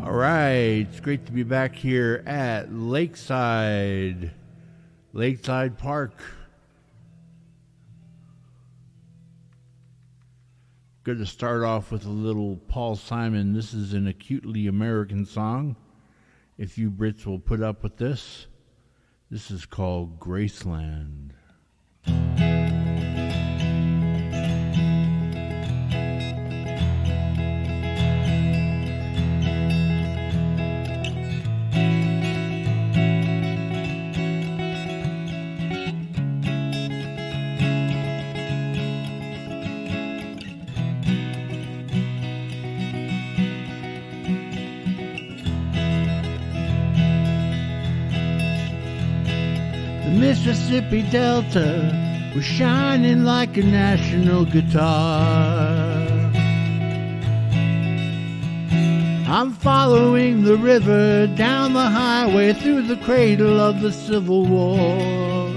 All right, it's great to be back here at Lakeside Park. Good to start off with a little Paul Simon. This is an acutely American song. If you Brits will put up with this, this is called Graceland. Mississippi Delta was shining like a national guitar. I'm following the river down the highway through the cradle of the Civil War.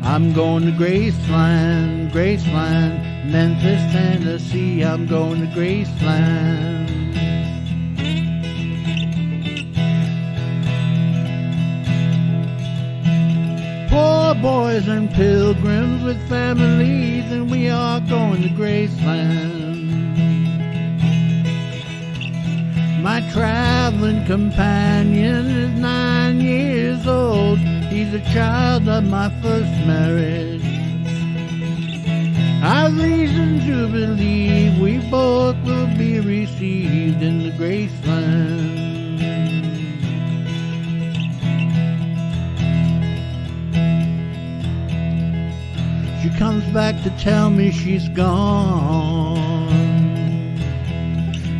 I'm going to Graceland, Graceland, Memphis, Tennessee. I'm going to Graceland. Poor boys and pilgrims with families, and we are going to Graceland. My traveling companion is 9 years old. He's a child of my first marriage. I've reason to believe we both will be received in the Graceland. She comes back to tell me she's gone.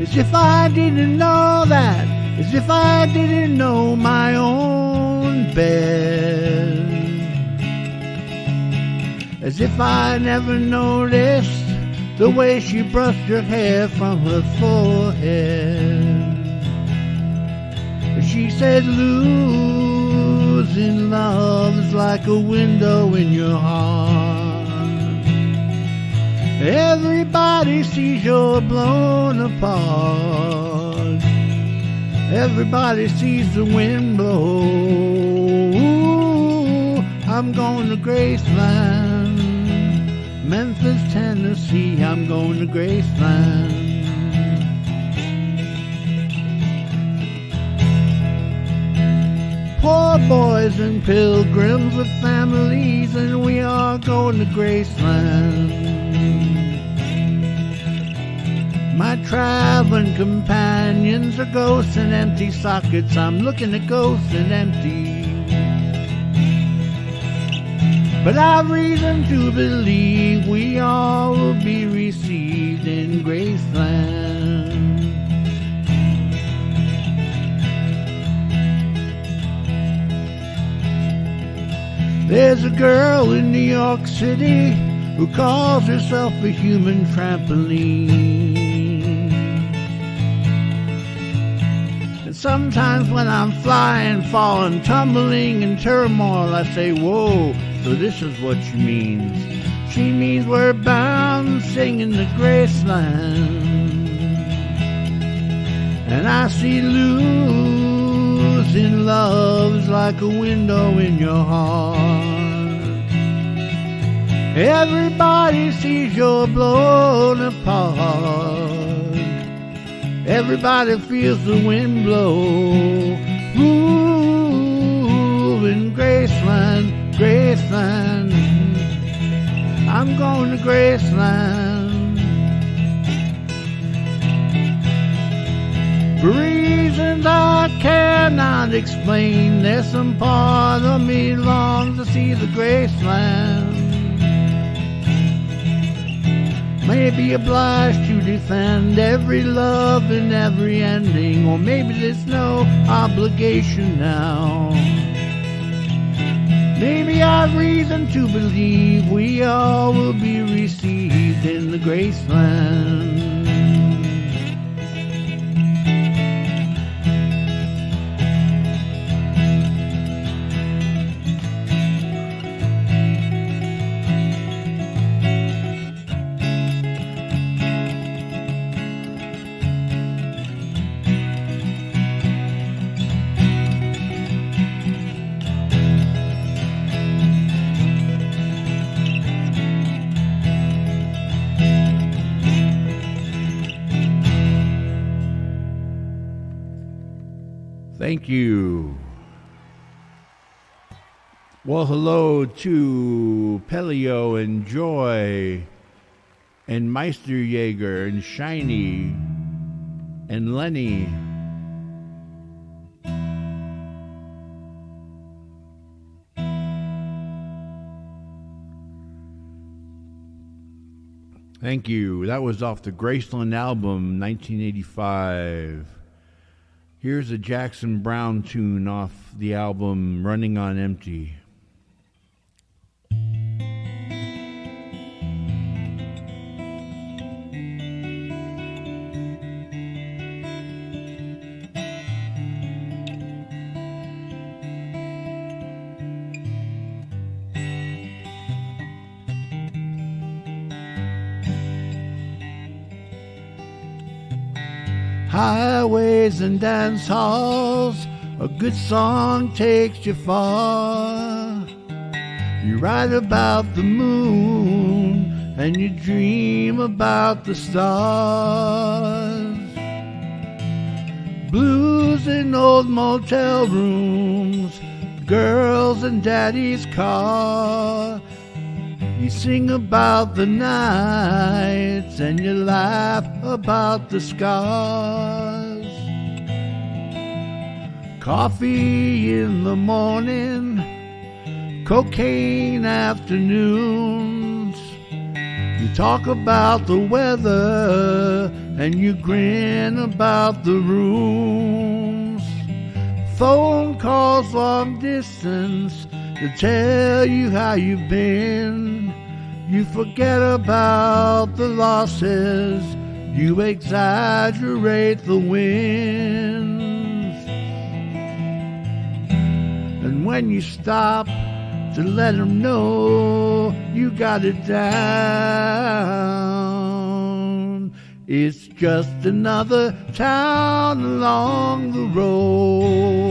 As if I didn't know that, as if I didn't know my own bed. As if I never noticed the way she brushed her hair from her forehead. She said, losing love is like a window in your heart. Everybody sees you're blown apart. Everybody sees the wind blow. Ooh, I'm going to Graceland, Memphis, Tennessee. I'm going to Graceland. Poor boys and pilgrims with families, and we are going to Graceland. My traveling companions are ghosts and empty sockets. I'm looking at ghosts and empty. But I've reason to believe we all will be received in Graceland. There's a girl in New York City who calls herself a human trampoline. Sometimes when I'm flying, falling, tumbling in turmoil, I say, whoa, so this is what she means. She means we're bound singing the Graceland. And I see losing love's like a window in your heart. Everybody sees you're blown apart. Everybody feels the wind blow. Ooh, in Graceland, Graceland. I'm going to Graceland. For reasons I cannot explain, there's some part of me longs to see the Graceland. May be obliged to defend every love and every ending, or maybe there's no obligation now. Maybe I've reason to believe we all will be received in the Graceland. Thank you. Well, hello to Pelio and Joy and Meisterjäger and Shiny and Lenny. Thank you. That was off the Graceland album, 1985. Here's a Jackson Browne tune off the album Running on Empty. Highways and dance halls, a good song takes you far. You write about the moon and you dream about the stars. Blues in old motel rooms, girls in daddy's car. You sing about the nights and you laugh about the scars. Coffee in the morning, cocaine afternoons. You talk about the weather and you grin about the rooms. Phone calls long distance to tell you how you've been. You forget about the losses, you exaggerate the wins. And when you stop to let them know you got it down, it's just another town along the road.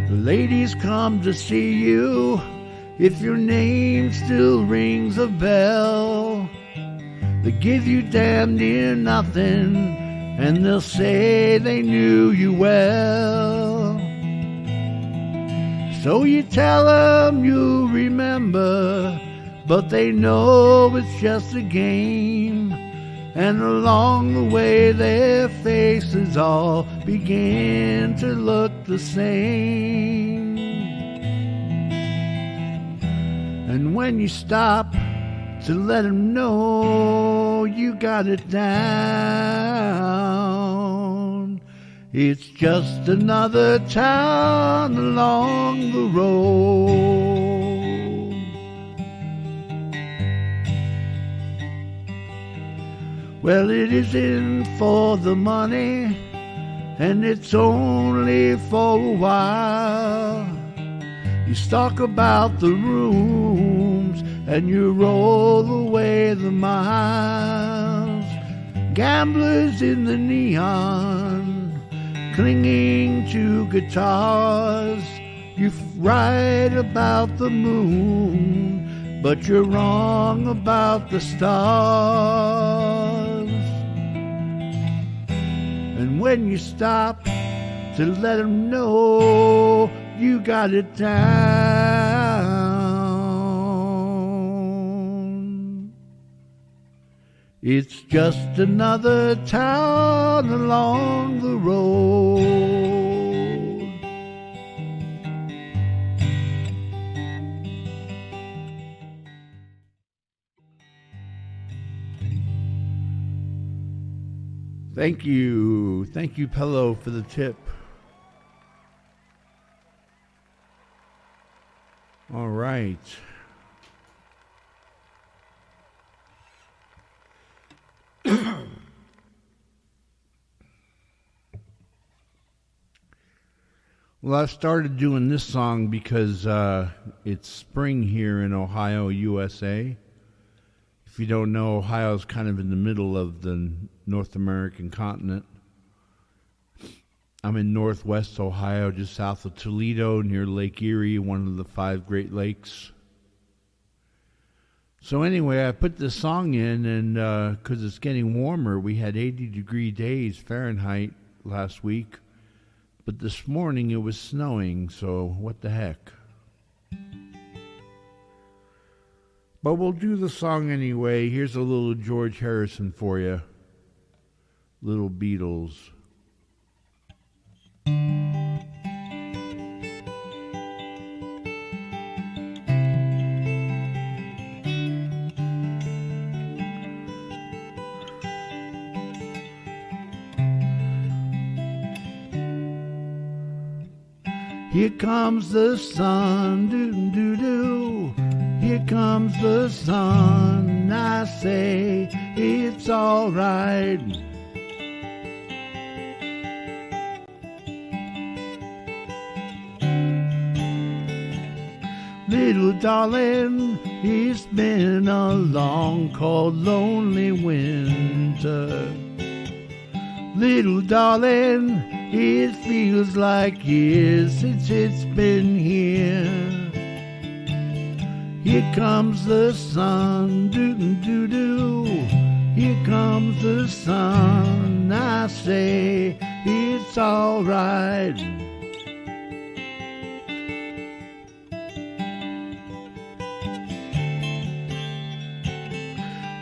The ladies come to see you if your name still rings a bell. They give you damn near nothing and they'll say they knew you well. So you tell them you'll remember, but they know it's just a game. And along the way their faces all begin to look the same. And when you stop to let them know you got it down, it's just another town along the road. Well, it isn't for the money, and it's only for a while. You talk about the rooms, and you roll away the miles. Gamblers in the neon, clinging to guitars. You write about the moon, but you're wrong about the stars. And when you stop to let them know you got it down, it's just another town along the road. Thank you, Pello, for the tip. All right. Well, I started doing this song because it's spring here in Ohio, USA. If you don't know, Ohio's kind of in the middle of the North American continent. I'm in northwest Ohio, just south of Toledo, near Lake Erie, one of the 5 Great Lakes. So So anyway, I put this song in, and because it's getting warmer, we had 80-degree days Fahrenheit last week, but this morning it was snowing, so what the heck. But we'll do the song anyway. Here's a little George Harrison for you. Little Beatles. Here comes the sun, doo-doo-doo. Here comes the sun, I say it's all right. Little darling, it's been a long, cold, lonely winter. Little darling, it feels like years since it's been here. Here comes the sun, doo-doo-doo. Here comes the sun, I say it's all right.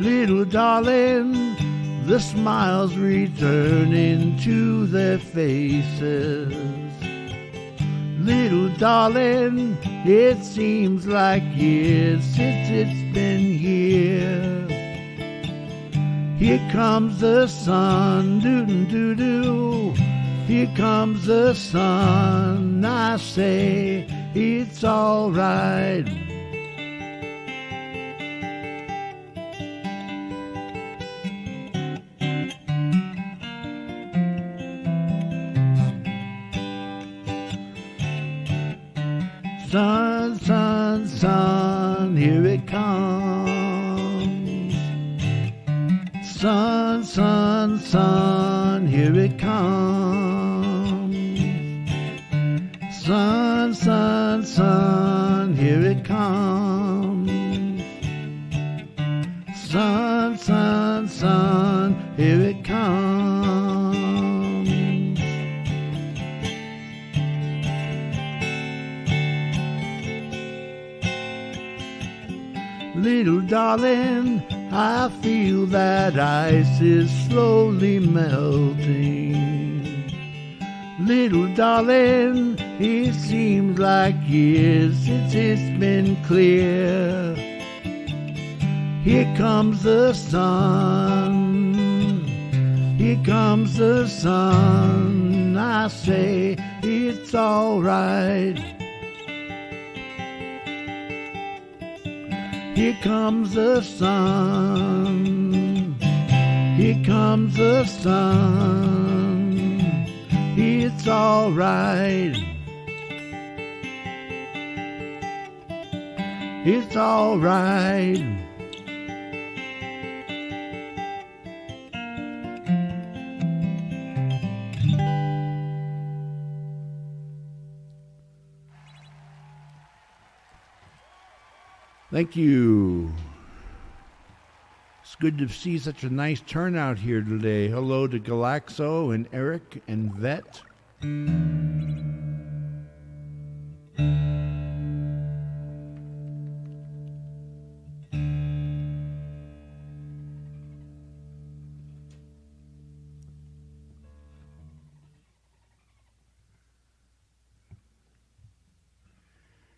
Little darling, the smiles returning to their faces. Little darling, it seems like years since it's been here. Here comes the sun, doo-doo-doo. Here comes the sun, I say it's all right. Sun, sun, sun, here it comes. Sun, sun, sun, here it comes. Sun, sun, sun, here it comes. Sun, sun, sun, here it comes. Little darling, I feel that ice is slowly melting. Little darling, it seems like years since it's been clear. Here comes the sun. Here comes the sun. I say it's all right. Here comes the sun. Here comes the sun. It's all right. It's all right. Thank you. It's good to see such a nice turnout here today. Hello to Galaxo and Eric and Vet.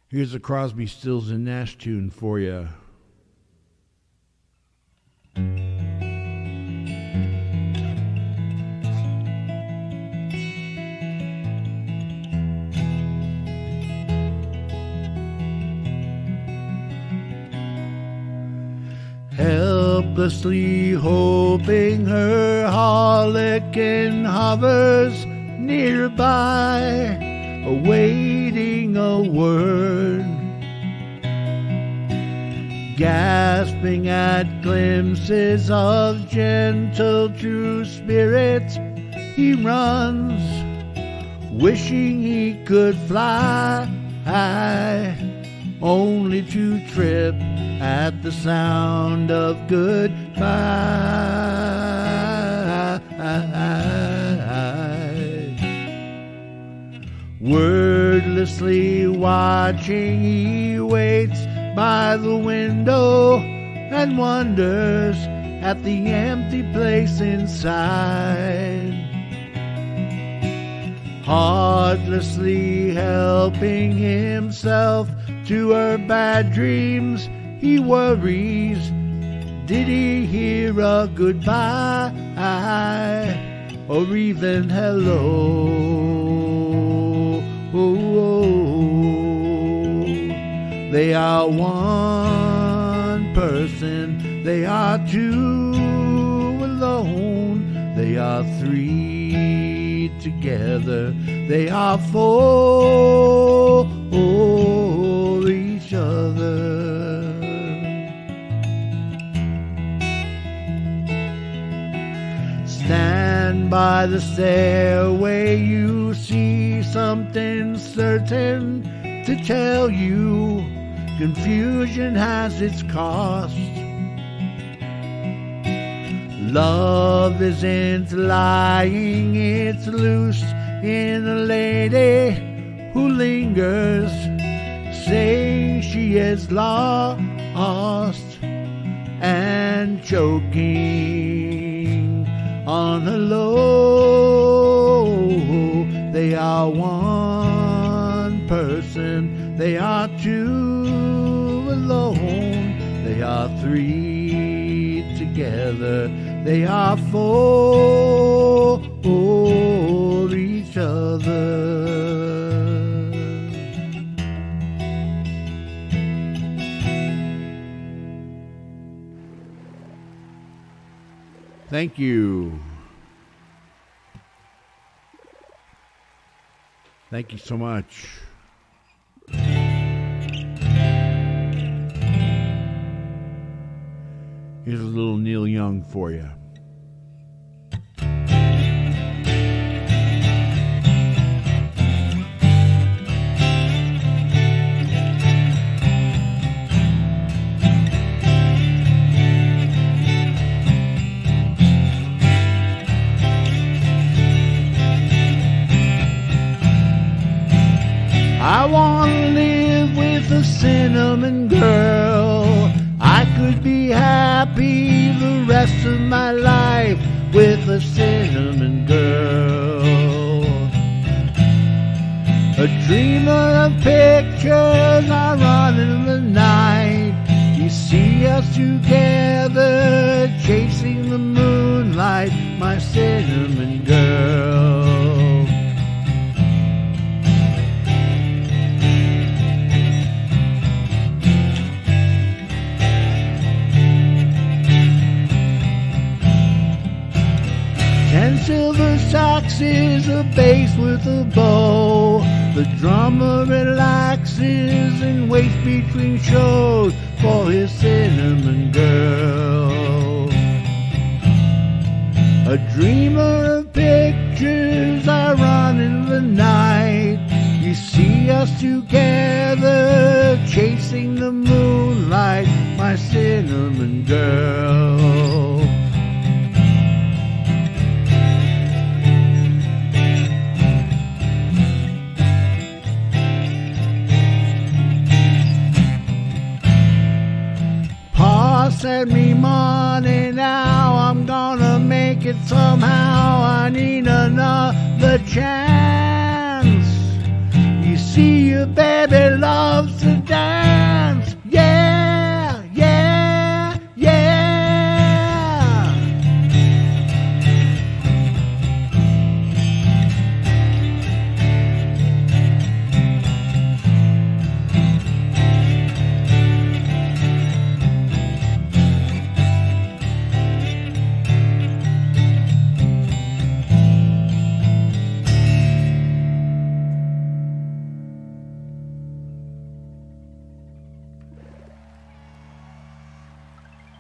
Here's a Crosby, Stills and Nash tune for you. Helplessly hoping her harlequin hovers nearby, awaiting a word, gasping at glimpses of gentle true spirits. He runs, wishing he could fly, only to trip at the sound of goodbye. Wordlessly watching, he waits by the window and wonders at the empty place inside. Heartlessly helping himself to her bad dreams, he worries, did he hear a goodbye or even hello? They are one person, they are two alone, they are three together, they are for each other. Stand by the stairway, you see something certain to tell you, confusion has its cost. Love isn't lying, it's loose in a lady who lingers, saying she is lost and choking on her low. They are one person, they are two alone, they are three together, they are for each other. Thank you. Thank you so much. Here's a little Neil Young for you. I want to live with a cinnamon girl. I could be happy the rest of my life with a cinnamon girl. A dreamer of pictures I run in the night. You see us together chasing the moonlight, my cinnamon girl. And silver saxes, a bass with a bow. The drummer relaxes and waits between shows for his cinnamon girl. A dreamer of pictures, I run in the night. You see us together chasing the moonlight, my cinnamon girl. Send me money now, I'm gonna make it somehow. I need another chance. You see your baby loves to dance. Yeah, yeah, yeah.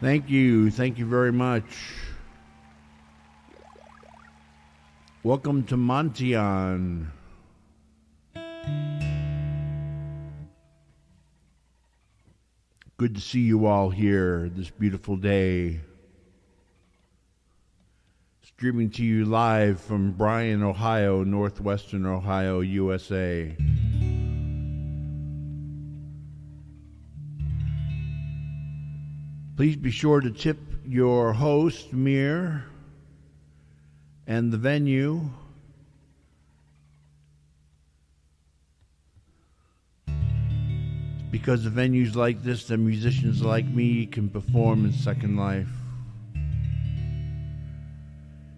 Thank you. Thank you very much. Welcome to Montion. Good to see you all here this beautiful day. Streaming to you live from Bryan, Ohio, northwestern Ohio, USA. Please be sure to tip your host, Mir, and the venue. Because of venues like this, the musicians like me can perform in Second Life.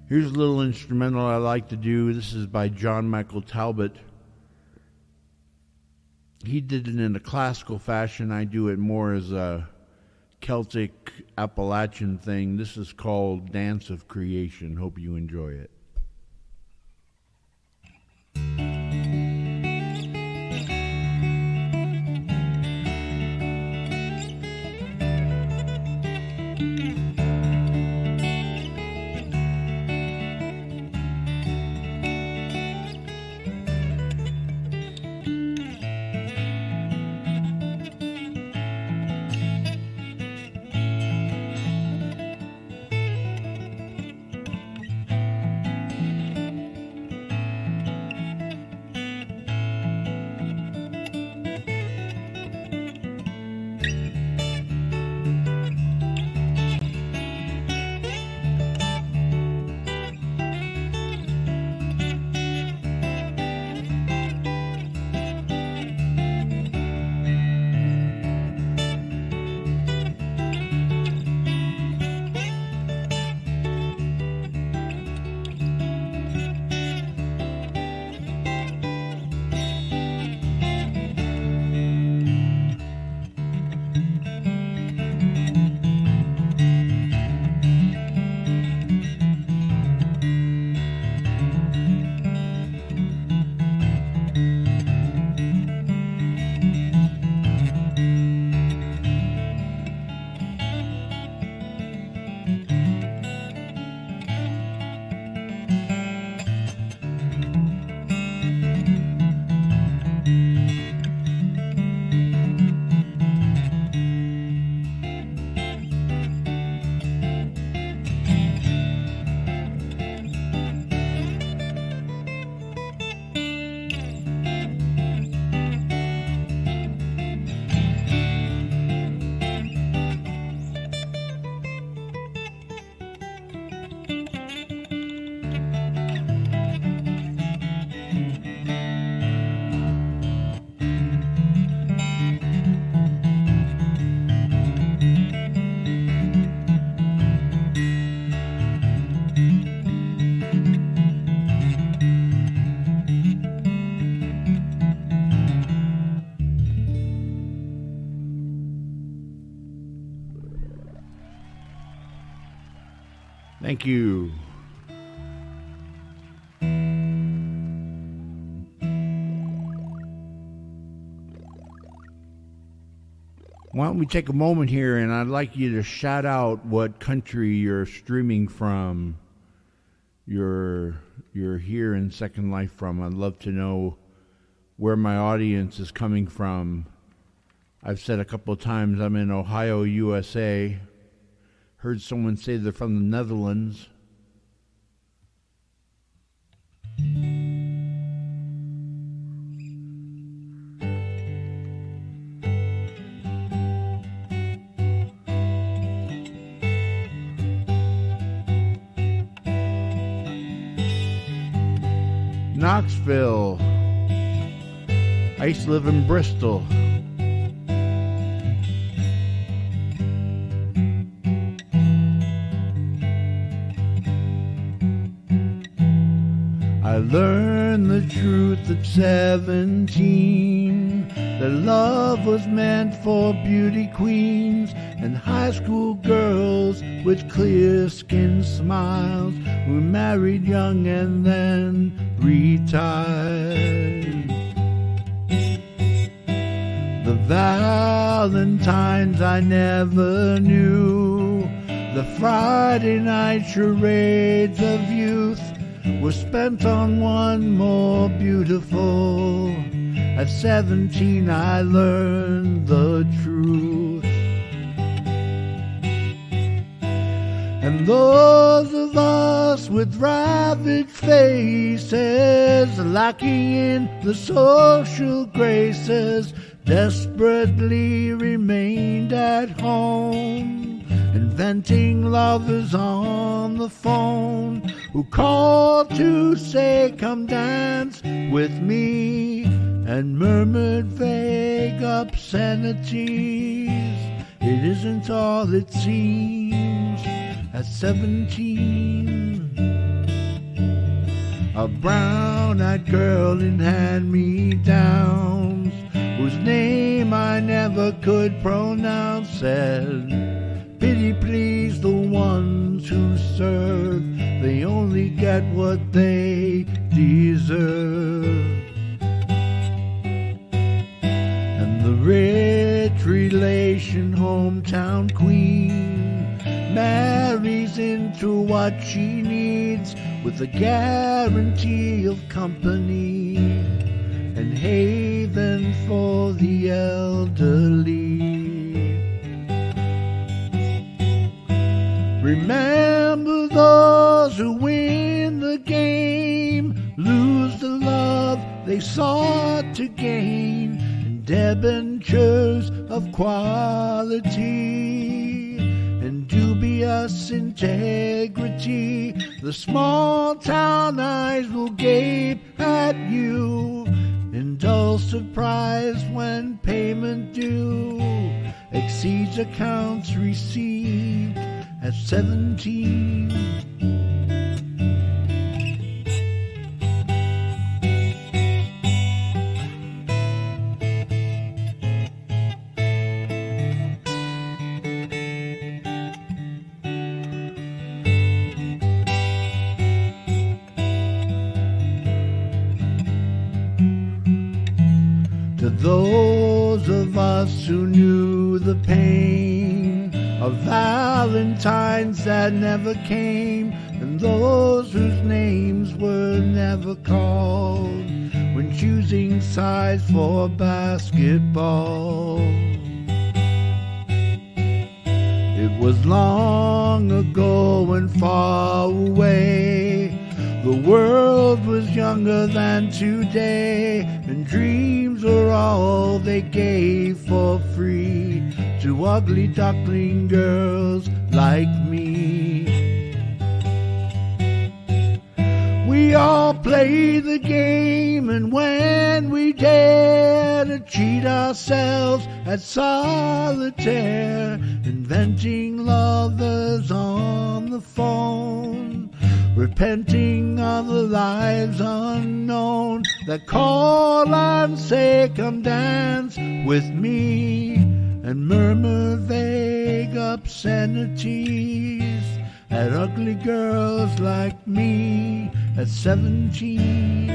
Here's a little instrumental I like to do. This is by John Michael Talbot. He did it in a classical fashion. I do it more as a Celtic Appalachian thing. This is called Dance of Creation. Hope you enjoy it. Thank you. Why don't we take a moment here, and I'd like you to shout out what country you're streaming from. You're here in Second Life from. I'd love to know where my audience is coming from. I've said a couple of times I'm in Ohio, USA. Heard someone say they're from the Netherlands. Knoxville. I used to live in Bristol. I learned the truth at 17, that love was meant for beauty queens and high school girls with clear skin smiles who married young and then retired. The Valentines I never knew, the Friday night charades of youth were spent on one more beautiful. At 17 I learned the truth. And those of us with ravaged faces, lacking in the social graces, desperately remained at home, inventing lovers on the phone who called to say, "Come dance with me," and murmured vague obscenities. It isn't all it seems. At 17, a brown-eyed girl in hand-me-downs, whose name I never could pronounce, said, "Pity please the ones who serve, they only get what they deserve." And the rich relation hometown queen marries into what she needs, with a guarantee of company and haven for the elderly. Remember those who win the game, lose the love they sought to gain, and debentures of quality and dubious integrity. The small town eyes will gape at you in dull surprise when payment due exceeds accounts received at 17. To those of us who knew the pain of valentines that never came, and those whose names were never called when choosing sides for basketball. It was long ago and far away. The world was younger than today, and dreams were all they gave for free to ugly duckling girls like me. We all play the game, and when we dare to cheat ourselves at solitaire, inventing lovers on the phone, repenting of the lives unknown that call and say, "Come dance with me," and murmur vague obscenities at ugly girls like me at 17.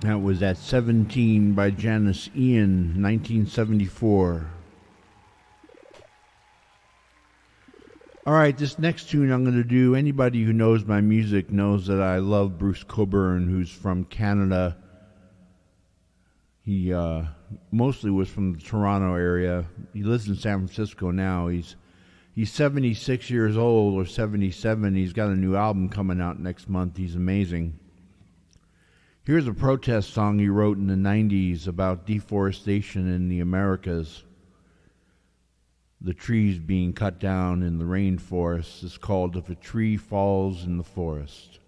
That was at 17 by Janice Ian, 1974. All right, this next tune I'm going to do, anybody who knows my music knows that I love Bruce Coburn, who's from Canada. He mostly was from the Toronto area. He lives in San Francisco now. He's 76 years old or 77. He's got a new album coming out next month. He's amazing. Here's a protest song he wrote in the 90s about deforestation in the Americas. The trees being cut down in the rainforest. It's called "If a Tree Falls in the Forest."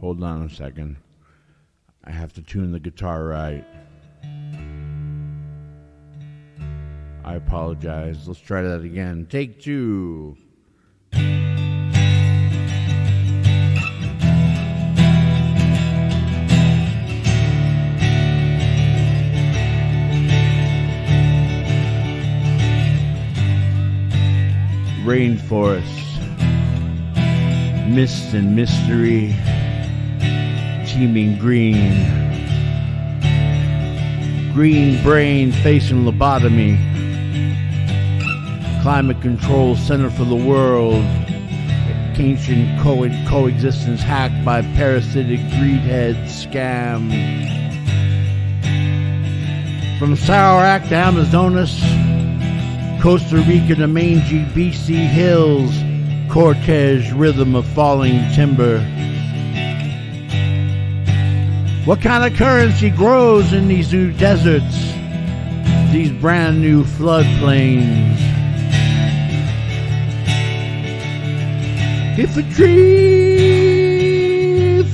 Hold on a second. I have to tune the guitar right. I apologize. Let's try that again. Take two. rainforests, mist and mystery, teeming green. Green brain facing lobotomy. Climate control center for the world. Ancient coexistence hacked by parasitic greedhead scam. From Sarawak to Amazonas, Costa Rica to mangy BC hills, cortege rhythm of falling timber. What kind of currency grows in these new deserts, these brand new floodplains? If a tree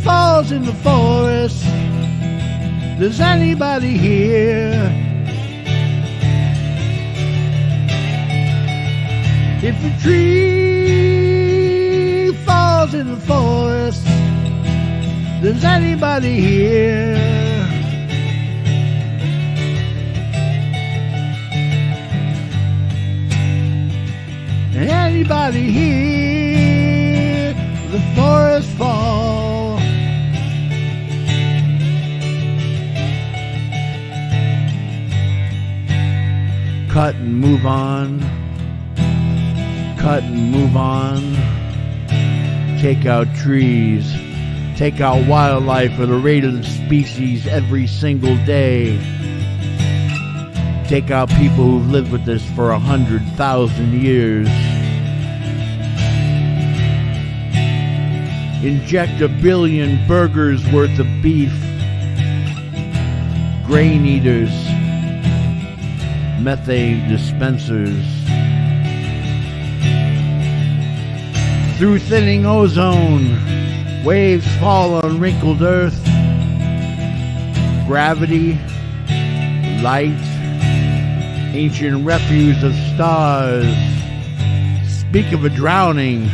falls in the forest, does anybody hear? If a tree falls in the forest, does anybody hear? Anybody hear the forest fall? Cut and move on. Cut and move on. Take out trees. Take out wildlife at a rate of species every single day. Take out people who've lived with this for 100,000 years. Inject 1 billion burgers worth of beef. Grain eaters. Methane dispensers. Through thinning ozone, waves fall on wrinkled earth. Gravity, light, ancient refuse of stars. Speak of a drowning.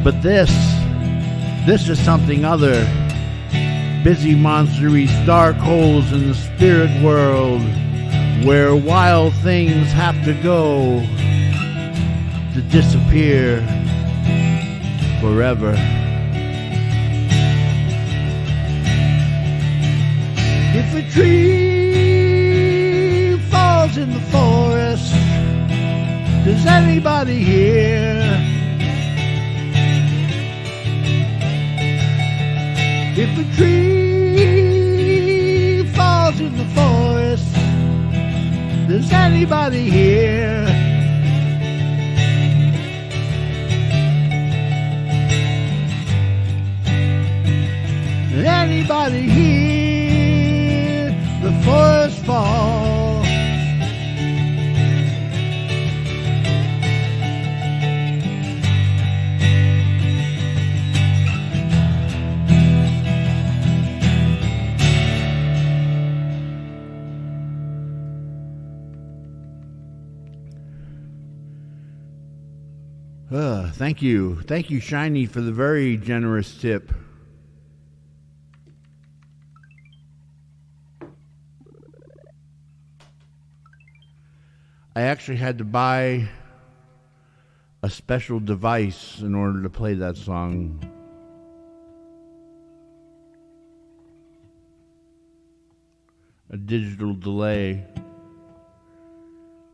But this is something other. Busy monsteries, dark holes in the spirit world, where wild things have to go to disappear forever. If a tree falls in the forest, does anybody hear? If a tree falls in the forest, does anybody hear? Did anybody hear the forest fall? Thank you. Thank you, Shiny, for the very generous tip. I actually had to buy a special device in order to play that song. A digital delay.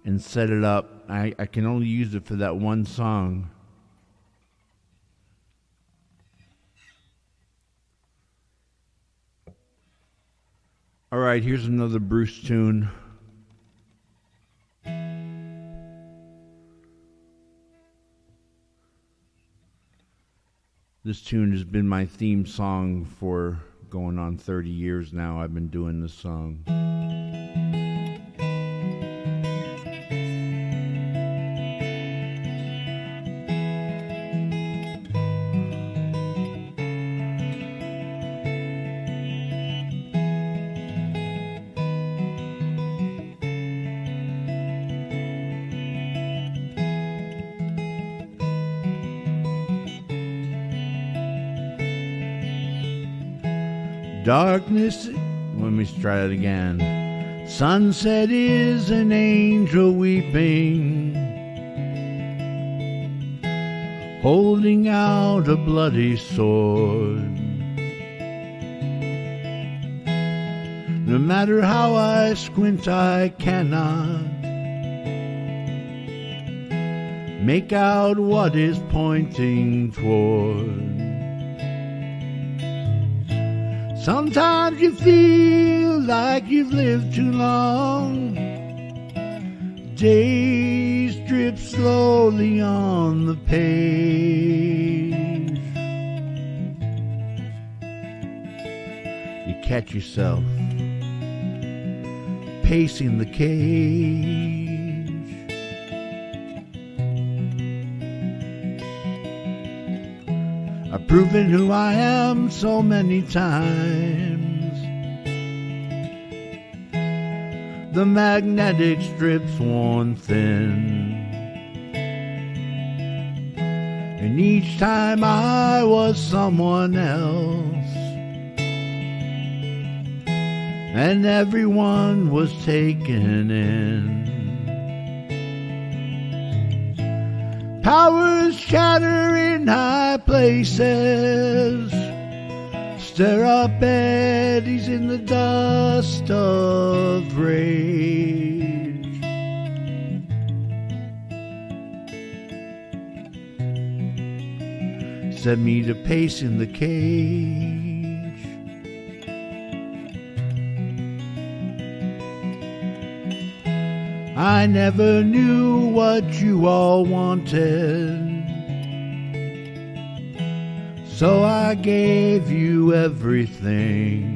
And set it up. I can only use it for that one song. All right, here's another Bruce tune. This tune has been my theme song for going on 30 years now. I've been doing this song. Darkness, let me try it again. Sunset is an angel weeping. holding out a bloody sword. No matter how I squint, I cannot make out what is pointing toward. Sometimes you feel like you've lived too long. Days drip slowly on the page. You catch yourself pacing the cage. I've proven who I am so many times. The magnetic strip's worn thin, and each time I was someone else, and everyone was taken in. Powers chatter in high places, stir up eddies in the dust of rage. Set me to pace in the cage. I never knew what you all wanted, so I gave you everything.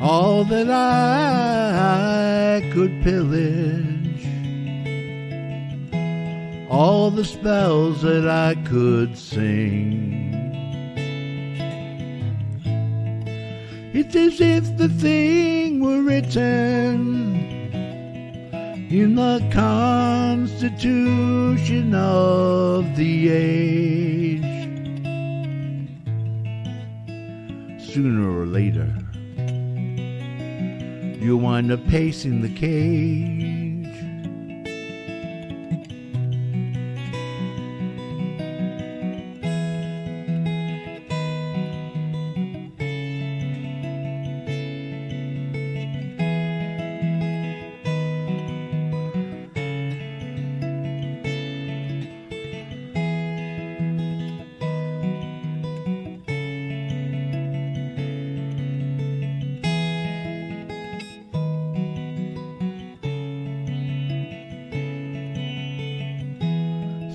All that I could pillage, all the spells that I could sing. It's as if the thing were written in the constitution of the age. Sooner or later, you'll wind up pacing the cage.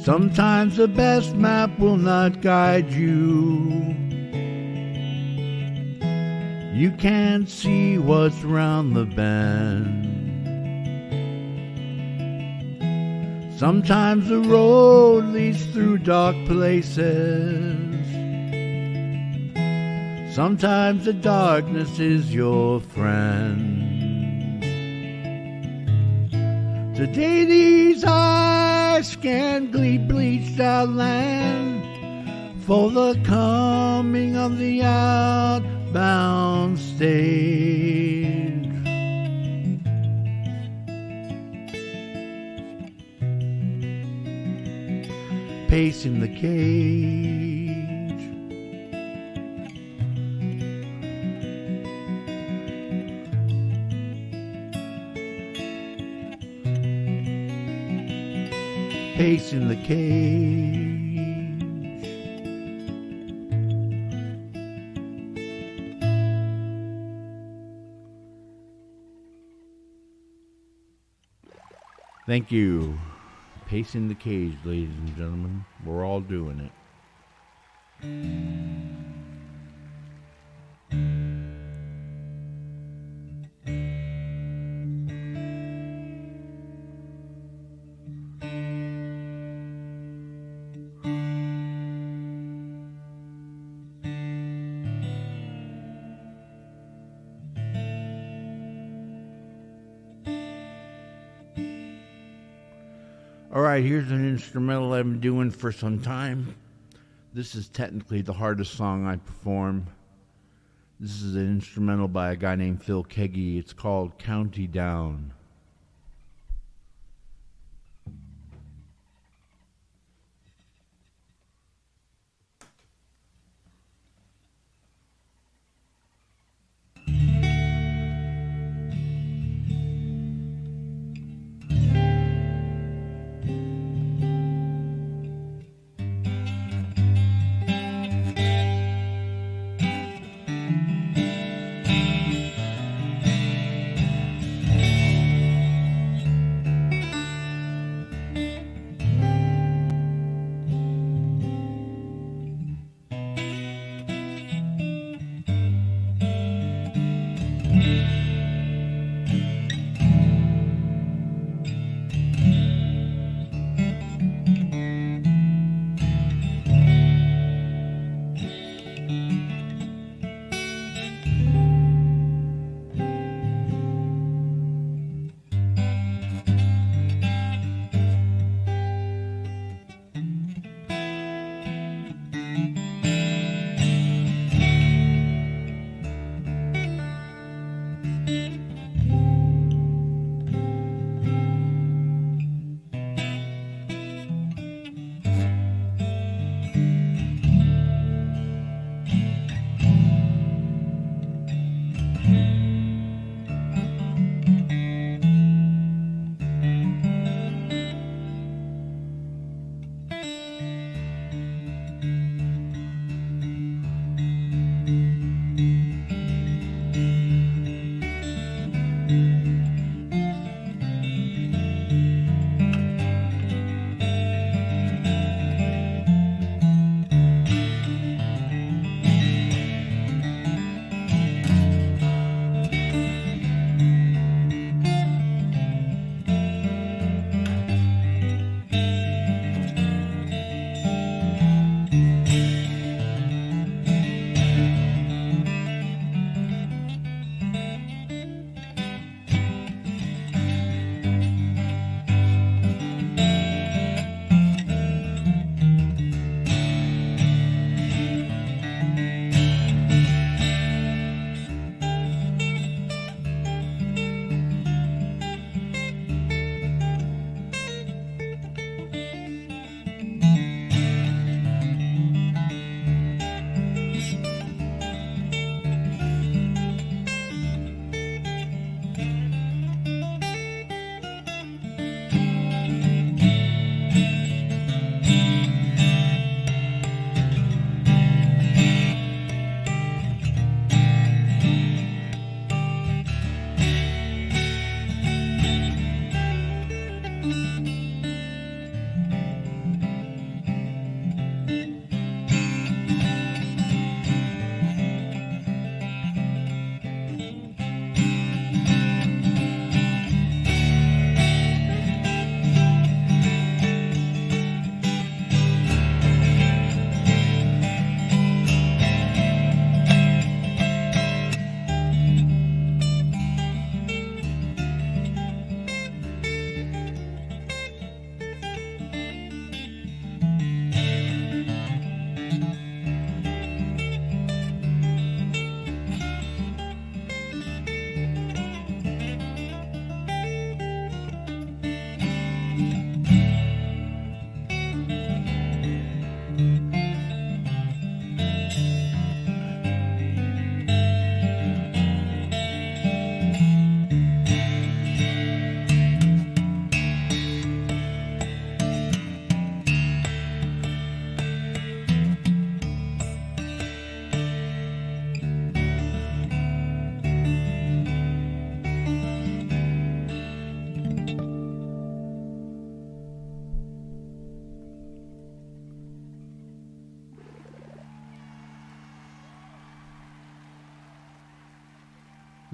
Sometimes the best map will not guide you. You can't see what's round the bend. Sometimes the road leads through dark places. Sometimes the darkness is your friend. Today these eyes scantily bleached out land for the coming of the outbound stage. Pacing the cage. Pacing the cage. Thank you. Pacing the cage, ladies and gentlemen. We're all doing it. Alright, here's an instrumental I've been doing for some time. This is technically the hardest song I perform. This is an instrumental by a guy named Phil Keggy. It's called County Down.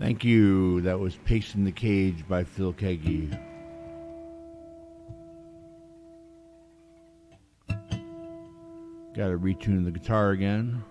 Thank you. That was Pacing the Cage by Phil Keaggy. Got to retune the guitar again.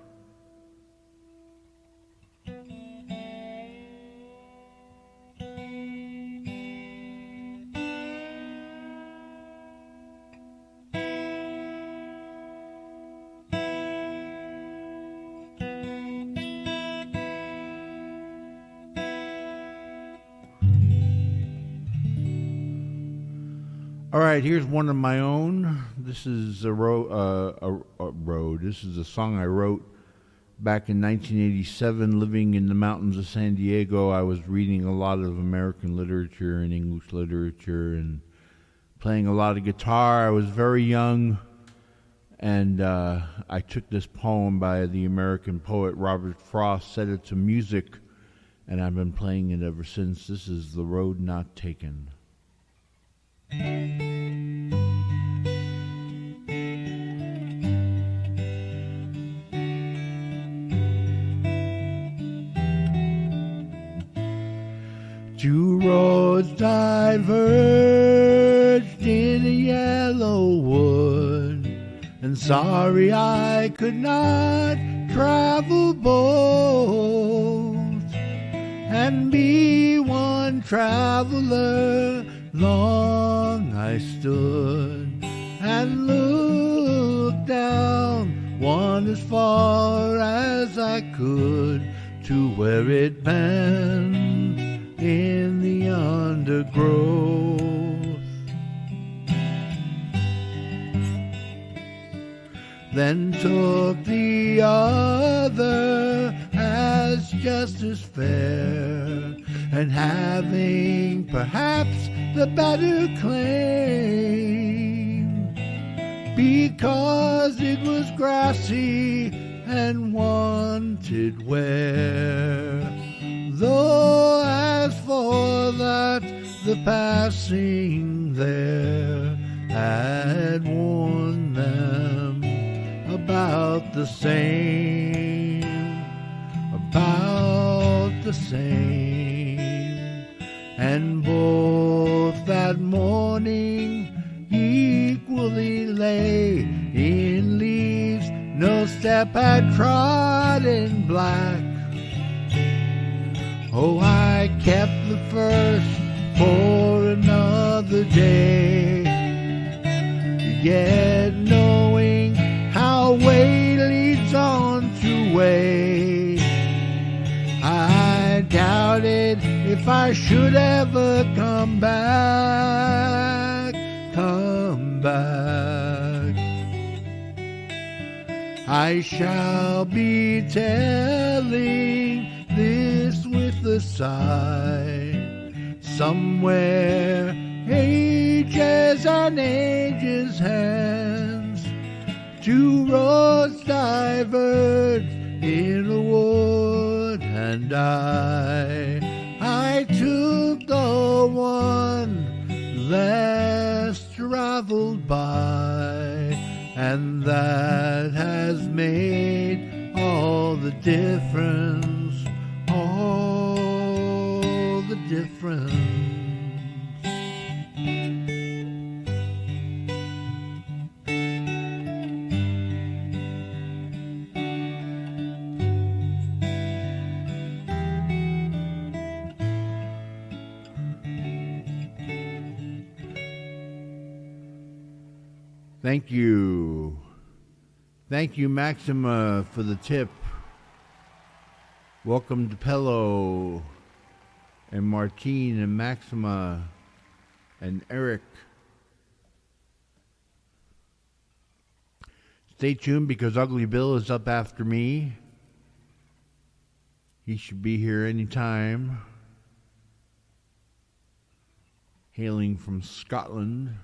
All right, here's one of my own. This is a road. This is a song I wrote back in 1987, living in the mountains of San Diego. I was reading a lot of American literature and English literature and playing a lot of guitar. I was very young, and I took this poem by the American poet Robert Frost, set it to music, and I've been playing it ever since. This is The Road Not Taken. Two roads diverged in a yellow wood, and sorry I could not travel both, and be one traveler. Long I stood and looked down, one as far as I could, to where it bent in the undergrowth. Then took the other as just as fair, and having perhaps the better claim, because it was grassy and wanted wear. Though as for that, the passing there had warned them about the same, and both that morning equally lay in leaves no step had trodden black. Oh, I kept the first for another day, yet knowing how way leads on to way, I doubted if I should ever come back. I shall be telling this with a sigh, somewhere ages and ages hence, two roads diverged in a wood, and I took the one less traveled by, and that has made all the difference, all the difference. Thank you. Thank you, Maxima, for the tip. Welcome to Pello and Martine and Maxima and Eric. Stay tuned because Ugly Bill is up after me. He should be here anytime. Hailing from Scotland.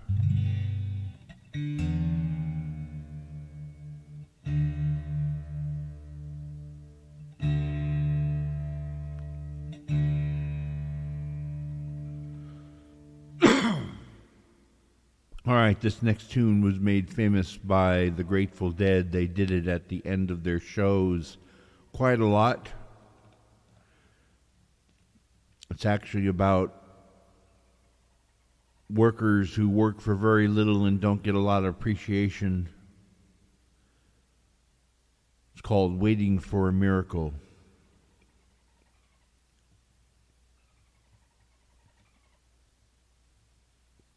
All right, this next tune was made famous by the Grateful Dead. They did it at the end of their shows quite a lot. It's actually about workers who work for very little and don't get a lot of appreciation. It's called Waiting for a Miracle.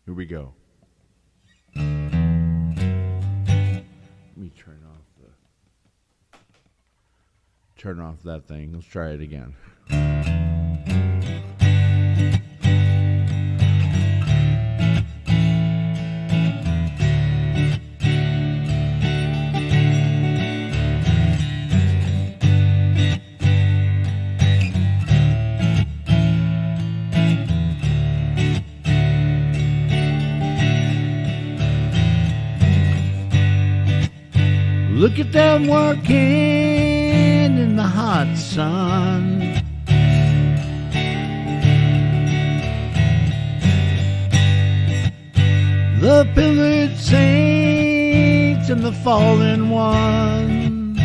Here we go. Let me turn off that thing. Let's try it again. Look at them working in the hot sun. The pillared saints and the fallen ones.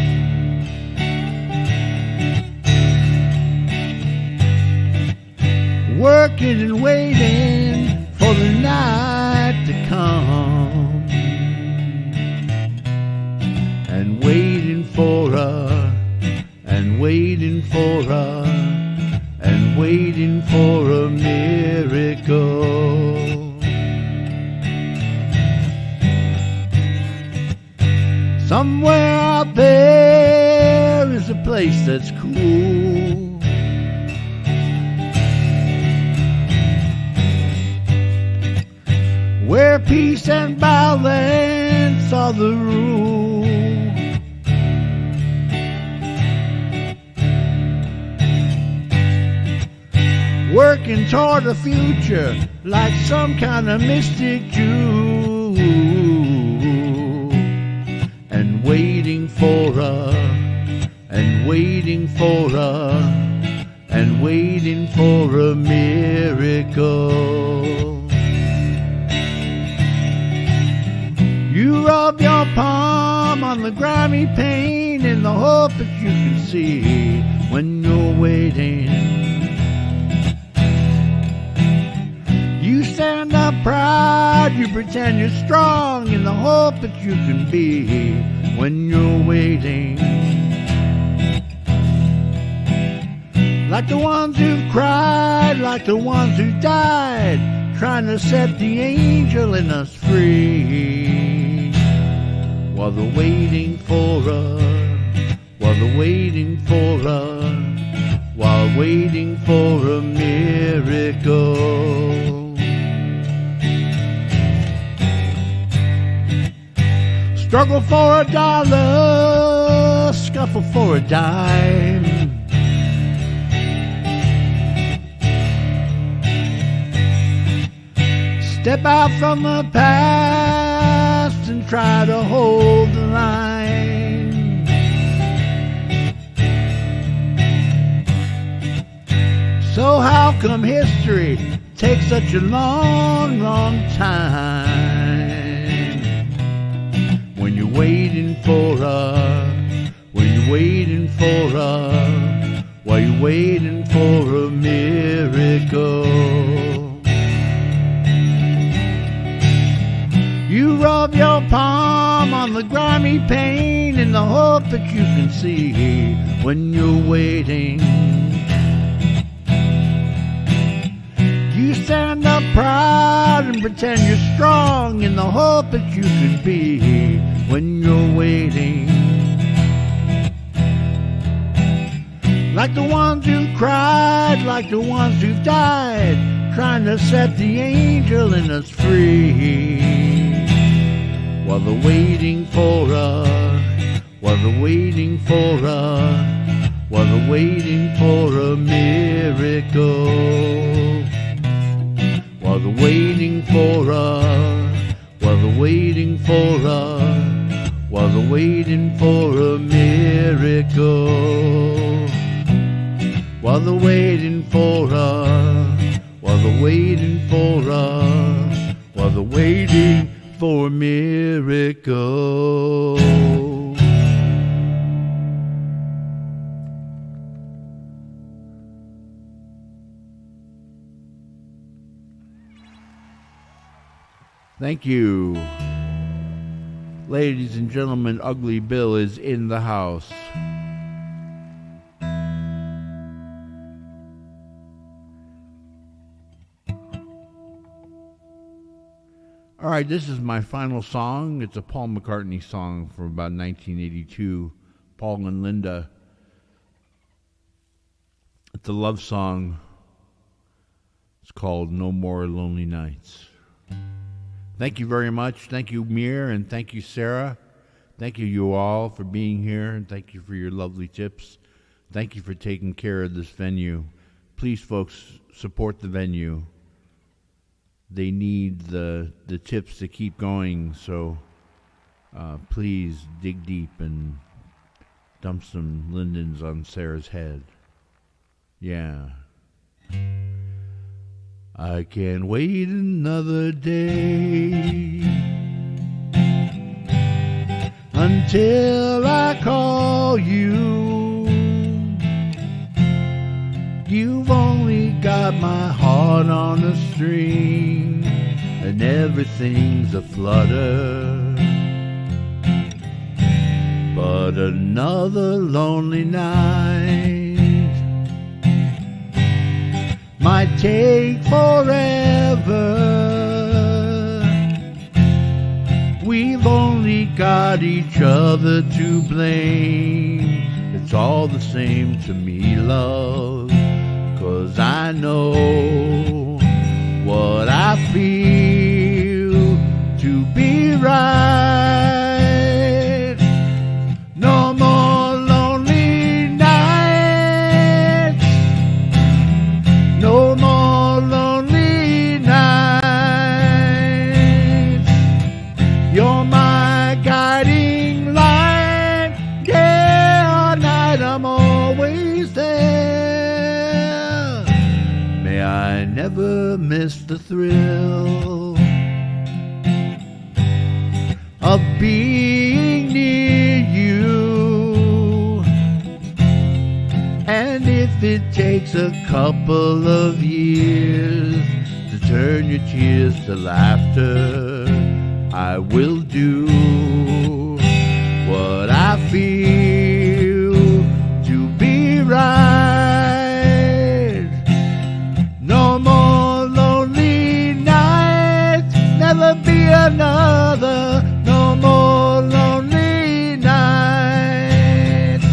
Working and waiting for the night to come. And waiting for and waiting for and waiting for a miracle. Somewhere out there is a place that's cool, where peace and balance are the rule. Working toward a future like some kind of mystic Jew, and waiting for and waiting for and waiting for a miracle. You rub your palm on the grimy pane in the hope that you can see when you're waiting. You stand up proud, you pretend you're strong in the hope that you can be when you're waiting. Like the ones who've cried, like the ones who died, trying to set the angel in us free. While they're waiting for while they're waiting for while waiting for a miracle. Struggle for $1, scuffle for a dime. Step out from the past and try to hold the line. So how come history takes such a long, long time? When you're waiting for when you're waiting for while you're waiting for a miracle. You rub your palm on the grimy pane in the hope that you can see when you're waiting. You stand up proud and pretend you're strong in the hope that you can be when you're waiting. Like the ones who cried, like the ones who died, trying to set the angel in us free. While they're waiting for while they're waiting for while they're waiting for a miracle. While they're waiting for while they're waiting for while they're waiting for a miracle. While they're waiting for while they're waiting for while they're waiting for a miracle. Thank you. Ladies and gentlemen, Ugly Bill is in the house. All right, this is my final song. It's a Paul McCartney song from about 1982, Paul and Linda. It's a love song. It's called No More Lonely Nights. Thank you very much. Thank you, Mir, and thank you, Sarah. Thank you all for being here, and thank you for your lovely tips. Thank you for taking care of this venue. Please, folks, support the venue. They need the tips to keep going, so please dig deep and dump some lindens on Sarah's head. Yeah. I can't wait another day until I call you. You've only got my heart on a string, and everything's a flutter. But another lonely night might take forever. We've only got each other to blame. It's all the same to me, love, 'cause I know what I feel to be right. No more lonely nights. No more lonely nights. You're my guiding light. Day or night, I'm always there. May I never miss the thrill of being near you. And if it takes a couple of years to turn your tears to laughter, I will do what I feel to be right. No more lonely nights, never be another. No more lonely nights.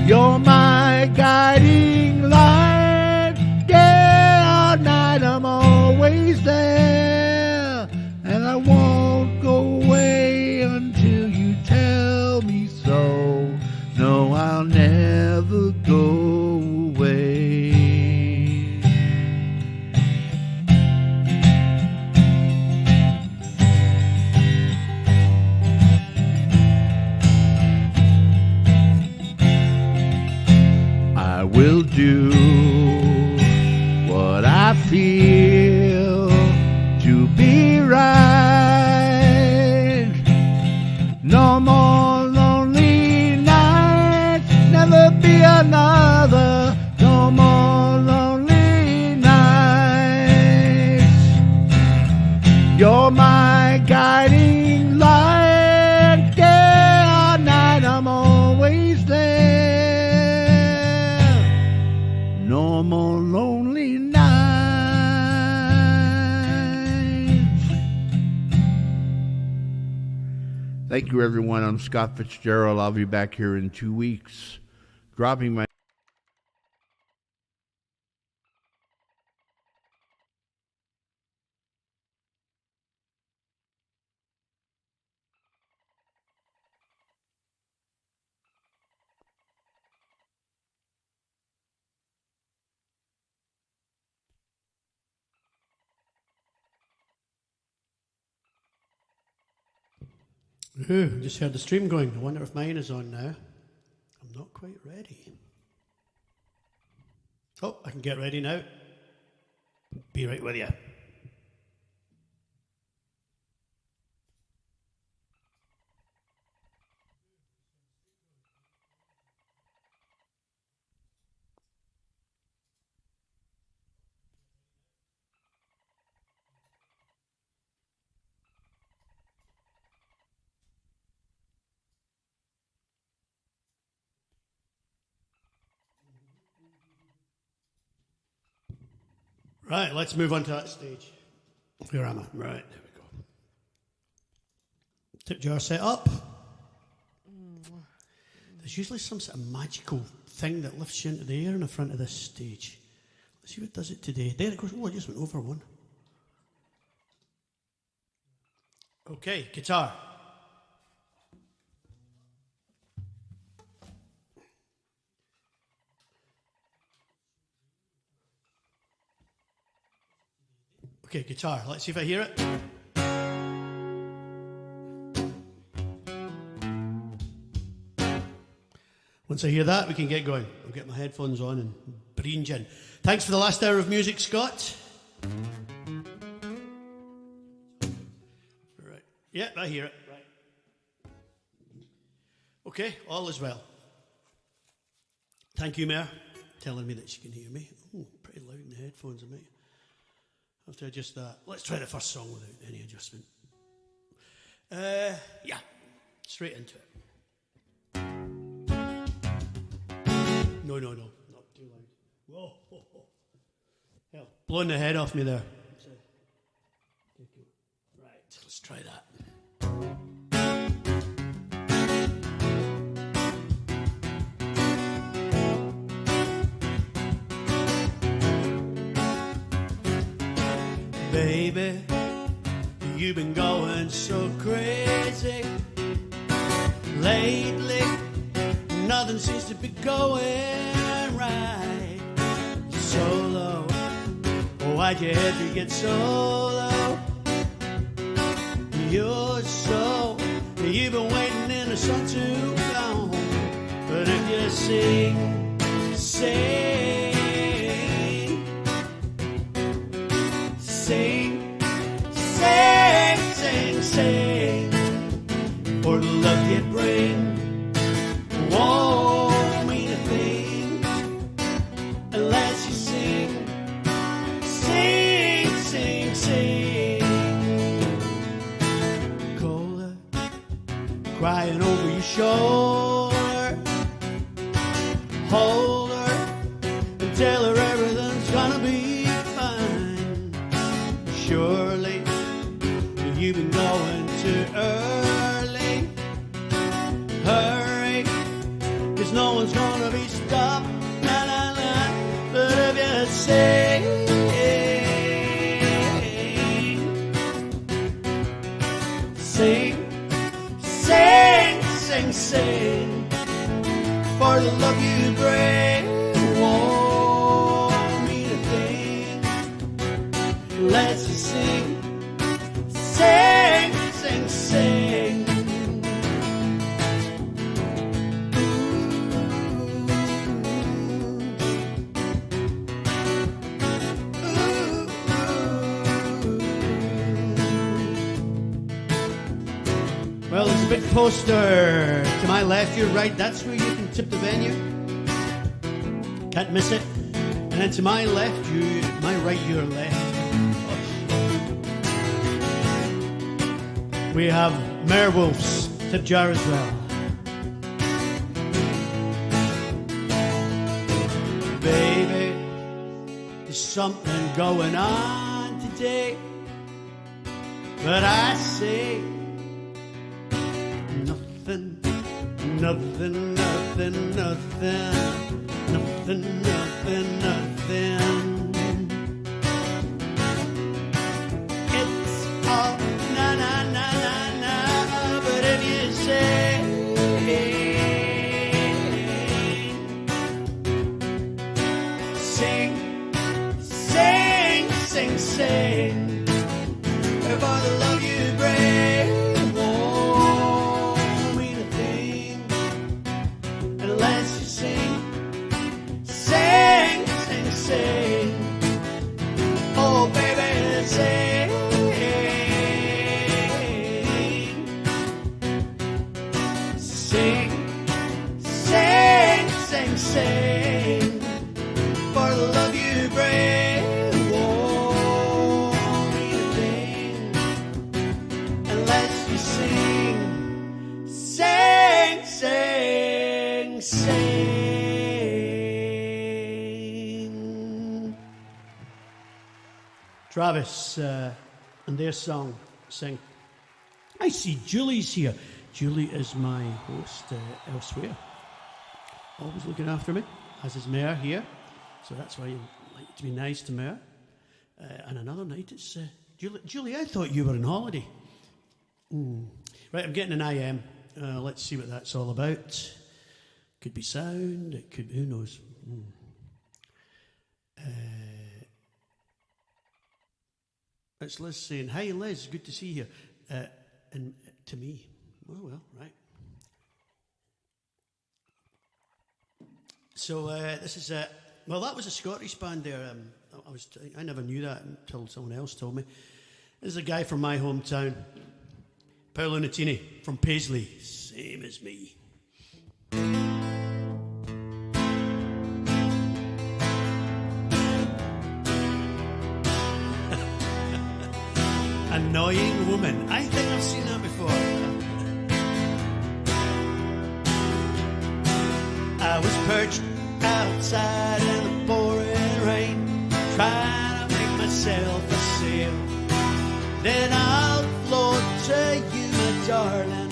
You're my guiding light. Day or night, I'm always there. And I won't go away until you tell me so. No, I'll never go away. I will do what I feel to be right. No more lonely nights, never be another. No more lonely nights. You're my guiding light. Day or night, I'm always there. No more lonely nights. Thank you, everyone. I'm Scott Fitzgerald. I'll be back here in 2 weeks, dropping my Ooh, just heard the stream going. I wonder if mine is on now. I'm not quite ready. Oh, I can get ready now. Be right with you. Right, let's move on to that stage. Where am I? Right, there we go. Tip jar set up. There's usually some sort of magical thing that lifts you into the air in the front of this stage. Let's see what does it today. There it goes. Oh, I just went over one. Okay, guitar. Okay, guitar. Let's see if I hear it. Once I hear that, we can get going. I'll get my headphones on and breathe in. Thanks for the last hour of music, Scott. Right. Yeah, I hear it. Right. Okay, all is well. Thank you, Mayor, telling me that she can hear me. Oh, pretty loud in the headphones, I might have to adjust that. Let's try the first song without any adjustment. Yeah, straight into it. No, not too loud. Whoa, whoa, whoa. Hell, blowing the head off me there. Right, let's try that. Baby, you've been going so crazy lately. Nothing seems to be going right. Solo, why'd you have to get so low? You've been waiting in the sun too long. But if you sing, for the love you bring won't mean a thing unless you sing. Cola, crying over your shoulder. Hold her and tell her everything's gonna be fine. Surely you've been going too early. Hurry, 'cause no one's gonna be stopped. Na na na. But if you sing, for the love you bring won't mean a thing unless you sing. Well, there's a big poster to my left, your right. That's where you can tip the venue. Can't miss it. And then to my left, my right, your left. We have Mayor Wolf's tip jar as well. Baby, there's something going on today. But I say nothing, nothing, nothing, nothing, nothing, nothing, nothing. It's all na na na na na. But if you say sing, for the love you bring won't mean a thing unless you sing. Oh, baby, sing. For the love you bring won't mean a thing unless you sing. Travis and their song sing. I see Julie's here. Julie is my host elsewhere. Always looking after me, as is Mayor here. So that's why you like to be nice to Mayor. And another night it's Julie. Julie, I thought you were on holiday. Right, I'm getting an IM. Let's see what that's all about. Could be sound. It could. Who knows? It's Liz saying, "Hi, Liz. Good to see you." And to me, oh well, right. So this is well, that was a Scottish band there. I never knew that until someone else told me. This is a guy from my hometown, Paolo Nutini from Paisley, same as me. Annoying woman. I think I've seen that before. I was perched outside in the pouring rain, trying to make myself a sail. Then I'll float to you, my darling,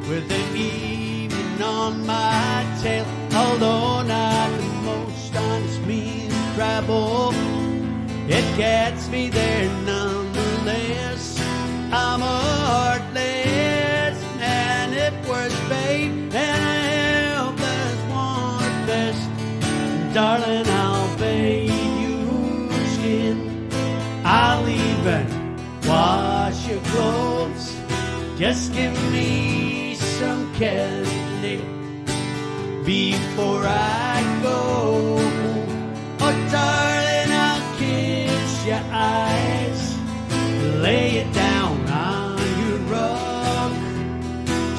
with the evening on my tail. Although not the most honest means of travel, it gets me there nonetheless. I'm a heartless man at worst, babe, and a helpless one at best. Darling, I'll bathe your skin. I'll even wash your clothes. Just give me some candy before I go. Oh, darling, I'll kiss your eyes, lay it down on your rug.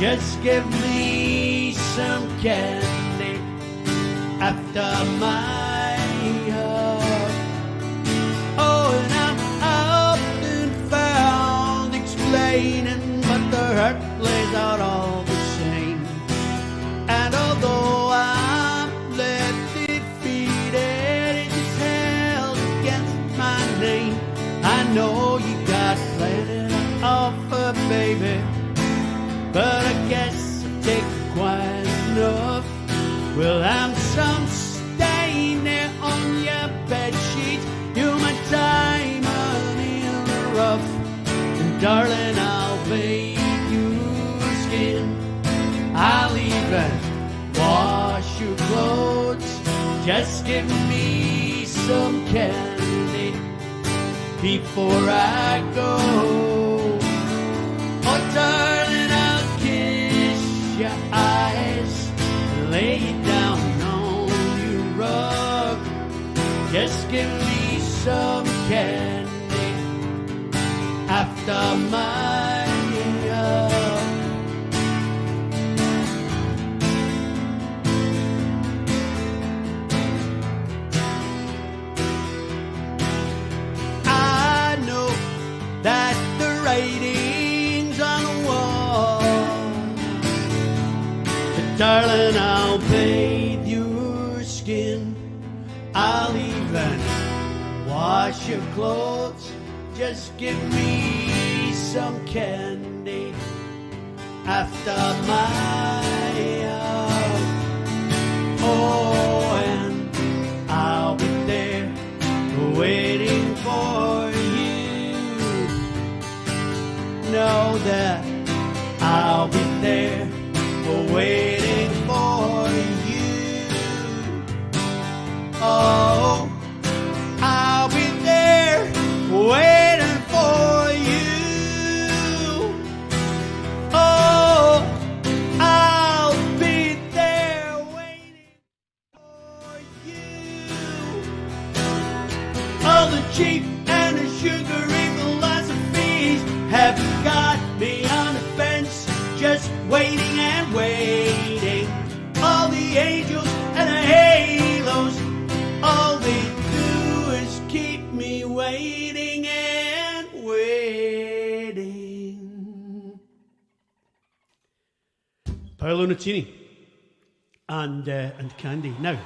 Just give me some candy after my hug. Oh, and I'm often found explaining, but the hurt plays out all the same. And although I'm left defeated, it is held against my name. I know you got plenty to offer, baby, but I guess I've taken quite enough. Well, I'm some stain there on your bedsheet. You're my diamond in the rough. And darling, I'll bathe your skin. I'll even wash your clothes. Just give me some candy before I go. Oh, darling, I'll kiss your eyes, lay it down on your rug. Just give me some candy after my hug. I know that the writing's on the wall, but darling, I'll bathe your skin. I'll even wash your clothes. Just give me some candy after my hug. Oh, and I'll be there waiting for you. Know that I'll be there waiting for you. Oh, I'll be there waiting for you. Oh, I'll be there waiting for you. All the cheap and the sugary philosophies have got me on the fence, just waiting and waiting. All the angels and the halos, all they do is keep me waiting and waiting. Paolo Nutini and Candy. Now,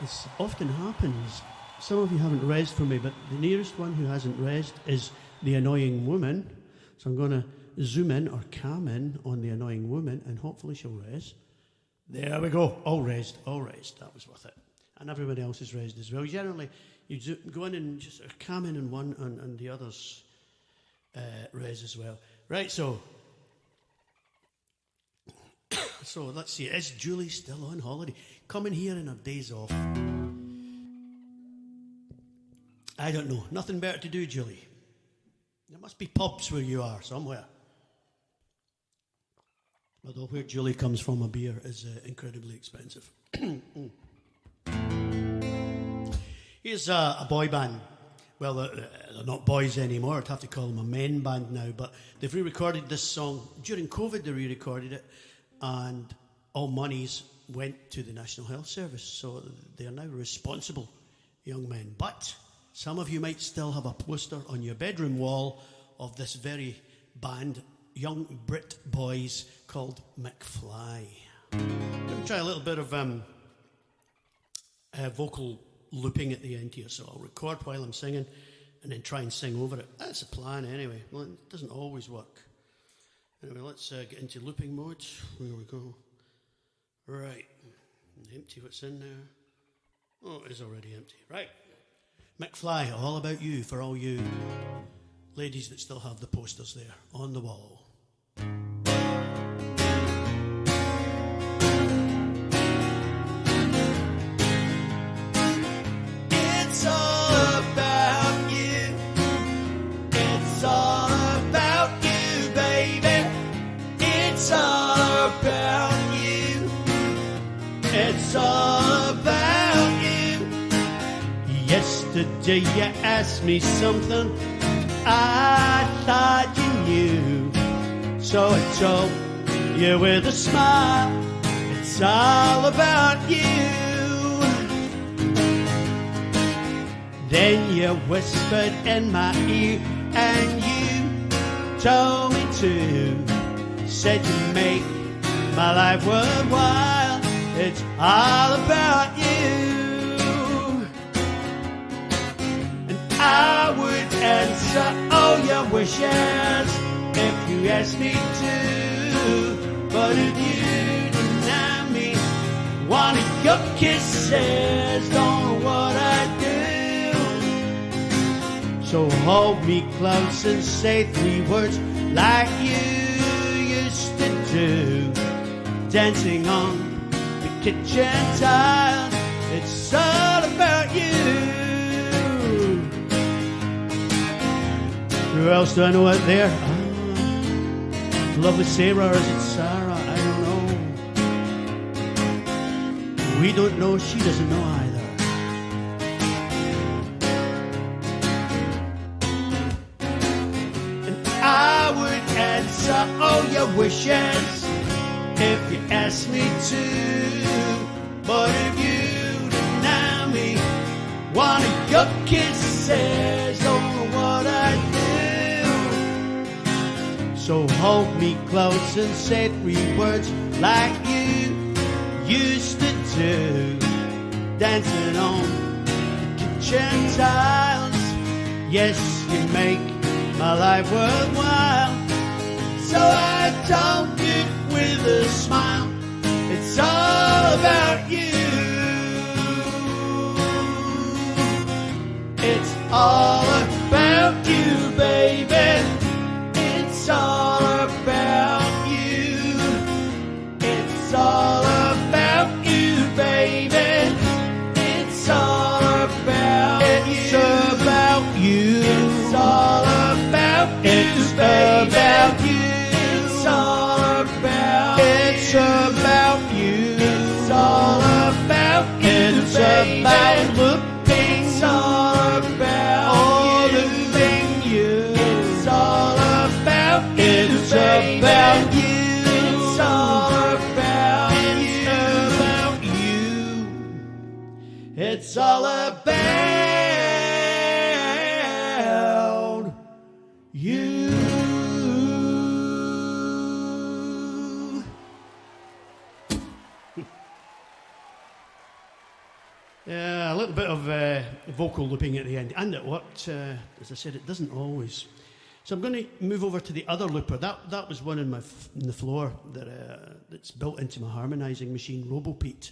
as often happens Some of you haven't rezzed for me, but the nearest one who hasn't rezzed is the annoying woman. So I'm going to zoom in or cam in on the annoying woman, and hopefully she'll rez. There we go. All rezzed. That was worth it. And everybody else is rezzed as well. Generally, you go in and just cam in on one, and the others rez as well. Right, so let's see. Is Julie still on holiday? Coming here in her days off. I don't know. Nothing better to do, Julie. There must be pubs where you are somewhere. Although where Julie comes from, a beer is incredibly expensive. Here's a boy band. Well, they're not boys anymore. I'd have to call them a men band now. But they've re-recorded this song. During COVID, they re-recorded it. And all monies went to the National Health Service. So they are now responsible young men. But some of you might still have a poster on your bedroom wall of this very band, young Brit boys called McFly. I'm going to try a little bit of vocal looping at the end here. So I'll record while I'm singing and then try and sing over it. That's the plan anyway. Well, it doesn't always work. Anyway, let's get into looping mode. There we go. Right. Empty what's in there. Oh, it is already empty. Right. McFly, all about you, for all you ladies that still have the posters there on the wall. It's all about you. It's all about you, baby. It's all about you. It's all about you. Yesterday you asked me something I thought you knew, so I told you with a smile, it's all about you. Then you whispered in my ear and you told me to, said you make my life worthwhile, it's all about you. I would answer all your wishes if you asked me to, but if you deny me one of your kisses, don't know what I'd do. So hold me close and say 3 words like you used to do, dancing on the kitchen tiles, it's all about you. Who else do I know out there? Lovely Sarah, or is it Sarah? I don't know. We don't know, she doesn't know either. And I would answer all your wishes if you asked me to, but if you deny me one of your kisses, don't know what I do. So hold me close and say 3 words like you used to do, dancing on the kitchen tiles. Yes, you make my life worthwhile, so I told you with a smile, it's all about you. It's all about you, baby. It's all about you. It's all about you, baby. It's all about you. It's about you. It's all about you. It's about you. It's all about you. It's about you. It's all about you. It's about looking. It's all about all the thing you. It's all about you. It's about you. It's all about you. It's all about you. A little bit of vocal looping at the end, and it worked. As I said, it doesn't always. So I'm going to move over to the other looper. That was one in the floor that's built into my harmonising machine, RoboPete.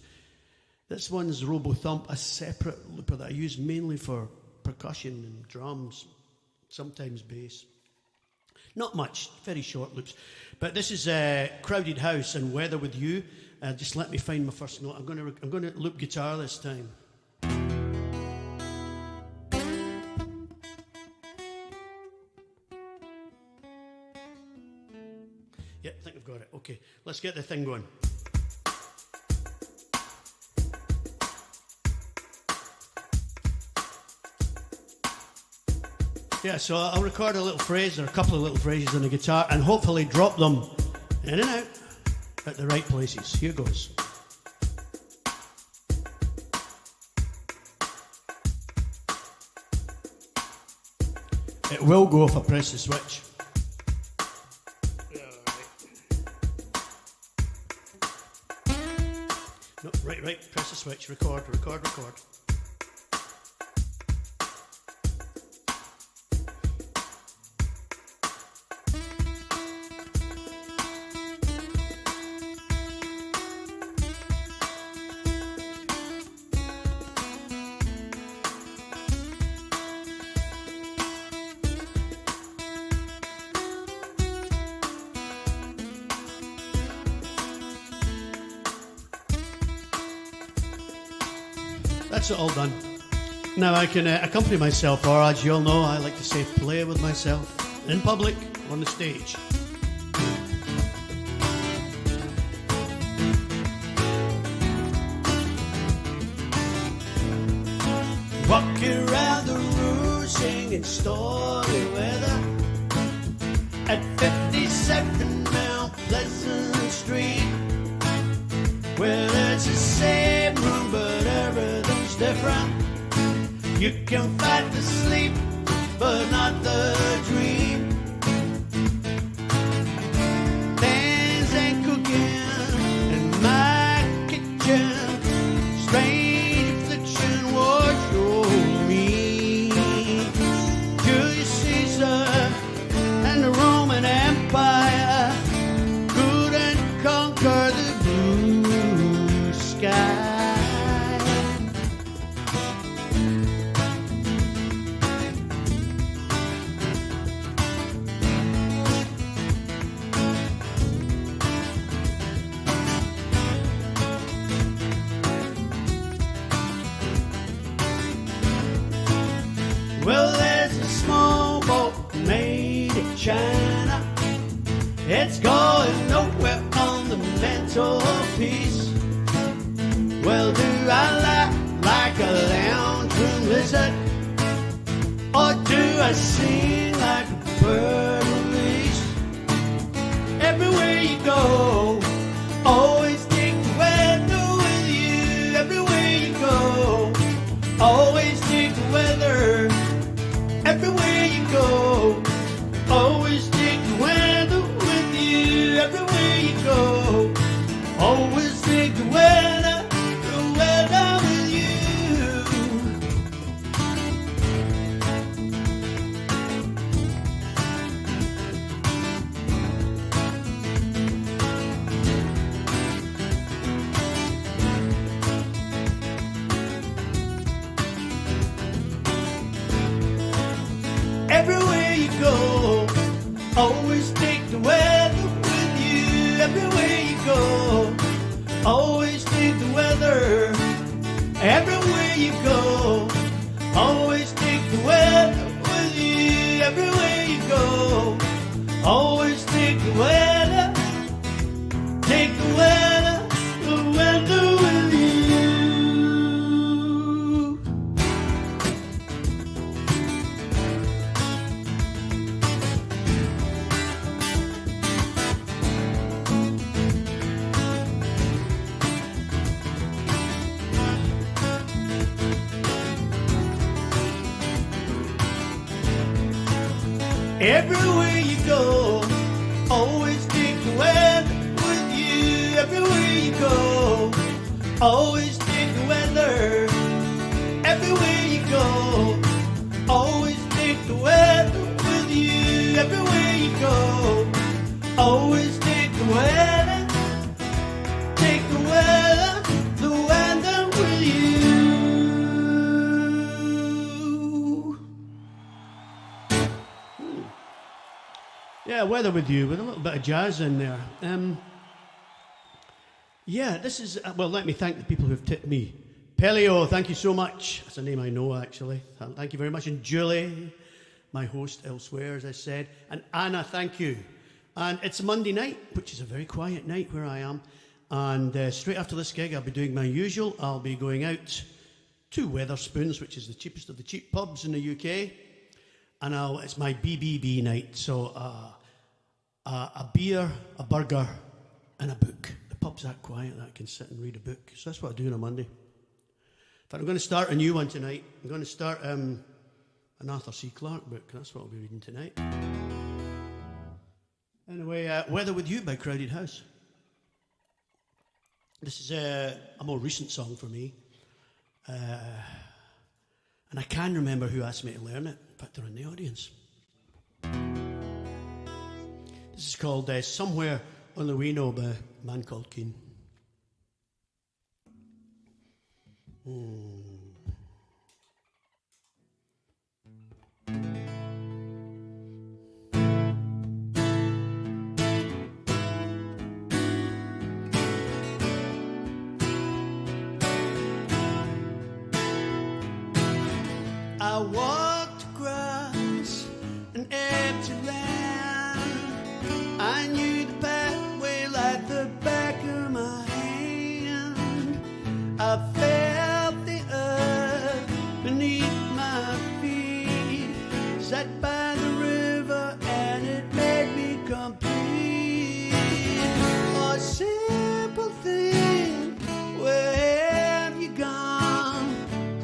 This one's RoboThump, a separate looper that I use mainly for percussion and drums, sometimes bass. Not much, very short loops. But this is Crowded House and Weather With You. Just let me find my first note. I'm going to loop guitar this time. Yeah, I think I've got it. Okay, let's get the thing going. Yeah, so I'll record a little phrase or a couple of little phrases on the guitar and hopefully drop them in and out at the right places. Here goes. It will go if I press the switch. No, right, press the switch, record. That's it all done. Now I can accompany myself, or as you all know, I like to say play with myself in public, on the stage. Walking around the room singing stormy weather at 52nd Mount Pleasant Street. Well, it's the same room, but everything's different. You can fight the sleep, but not the dream. Things ain't cooking in my kitchen. Strange affliction was your me. Julius Caesar and the Roman Empire couldn't conquer the blue sky. Well, there's a small boat made of China. It's going nowhere on the mantelpiece. Well, do I laugh like a lounge room lizard, or do I sing like a bird release? Everywhere you go, always take the weather with you. Everywhere you go, always take the weather. Everywhere you go, always take the weather with you. Everywhere you go, always take the weather with you. Everywhere you go, always take the weather with you. Everywhere you go, always take the weather. Everywhere you go, always take the weather with you. Everywhere you go, always take the weather. Take the weather with you. Everywhere you go, always take the weather with you. Everywhere you go, always take the weather. everywhere you go. Always take the weather with you. Everywhere you go. Always take the weather. Take the weather with you. Yeah, weather with you, with a little bit of jazz in there. Yeah, this is, well, let me thank the people who've tipped me. Pelio, thank you so much. That's a name I know, actually. Thank you very much. And Julie, my host elsewhere, as I said. And Anna, thank you. And it's Monday night, which is a very quiet night where I am. And straight after this gig, I'll be doing my usual. I'll be going out to Wetherspoons, which is the cheapest of the cheap pubs in the UK. And it's my BBB night. So a beer, a burger, and a book. The pub's that quiet that I can sit and read a book. So that's what I do on a Monday. In fact, I'm going to start a new one tonight. I'm going to start an Arthur C. Clarke book. That's what I'll be reading tonight. Anyway, Weather With You by Crowded House. This is a more recent song for me. And I can remember who asked me to learn it. In fact, they're in the audience. This is called Somewhere on the Wino by a man called Keane. I walked across an empty land. I knew the pathway like the back of my hand. I felt the earth beneath my feet. Sat by the river and it made me complete. A simple thing, where have you gone?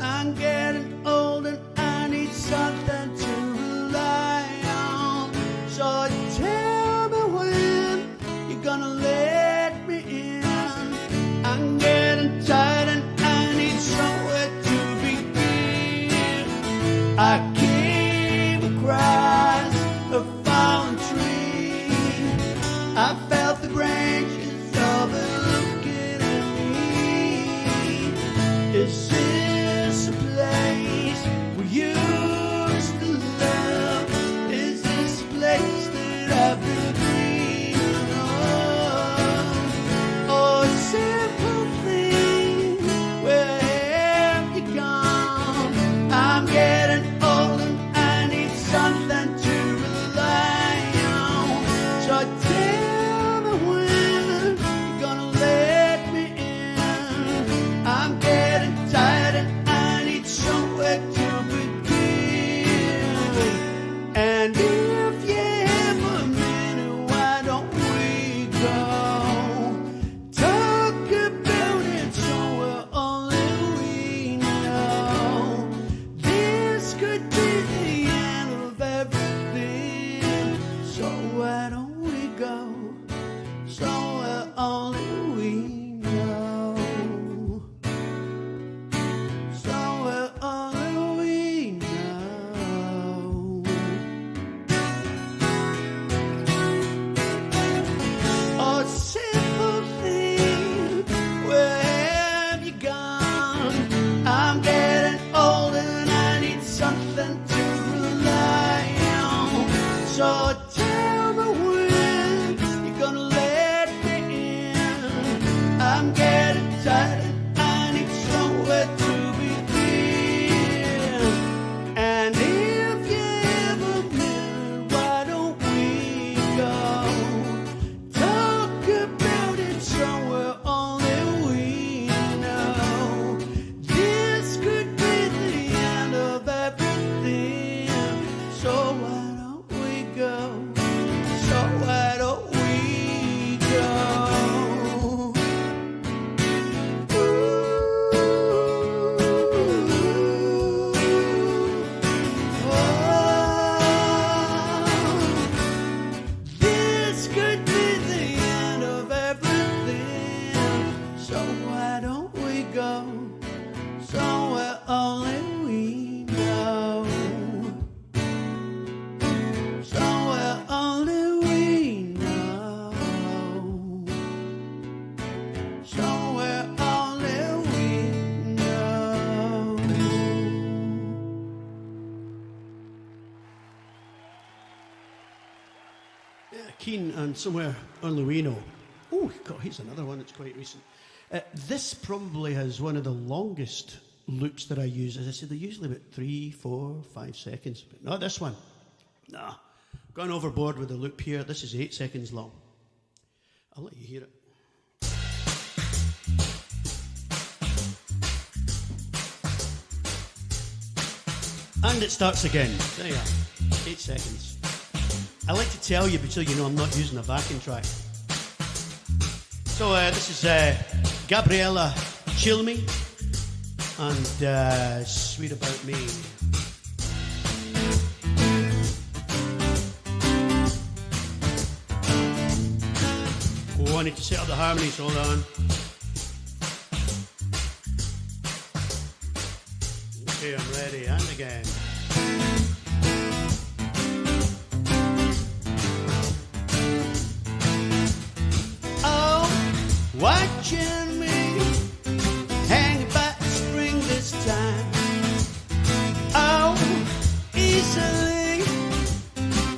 I'm getting old and I need something to rely on. So tell me when you're gonna let me in. I'm getting tired and I need somewhere to begin. I came across a fallen tree. I felt the branches of it looking at me. Is this a place we used to love? Is this a place that I've been dreaming of? Oh, simple thing, where have you gone? I'm getting old and I need something to rely on. So tell me when you're gonna let me in. I'm getting tired. Keen and Somewhere Only We Know. Oh, God, here's another one that's quite recent. This probably has one of the longest loops that I use. As I said, they're usually about 3, 4, 5 seconds. But not this one. No. Gone overboard with the loop here. This is 8 seconds long. I'll let you hear it. And it starts again. There you are. 8 seconds. I like to tell you so you know I'm not using a backing track. So this is Gabriella Chill Me and Sweet About Me. Oh, I need to set up the harmonies. Hold on. Okay, I'm ready. And again. Watching me hanging by a string this time. Oh, easily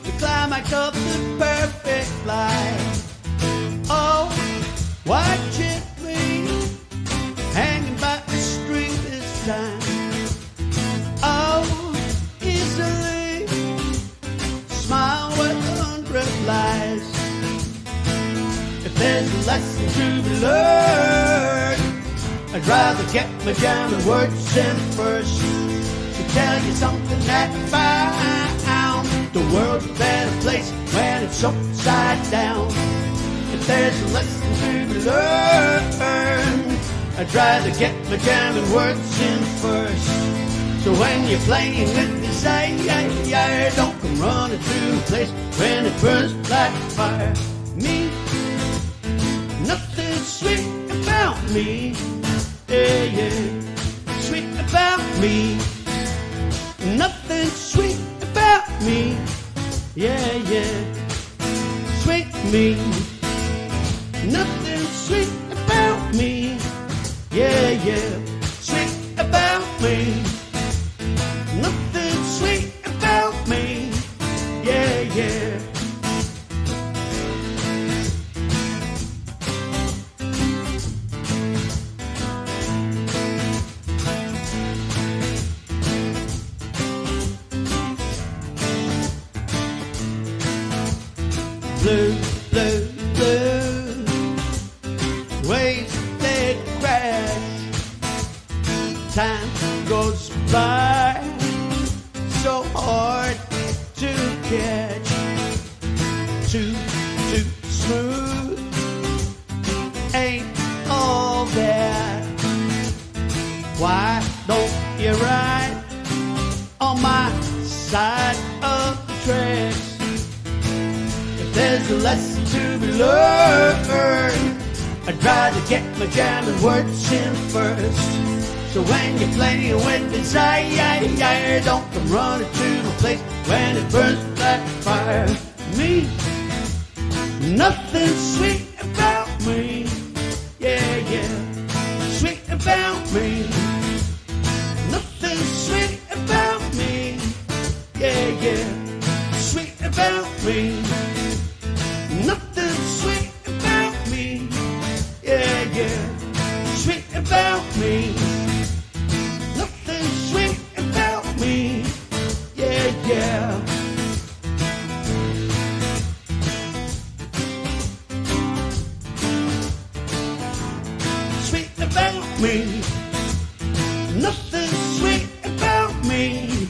you climax up the perfect life. Oh, watching me hanging by a string this time. Oh, easily smile with 100 lies. If there's a lesson to be learned, I'd rather get my jamming words in first. To tell you something that I found, the world's a better place when it's upside down. If there's a lesson to be learned, I'd rather get my jamming words in first. So when you're playing with desire, don't come running through a place when it burns like fire. Me, nothing sweet about me, yeah, yeah. Sweet about me, nothing sweet about me, yeah, yeah. Sweet me, nothing sweet about me, yeah, yeah. Sweet about me, nothing sweet about me, yeah, yeah. Blue, blue, blue, waves they crash. Time goes by, so hard to catch. Too smooth, ain't all that. Why don't you ride on my side of the tracks? There's a lesson to be learned. I'd rather get my jamming words in first. So when you're playing with desire, don't come running to a place when it burns like fire. Me, nothing sweet about me, yeah, yeah. Sweet about me, nothing sweet about me, yeah, yeah. Sweet about me, nothing sweet about me, yeah, yeah. Sweet about me, nothing sweet about me, yeah, yeah. Sweet about me, nothing sweet about me,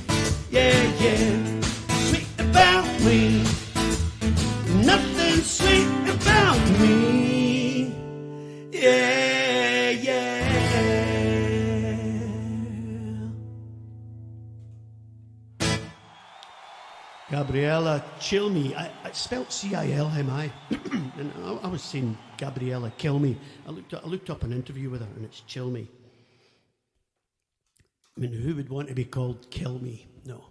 yeah, yeah. Sweet about me, nothing sweet about me, yeah, yeah. Gabriella Chill Me. I spelled C-I-L-M-I. And I was saying Gabriella Kill Me. I looked up an interview with her and it's Chill Me. I mean, who would want to be called Kill Me? No.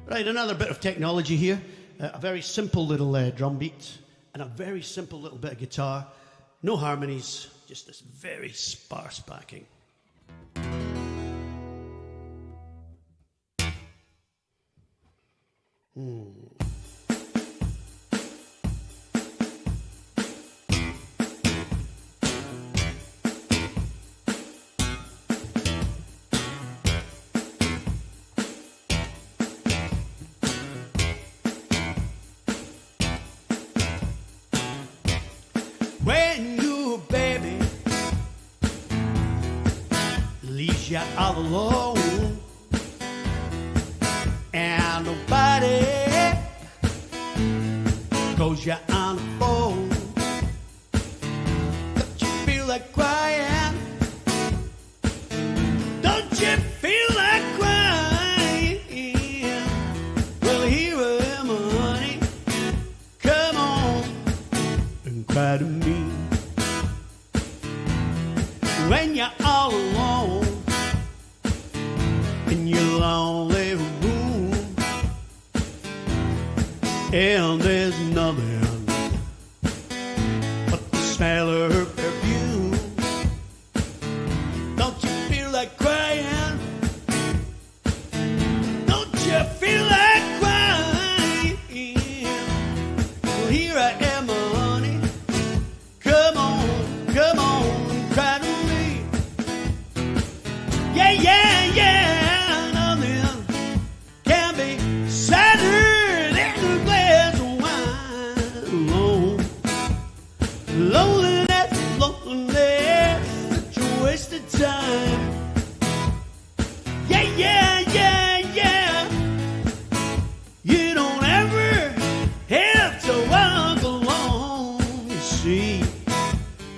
Right, another bit of technology here. A very simple little drum beat and a very simple little bit of guitar. No harmonies, just this very sparse backing. you're all alone, and nobody calls you on the phone. Don't you feel like crying? Don't you feel like crying? Well, here I am, honey. Come on and cry to me. When you're all alone in your lonely room, and there's nothing but the smell of her perfume. Don't you feel like crying? Don't you feel like crying? Well, here I am, honey. Come on, cry to me. Yeah, yeah, yeah, nothing can be sadder than a glass of wine alone. Loneliness, such a waste of time. Yeah, yeah, yeah, yeah. You don't ever have to walk alone, you see.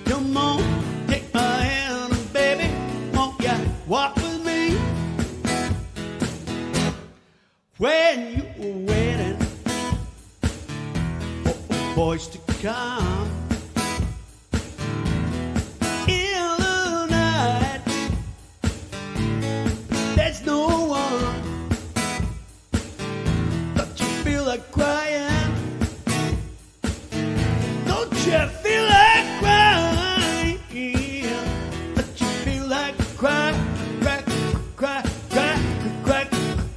Come on, take my hand, baby. Won't ya walk with me? When you were waiting for a voice to come in the night, there's no one. Don't you feel like crying? Don't you feel like crying? Don't you feel like cry, cry, cry, cry, cry,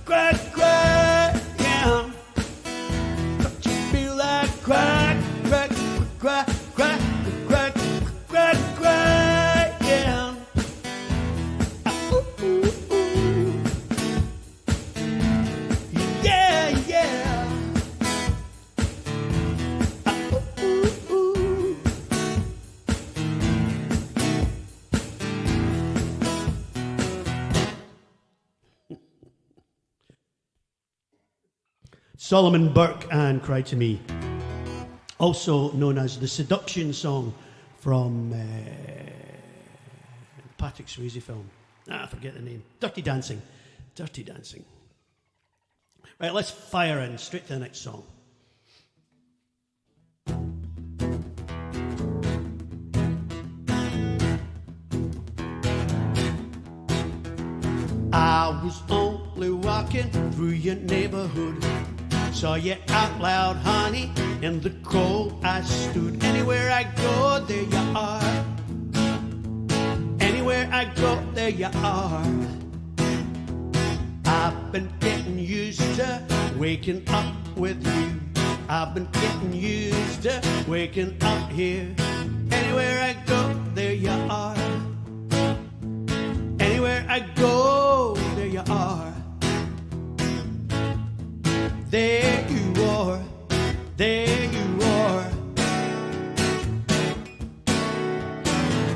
cry, cry, yeah. Don't you feel like cry, cry, cry, cry, cry, cry, cry, yeah. Ooh, ooh, ooh. Yeah, yeah. Ooh, ooh, ooh. Solomon Burke and Cry to Me, also known as the Seduction Song from Patrick Swayze film. I forget the name. Dirty Dancing. Dirty Dancing. Right, let's fire in straight to the next song. I was only walking through your neighborhood, saw you out loud, honey, in the cold I stood. Anywhere I go, there you are. Anywhere I go, there you are. I've been getting used to waking up with you. I've been getting used to waking up here. Anywhere I go, there you are. Anywhere I go, there you are. There you are. There you are.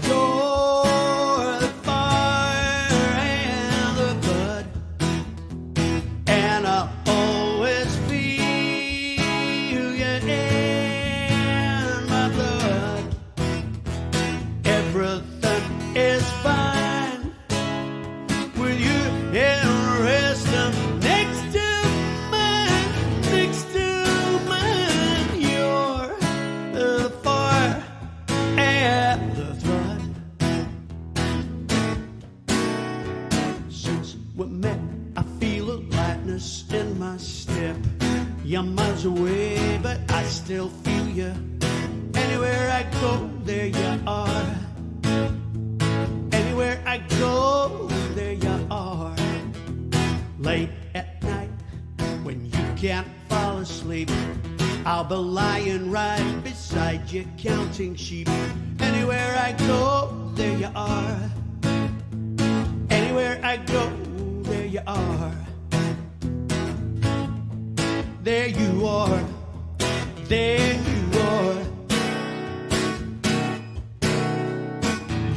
You're the fire and the blood, and I'll always feel you in my blood. Everything is fine with you in resting next to mine, next to mine. You're the fire and the thread. Since we met, I feel a lightness in my step. You're miles away, but I still feel you. Anywhere I go, there you are. Anywhere I go, there you are. Late at night, when you can't fall asleep, I'll be lying right beside you, counting sheep. Anywhere I go, there you are. Anywhere I go, there you are. There you are. There you are.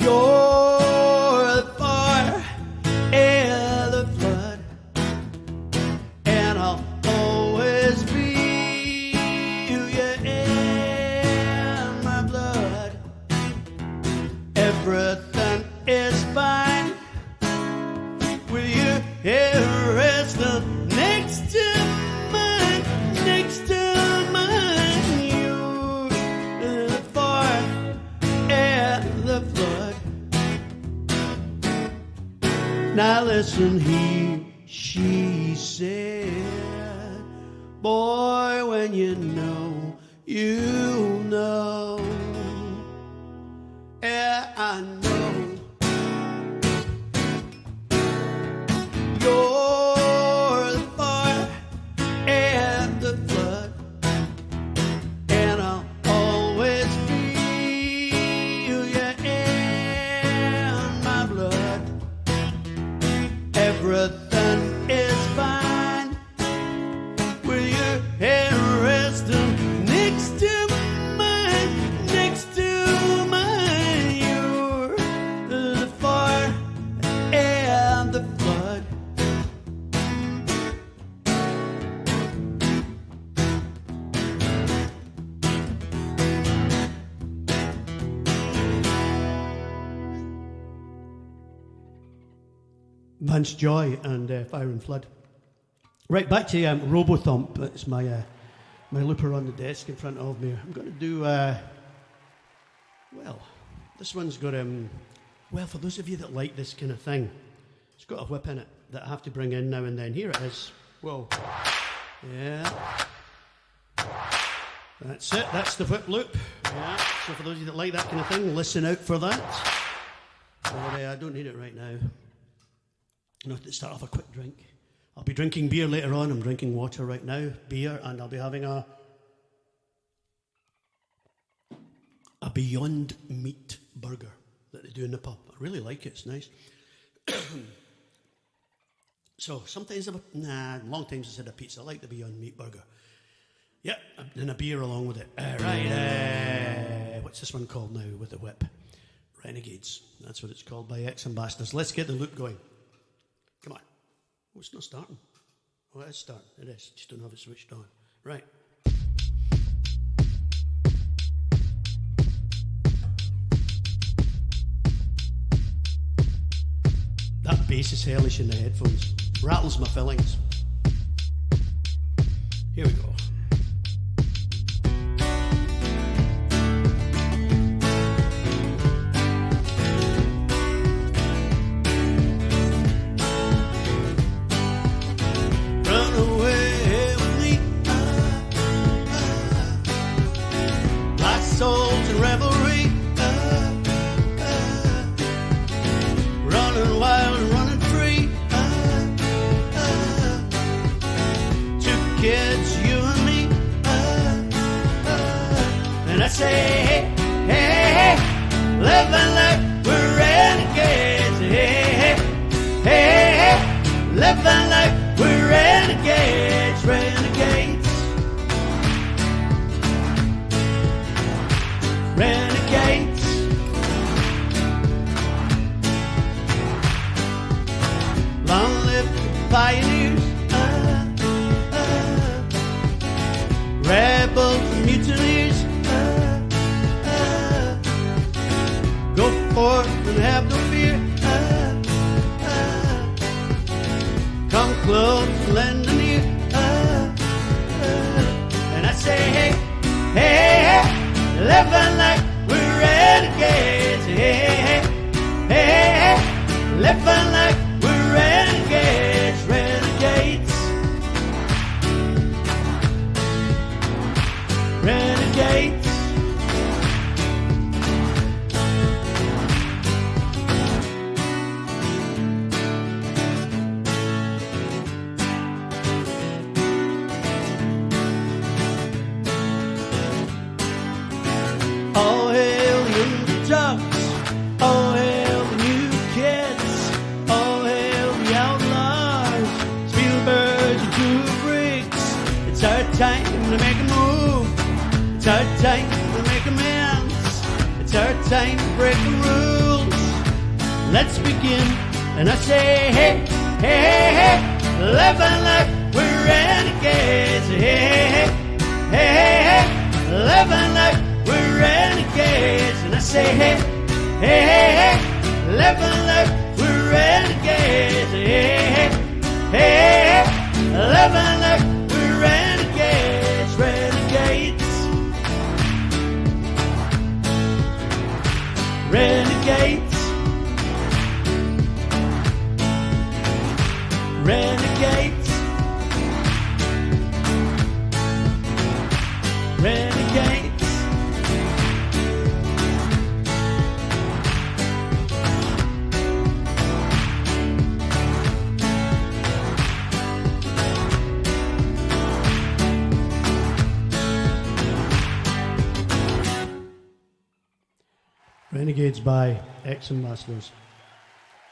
You're the fire Now listen, she said, boy, when you know, you know. Yeah, I know. You're the fire and the flood, and I'll always feel you in my blood. Everything is fine with your head resting next to mine, next to mine. You're the fire and the flood. Vance Joy and Fire and Flood. Right, back to Robothump. It's my my looper on the desk in front of me. I'm going to do, well, this one's got, well, for those of you that like this kind of thing, it's got a whip in it that I have to bring in now and then. Here it is. Whoa. Yeah. That's it. That's the whip loop. Yeah. So for those of you that like that kind of thing, listen out for that. But, I don't need it right now. I'm going to start off a quick drink. I'll be drinking beer later on. I'm drinking water right now, beer, and I'll be having a Beyond Meat burger that they do in the pub. I really like it. It's nice. So sometimes, long times I said a pizza. I like the Beyond Meat burger. Yeah, and a beer along with it. Right, what's this one called now with the whip? Renegades. That's what it's called by ex-ambassadors. Let's get the loop going. Come on. Oh, it's not starting. Oh, it is starting. It is. Just don't have it switched on. Right. That bass is hellish in the headphones. Rattles my fillings. Here we go. Souls and revelry, running wild and running free. Two kids, you and me, and I say, hey, hey, hey, living like we're renegades. Hey, hey, hey, hey, living like we're renegades, renegades. Renegades. Long live the pioneers, rebels and mutineers. Go forth and have no fear. Come close and lend an ear. And I say, hey, hey, hey. Living like we're renegades. Hey, hey, hey, hey, hey. Living like we're renegades, renegades. Renegades. All hail the underdogs, all hail the new kids, all hail the outlaws, Spielbergs and Kubricks. It's our time to make a move, it's our time to make amends, it's our time to break the rules. Let's begin, and I say, hey, hey, hey, hey, living like we're renegades. Hey, hey, hey, hey, hey, living like we're renegades. And I say, hey, hey, hey, hey, living like we're renegades. Hey, hey, hey, hey, living like we're renegades, renegades. Renegades. Renegades by Ex-Ambassadors.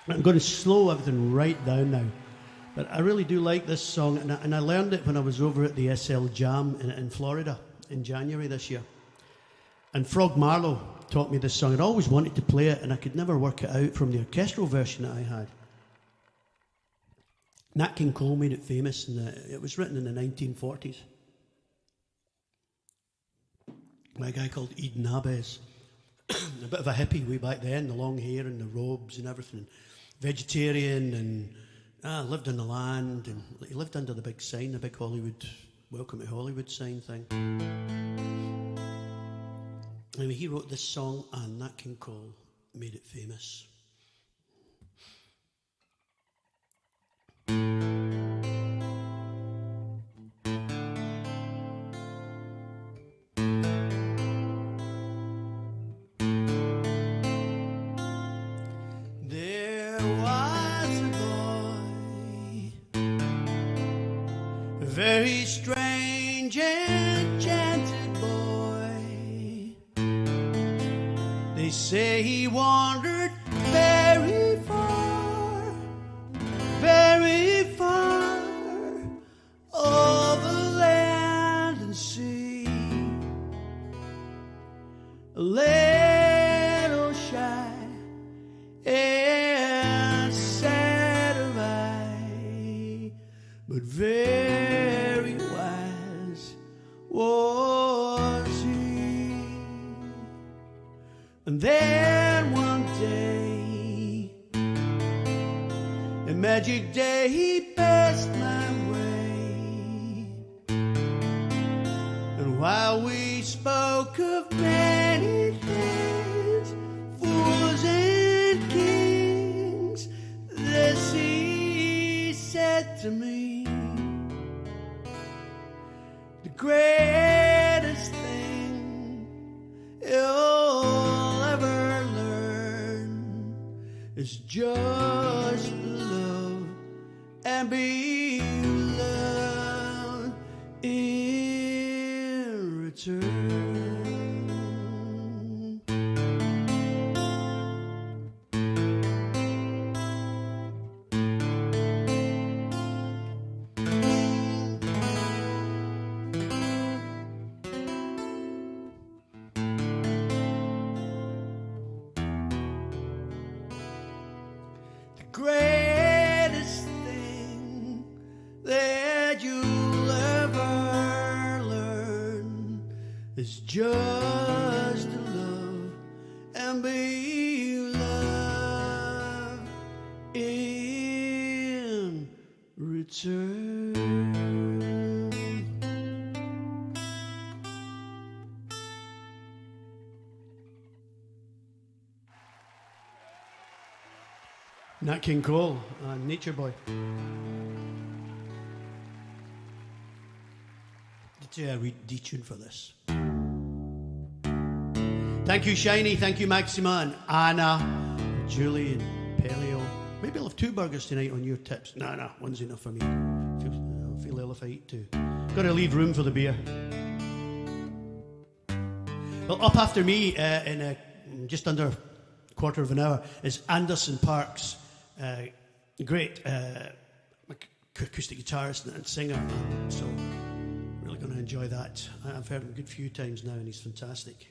I'm going to slow everything right down now, but I really do like this song, and I learned it when I was over at the SL Jam in Florida in January this year. And Frog Marlowe taught me this song. I'd always wanted to play it, and I could never work it out from the orchestral version that I had. Nat King Cole made it famous, and it was written in the 1940s by a guy called Eden Habez. A bit of a hippie way back then, the long hair and the robes and everything. Vegetarian and lived on the land, and he lived under the big sign, the big Hollywood, welcome to Hollywood sign thing. Anyway, he wrote this song, and Nat King Cole made it famous. Very strange enchanted boy. They say he wandered very far over land and sea. A little shy and sad of eye, but very wise was he. And then one day, a magic day, he passed my way. And while we spoke of many things, fools and kings, this he said to me: the greatest thing you'll ever learn is just love and be loved in return. Greatest thing that you'll ever learn is just to love and be loved in return. Nat King Cole, Nature Boy. Did you read D-tune for this? Thank you, Shiny. Thank you, Maxima and Anna, Julie and Pelio. Maybe I'll have 2 burgers tonight on your tips. No, one's enough for me. I feel ill if I eat 2. Got to leave room for the beer. Well, up after me in just under a quarter of an hour is Anderson Parks. Great acoustic guitarist and singer, so really going to enjoy that. I've heard him a good few times now, and he's fantastic.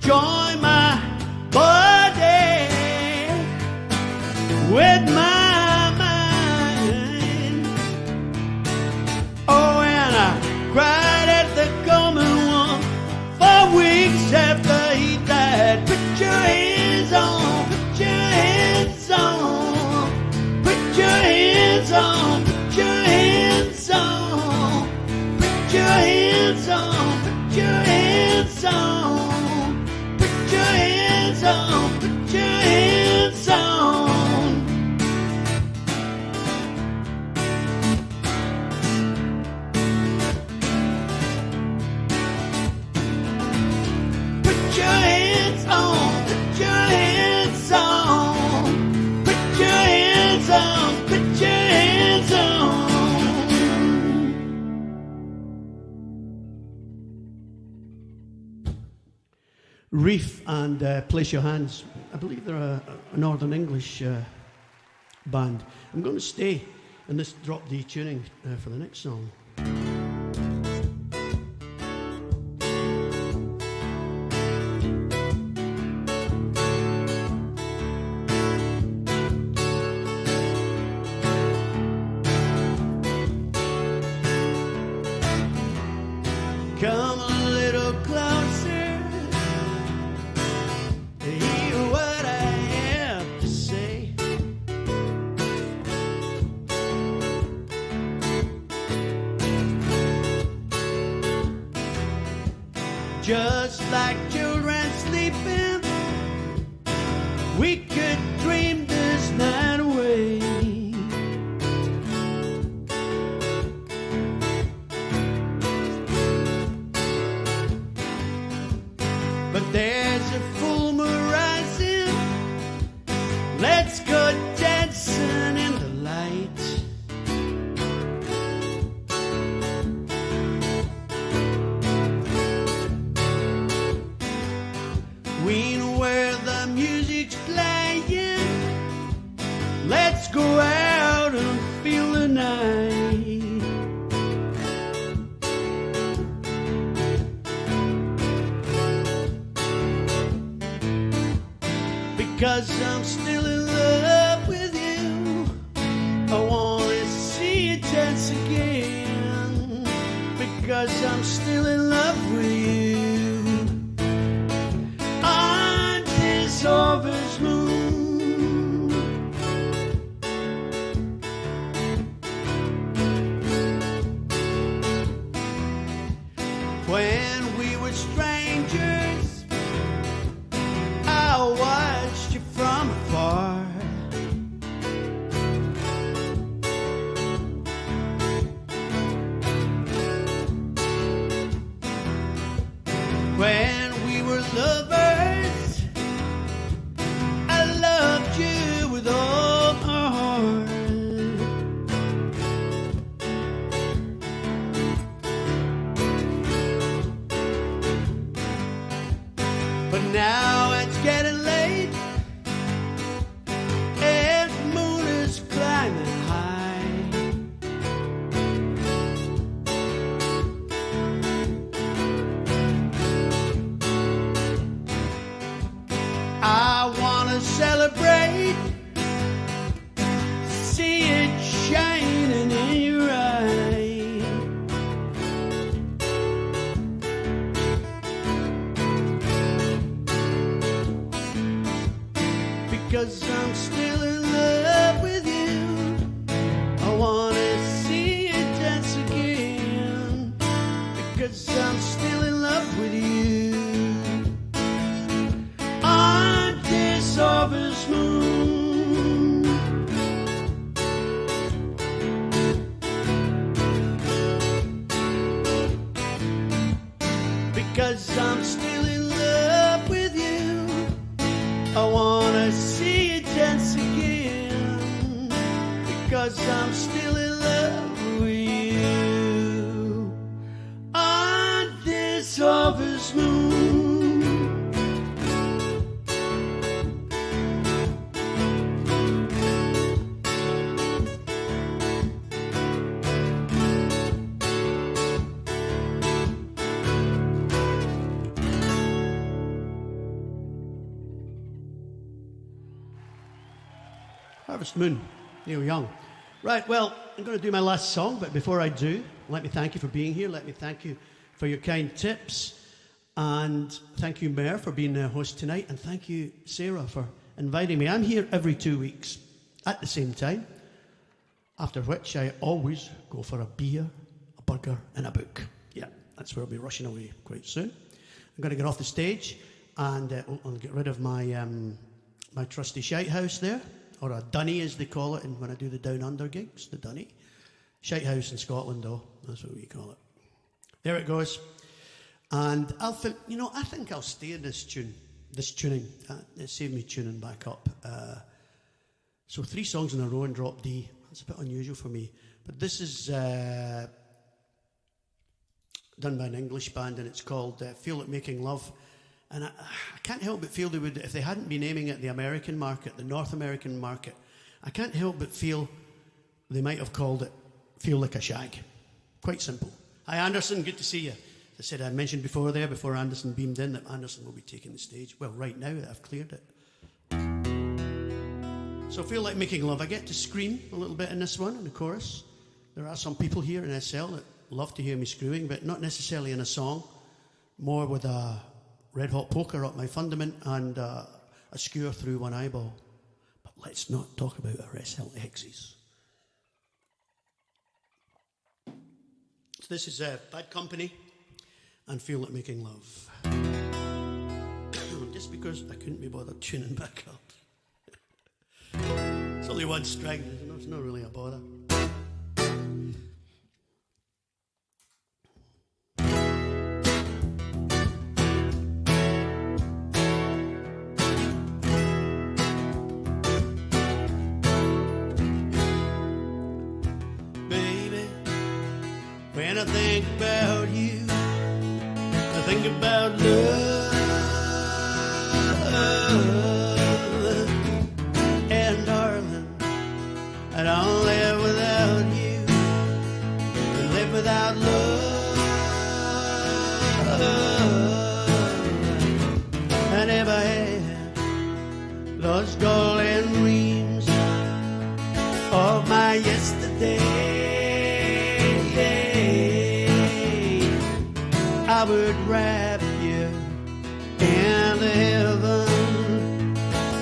join my body with my mind. Oh, and I cried at the common one for weeks after he died. Put your hands on, put your hands on, put your hands on, put your hands on, put your hands on, put your hands on, put your hands on, put your hands on. Put your hands on, put your hands on, put your hands on, put your hands on. Reef and Place Your Hands. I believe they're a Northern English band. I'm going to stay in this drop D tuning for the next song. Come a little closer to hear what I have to say. Just like children sleeping, we could dream this night away. But there's a full moon rising. Let's go dancing in the light. We know where the music's playing. Let's go out and feel the night. Because I'm still in love with you. I wanna see you dance again. Because I'm still in love with you. On this harvest moon. When we were strangers, I watched you from afar. When we were lovers, I loved you with all my heart. But now it's getting late, and the moon is climbing high. I wanna celebrate, see it shining in your eye. Because I'm still in love with you. I wanna see you dance again. Because I'm still in love with you. On this harvest moon. Because I'm still in love with you. I wanna see you dance again. Because I'm still in love with you. On this harvest moon. Harvest Moon, Neil Young. Right, well, I'm going to do my last song, but before I do, let me thank you for being here. Let me thank you for your kind tips. And thank you, Mayor, for being the host tonight. And thank you, Sarah, for inviting me. I'm here every 2 weeks at the same time, after which I always go for a beer, a burger, and a book. Yeah, that's where I'll be rushing away quite soon. I'm going to get off the stage and I'll get rid of my my trusty shite house there, or a dunny as they call it when I do the Down Under gigs, the dunny. Shite house in Scotland, though, that's what we call it. There it goes. And I think I'll stay in this tuning. It saved me tuning back up. So 3 songs in a row and drop D. That's a bit unusual for me. But this is done by an English band, and it's called Feel It Making Love. And I can't help but feel they would, if they hadn't been aiming at the American market, the North American market, I can't help but feel they might have called it Feel Like a Shag. Quite simple. Hi, Anderson, good to see you. As I said, I mentioned before Anderson beamed in, that Anderson will be taking the stage. Well, right now that I've cleared it. So Feel Like Making Love. I get to scream a little bit in this one, in the chorus. There are some people here in SL that love to hear me screwing, but not necessarily in a song. More with a red hot poker up my fundament and a skewer through one eyeball. But let's not talk about our SL exes. So this is Bad Company and Feel Like Making Love. Just because I couldn't be bothered tuning back up. It's only one string, it's not really a bother. Baby, when I think about you, I think about love. And darling, I don't live without you. I live without love. I never had those golden dreams of my yesterday. I would wrap you in the heaven,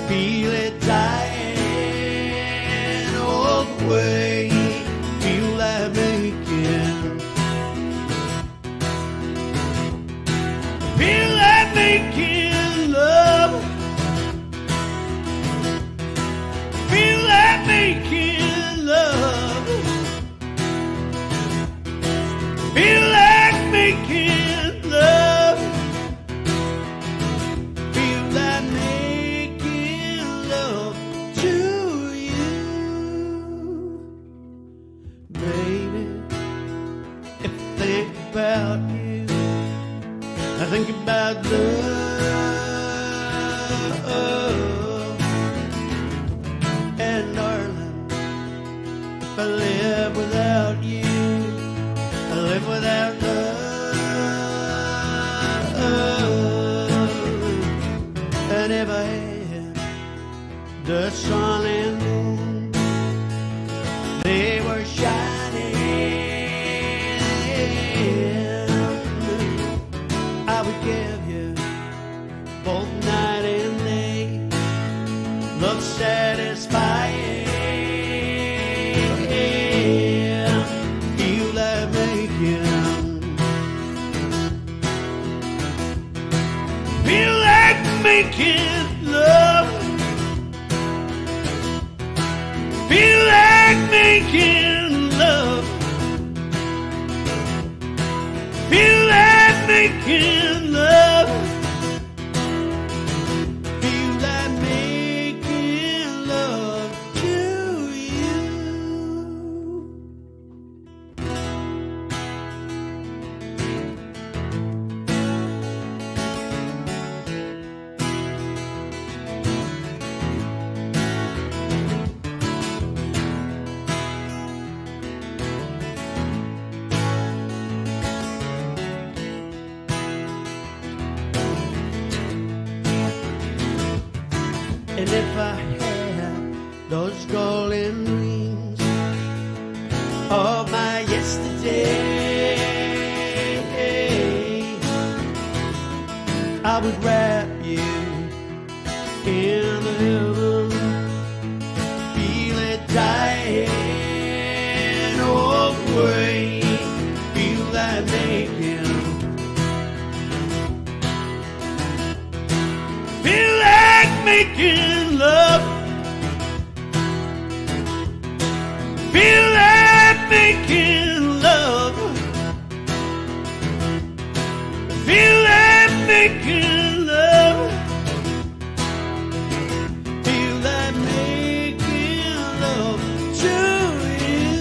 feel it dying all the way, feel like making, feel like making love, feel like making love, feel like making love, feel like making love to you, baby. If I think about you, I think about love. And darling, if I live without you, I live without love. I never had the sun and moon, they were shining. I would give you both night and day, love satisfying. Feel like making, feel like making love, feel like making love, feel like making love, feel like making love to you. And if I had those golden rings of my yesterday. I would wrap you in heaven, feel it dying all the way, feel that making, feel like making love, feel like making love, feel like making love, feel like making love to you,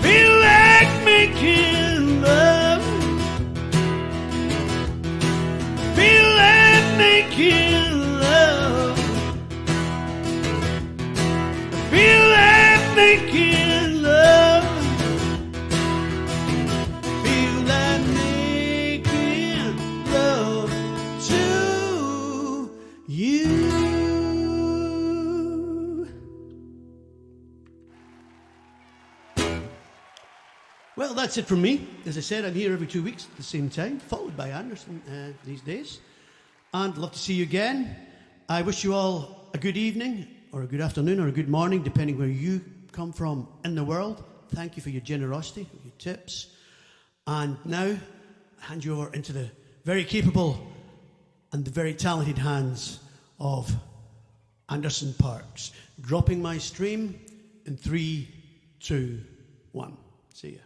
feel like making love, feel like making love, feel like making love, feel like making love to you. Well, that's it from me. As I said, I'm here every 2 weeks at the same time, followed by Anderson these days. And I'd love to see you again. I wish you all a good evening, or a good afternoon, or a good morning, depending where you come from in the world. Thank you for your generosity, your tips. And now, I hand you over into the very capable and the very talented hands of Anderson Parks. Dropping my stream in 3, 2, 1. See ya.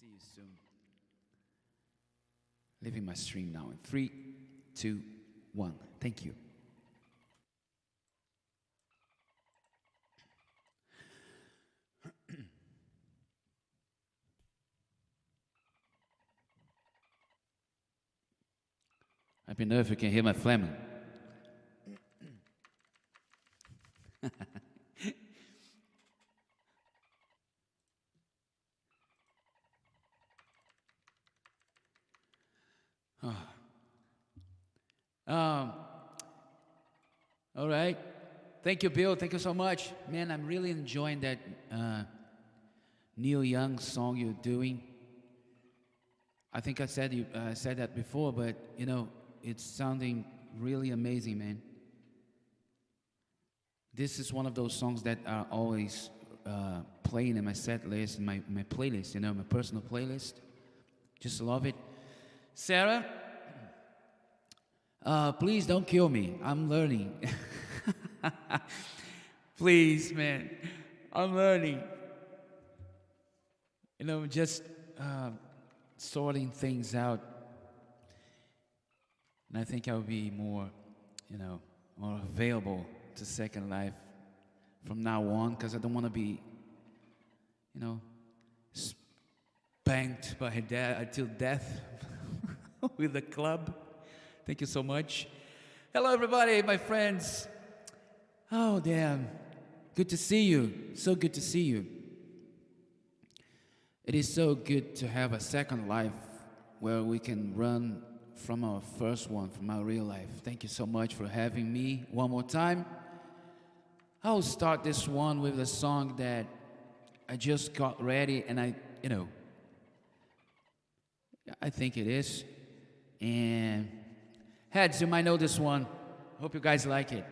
See you soon. Leaving my stream now in 3, 2, 1. Thank you. Let me know if you can hear my Fleming. All right. Thank you, Bill. Thank you so much. Man, I'm really enjoying that Neil Young song you're doing. I think I said that before, but you know, it's sounding really amazing, man. This is one of those songs that are always playing in my set list, in my playlist, you know, my personal playlist. Just love it. Sarah, please don't kill me. I'm learning. Please, man. I'm learning. You know, just sorting things out. And I think I'll be more, you know, more available to Secondlife from now on, because I don't want to be, you know, spanked by until death with the club. Thank you so much. Hello, everybody, my friends. Oh, damn. Good to see you. So good to see you. It is so good to have a second life where we can run from our first one, from our real life. Thank you so much for having me one more time. I'll start this one with a song that I just got ready, and I think it is. And Heads, you might know this one. Hope you guys like it.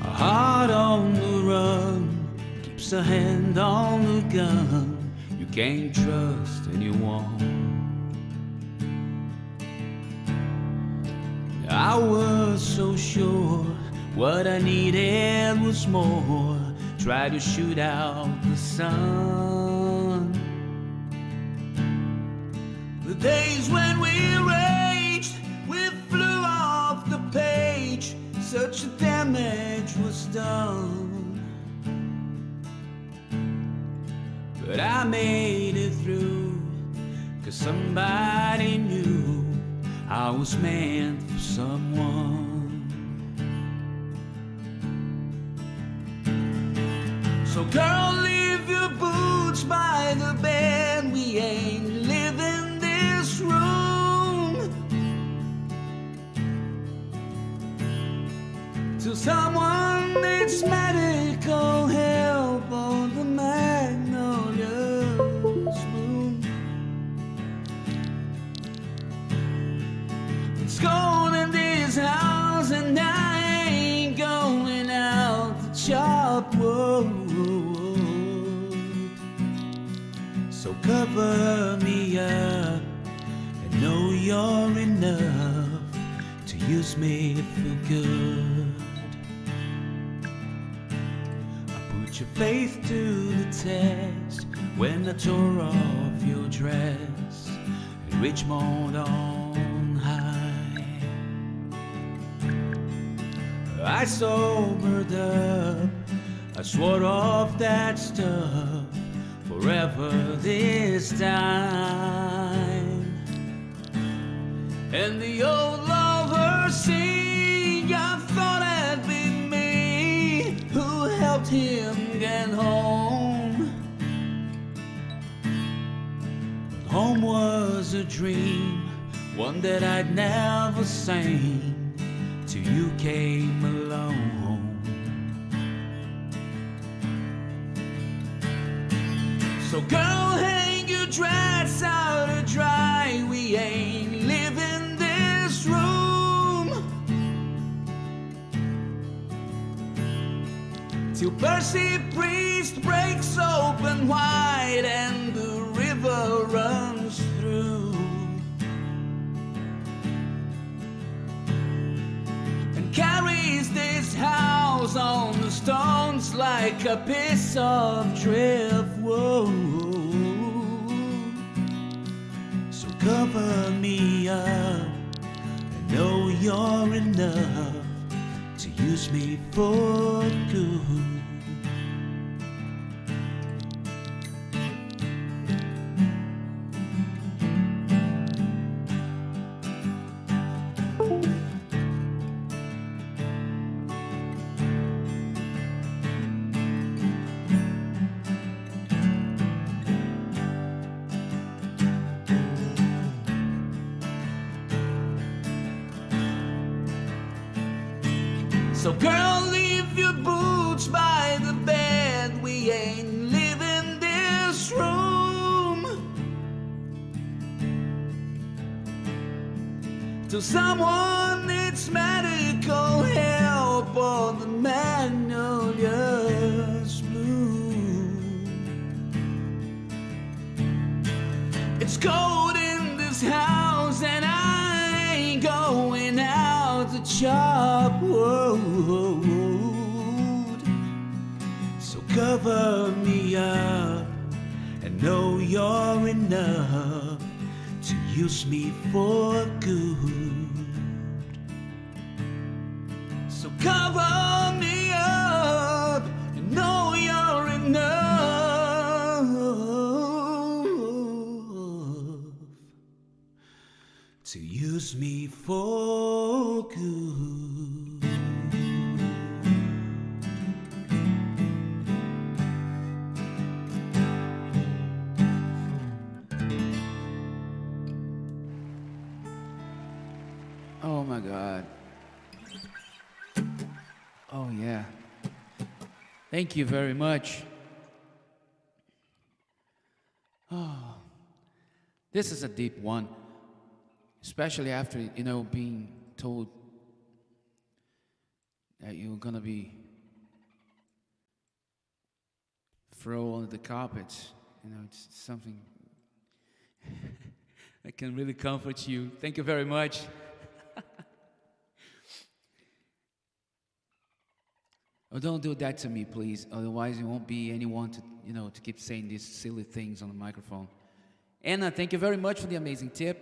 A heart on the run keeps a hand on the gun. You can't trust anyone. I was so sure what I needed was more. Try to shoot out the sun. The days when we raged, we flew off the page. Such damage was done. But I made it through, 'cause somebody knew I was meant for someone. So girl, leave your boots by the bed. We ain't living this room till someone needs medical help on the magnolia's bloom. It's cold in this house and I ain't going out to chop wood. So cover me up and know you're enough to use me for good. I put your faith to the test when I tore off your dress in Richmond on high. I sobered up, I swore off that stuff forever this time. And the old lover sing, I thought it'd be me who helped him get home. But home was a dream, one that I'd never seen till you came along. So girl, hang your dress out to dry. We ain't living this room till Percy Priest breaks open wide and the river runs through. And carries this house on the stones like a piece of driftwood. So cover me up and know you're enough to use me for good. So girl, leave your boots by the bed. We ain't living this room till someone needs medical help or the magnolia's bloom. It's cold in this house and I ain't going out to chop wood. So cover me up and know you're enough to use me for good. So cover me up and know you're enough to use me for good. Oh my God. Oh yeah. Thank you very much. Oh, this is a deep one, especially after, being told that you're gonna be thrown on the carpet. It's something that can really comfort you. Thank you very much. Oh, don't do that to me, please. Otherwise, it won't be anyone to keep saying these silly things on the microphone. Anna, thank you very much for the amazing tip.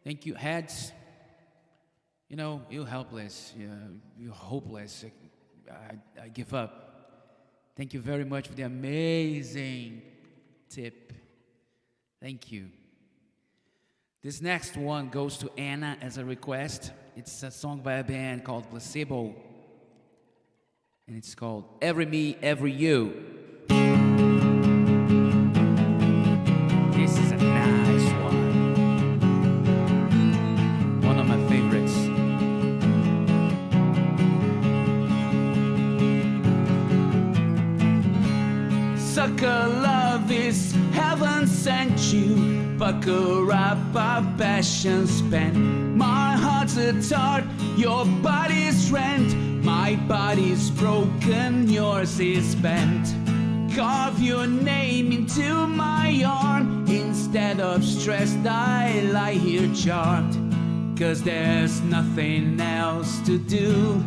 Thank you, Heads. You're helpless. You're hopeless. I give up. Thank you very much for the amazing tip. Thank you. This next one goes to Anna as a request. It's a song by a band called Placebo, and it's called Every Me, Every You. This is a nice one. One of my favorites. Sucker love is heaven sent you. Pucker up our passion spent. My heart's a tart, your body's rent. My body's broken, yours is bent. Carve your name into my arm. Instead of stressed, I lie here charmed. 'Cause there's nothing else to do.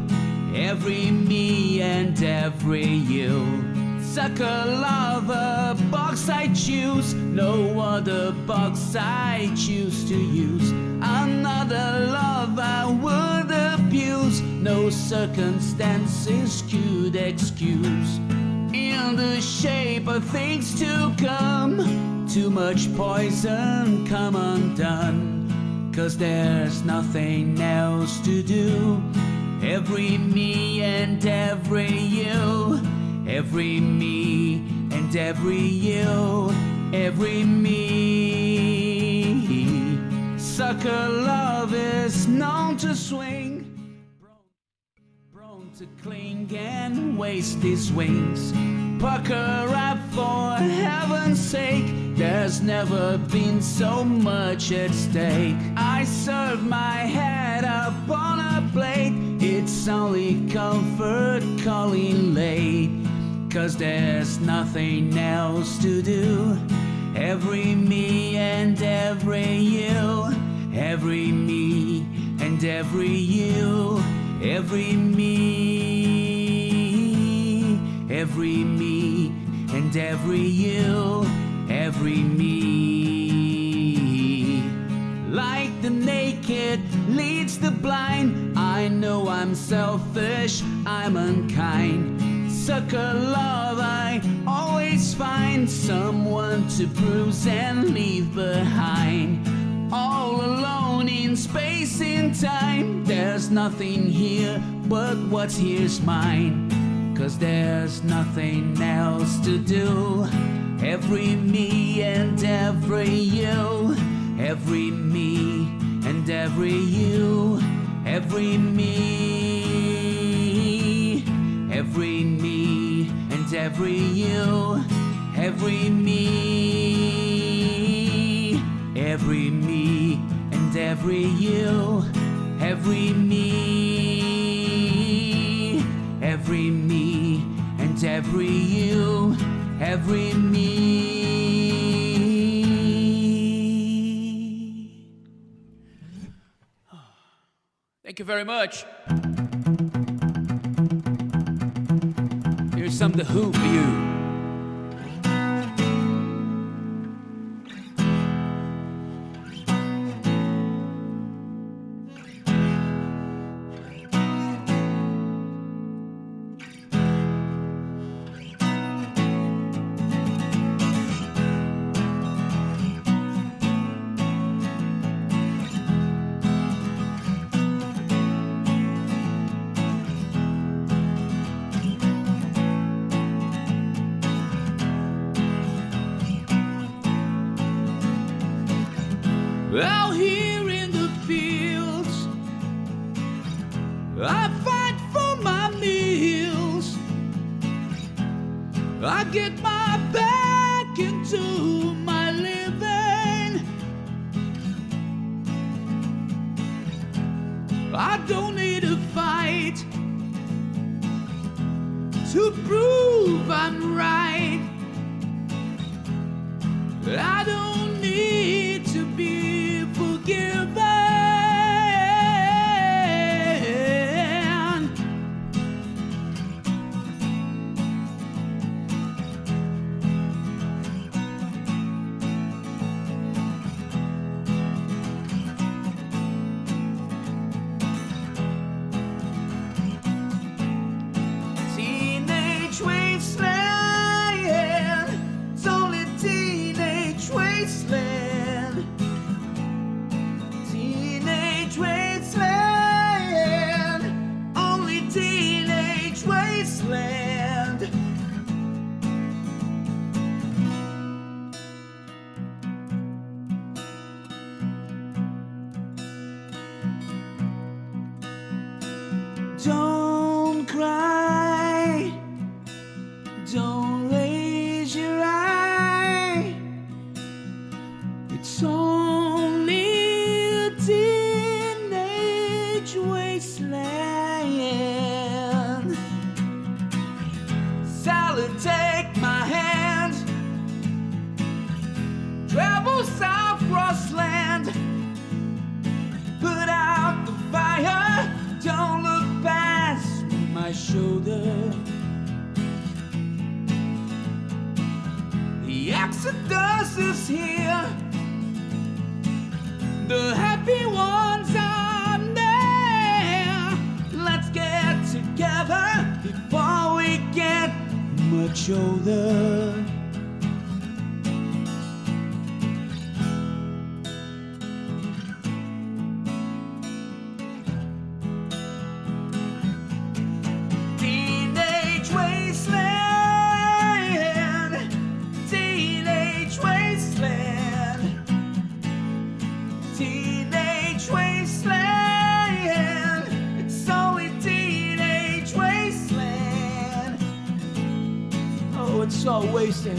Every me and every you. Sucker lover, box I choose. No other box I choose to use. Another love I would abuse. No circumstances could excuse. In the shape of things to come. Too much poison come undone. 'Cause there's nothing else to do. Every me and every you. Every me and every you. Every me. Sucker love is known to swing. Prone to cling and waste his wings. Pucker up for heaven's sake. There's never been so much at stake. I serve my head up on a plate. It's only comfort calling late. 'Cause there's nothing else to do. Every me and every you. Every me and every you. Every me. Every me and every you. Every me. Like the naked leads the blind. I know I'm selfish, I'm unkind. Sucker love, I always find someone to bruise and leave behind. All alone in space and time. There's nothing here but what's here's mine. 'Cause there's nothing else to do. Every me and every you. Every me and every you. Every me. Every me and every you. Every me. Every me and every you. Every me. Every me and every you. Every me. Thank you very much. Here's some The Who for you. Out here in the fields, I fight for my meals. I get my back into my living. I don't need to fight to prove I'm right. I don't need to be forgiven. Teenage wasteland. Sally, take my hand, travel south cross land, put out the fire, don't look past my shoulder. The Exodus is here, the happy ones are there. Let's get together before we get much older. Teenage wasteland, teenage wasteland, teenage wasteland. It's only teenage wasteland. Oh, it's so wasted.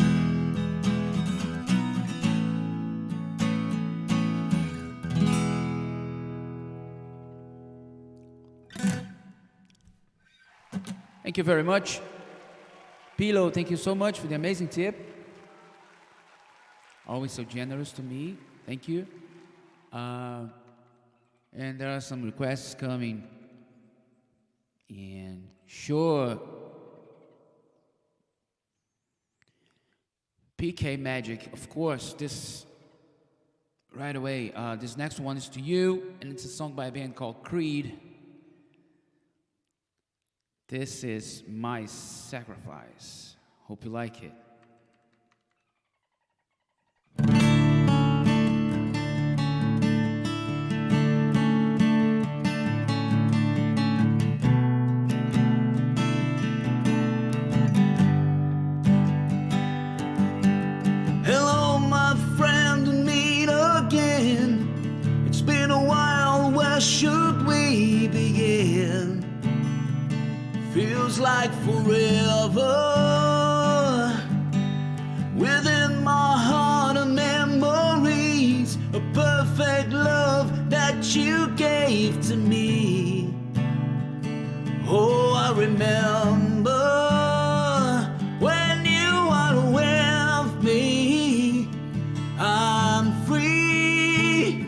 Thank you very much. Pilo, thank you so much for the amazing tip. Always so generous to me. Thank you. And there are some requests coming. And sure, PK Magic, of course, this right away. This next one is to you, and it's a song by a band called Creed. This is My Sacrifice. Hope you like it. Hello, my friend, and meet again. It's been a while, where should we begin? Feels like forever. Within my heart are memories of perfect love that you gave to me. Oh, I remember when you are with me. I'm free,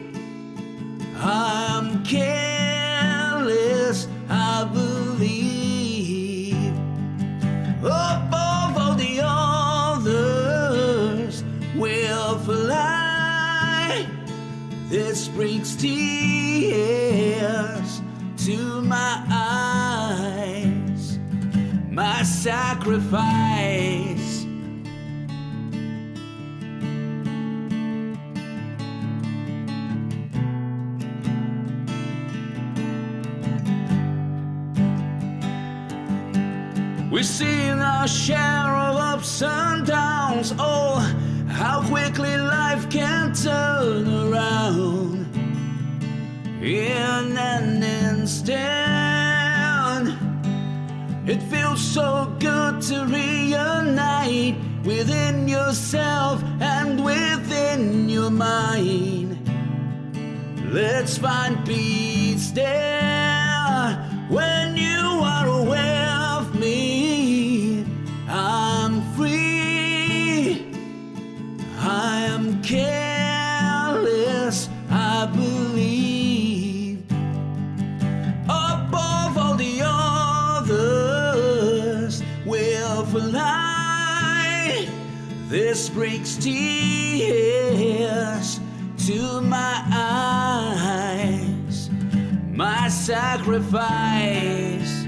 I'm careless, I believe. Above all the others will fly. This brings tears to my eyes. My sacrifice. We've seen our share of ups and downs. Oh, how quickly life can turn around in an instant. It feels so good to reunite within yourself and within your mind. Let's find peace there when you are aware of me. I'm free, I am careless, I believe. Above all the others will fly. This brings tears to my eyes. My sacrifice.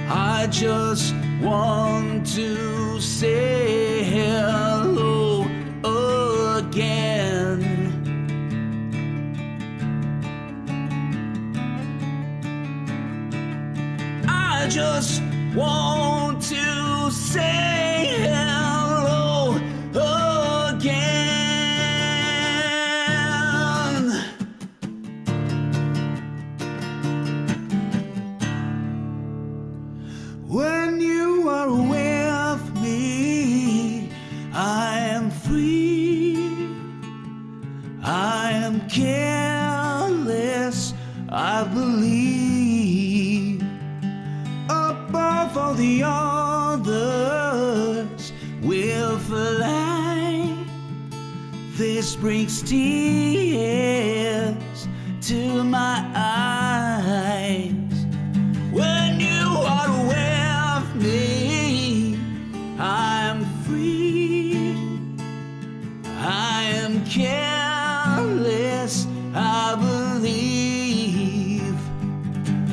I just want to say hello again. I just want to say hello again. When others will fly. This brings tears to my eyes. When you are with me, I'm free. I am careless, I believe.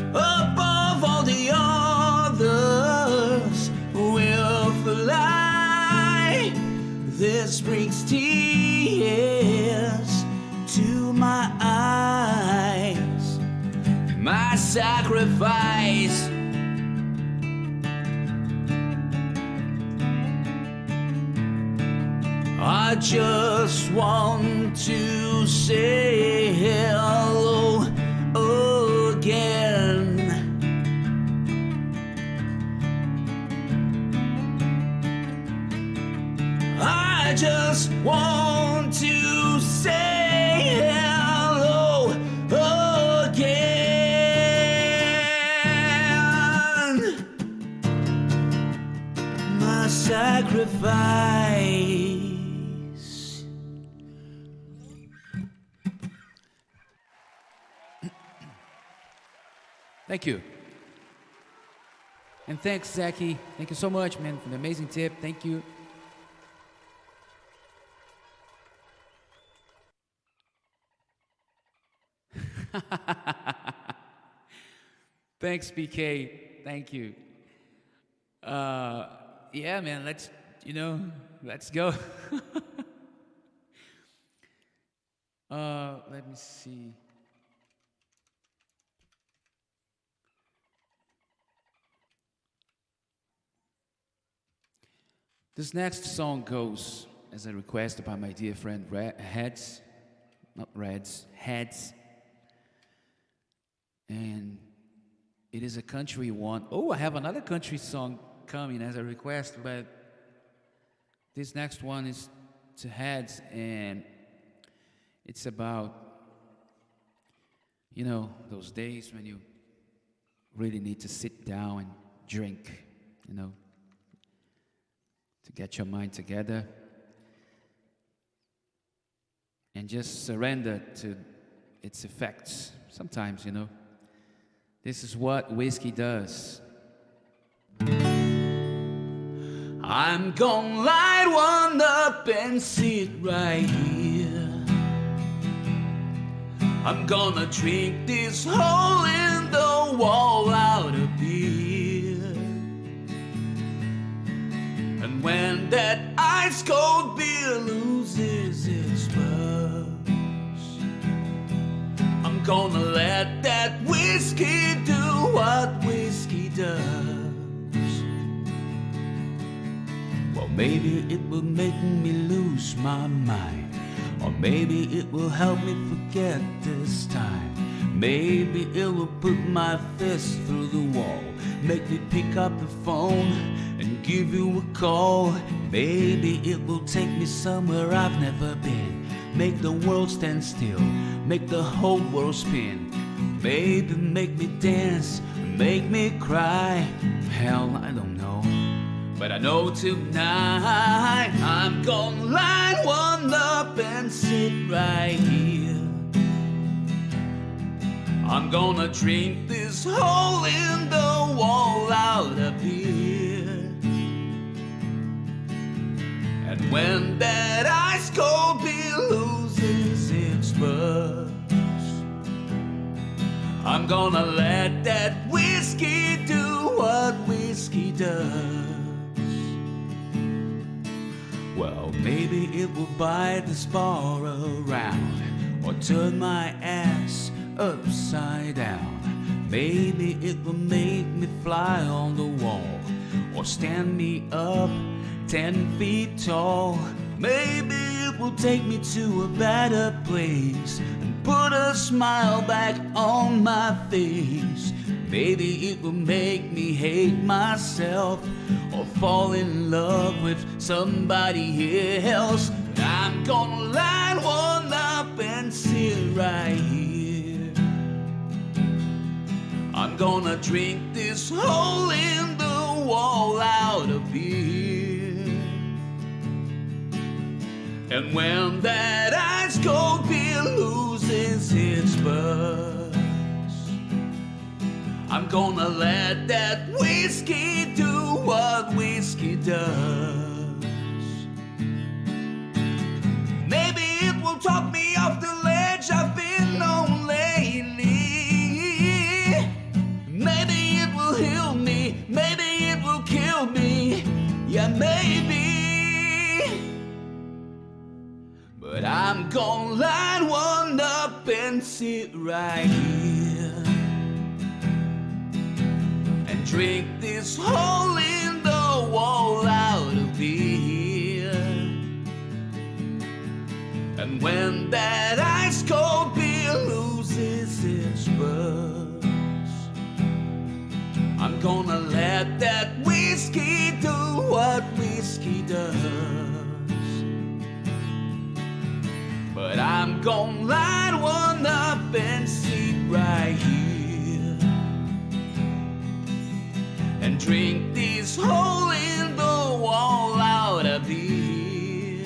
Above all the others will fly. This brings tears to my eyes. My sacrifice. I just want to say hello again. I just want to say hello again. My sacrifice. Thank you. And thanks, Zachy. Thank you so much, man, for the amazing tip. Thank you. Thanks, BK. Thank you. Yeah, man, let's go. Let me see. This next song goes as a request by my dear friend Heads. And it is a country one. Oh, I have another country song coming as a request, but this next one is to Heads, and it's about, those days when you really need to sit down and drink, to get your mind together and just surrender to its effects. Sometimes, this is what whiskey does. I'm gonna light one up and sit right here. I'm gonna drink this hole in the wall out of beer. And when that ice cold beer loses its buzz, I'm gonna let that whiskey do what whiskey does. Well, maybe it will make me lose my mind, or maybe it will help me forget this time. Maybe it will put my fist through the wall, make me pick up the phone and give you a call. Maybe it will take me somewhere I've never been, make the world stand still, make the whole world spin. Maybe make me dance, make me cry. Hell, I don't know, but I know tonight I'm gonna line one up and sit right here. I'm gonna drink this hole in the wall out of beer. And when that ice cold beer loses its buzz, I'm gonna let that whiskey do what whiskey does. Well, maybe it will buy this bar around, or turn my ass upside down. Maybe it will make me fly on the wall, or stand me up 10 feet tall. Maybe it will take me to a better place and put a smile back on my face. Maybe it will make me hate myself, or fall in love with somebody else. I'm gonna line one up and sit right here. I'm gonna drink this hole in the wall out of And when that ice cold beer loses its buzz, I'm gonna let that whiskey do what whiskey does. Maybe it will talk me off the ledge I've been on lately. Maybe it will heal me, maybe it will kill me, yeah, maybe. But I'm gonna line one up and sit right here and drink this hole in the wall out of beer. And when that ice cold beer loses its buzz, I'm gonna let that whiskey do what whiskey does. But I'm gonna line one up and sit right here and drink this hole in the wall out of beer.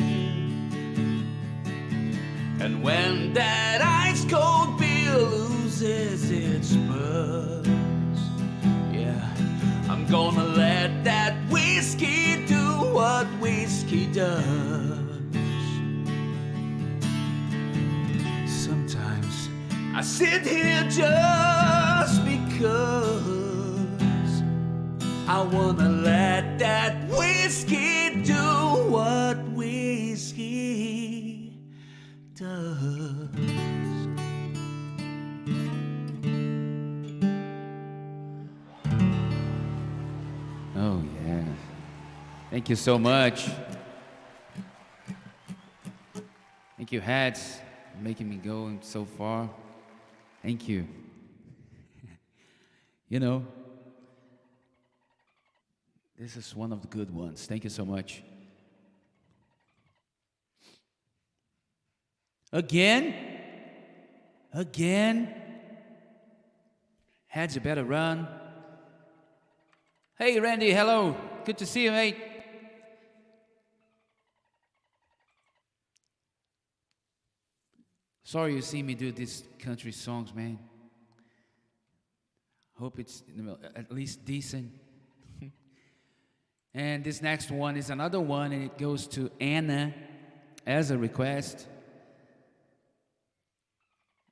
And when that ice cold beer loses its buzz, yeah, I'm gonna let that whiskey do what whiskey does. Sometimes I sit here just because I wanna let that whiskey do what whiskey does. Oh, yeah. Thank you so much. Thank you, Hats, for making me go so far. Thank you. You know, this is one of the good ones. Thank you so much. Again? Hats, you better run. Hey, Randy, hello. Good to see you, mate. Sorry you see me do these country songs, man. Hope it's at least decent. And this next one is another one, and it goes to Anna as a request.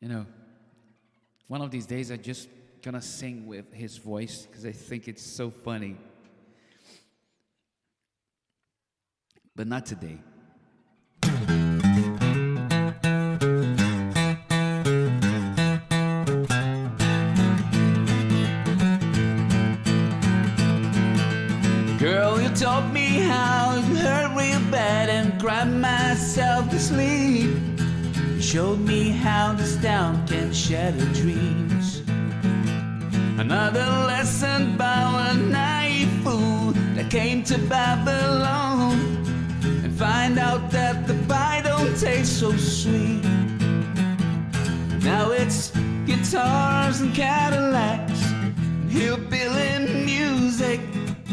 You know, one of these days I just gonna sing with his voice because I think it's so funny. But not today. Girl, you taught me how it hurt real bad and cried myself to sleep. You showed me how this town can shatter dreams. Another lesson about a naive fool that came to Babylon and find out that the pie don't taste so sweet. Now it's guitars and Cadillacs and hillbilly music,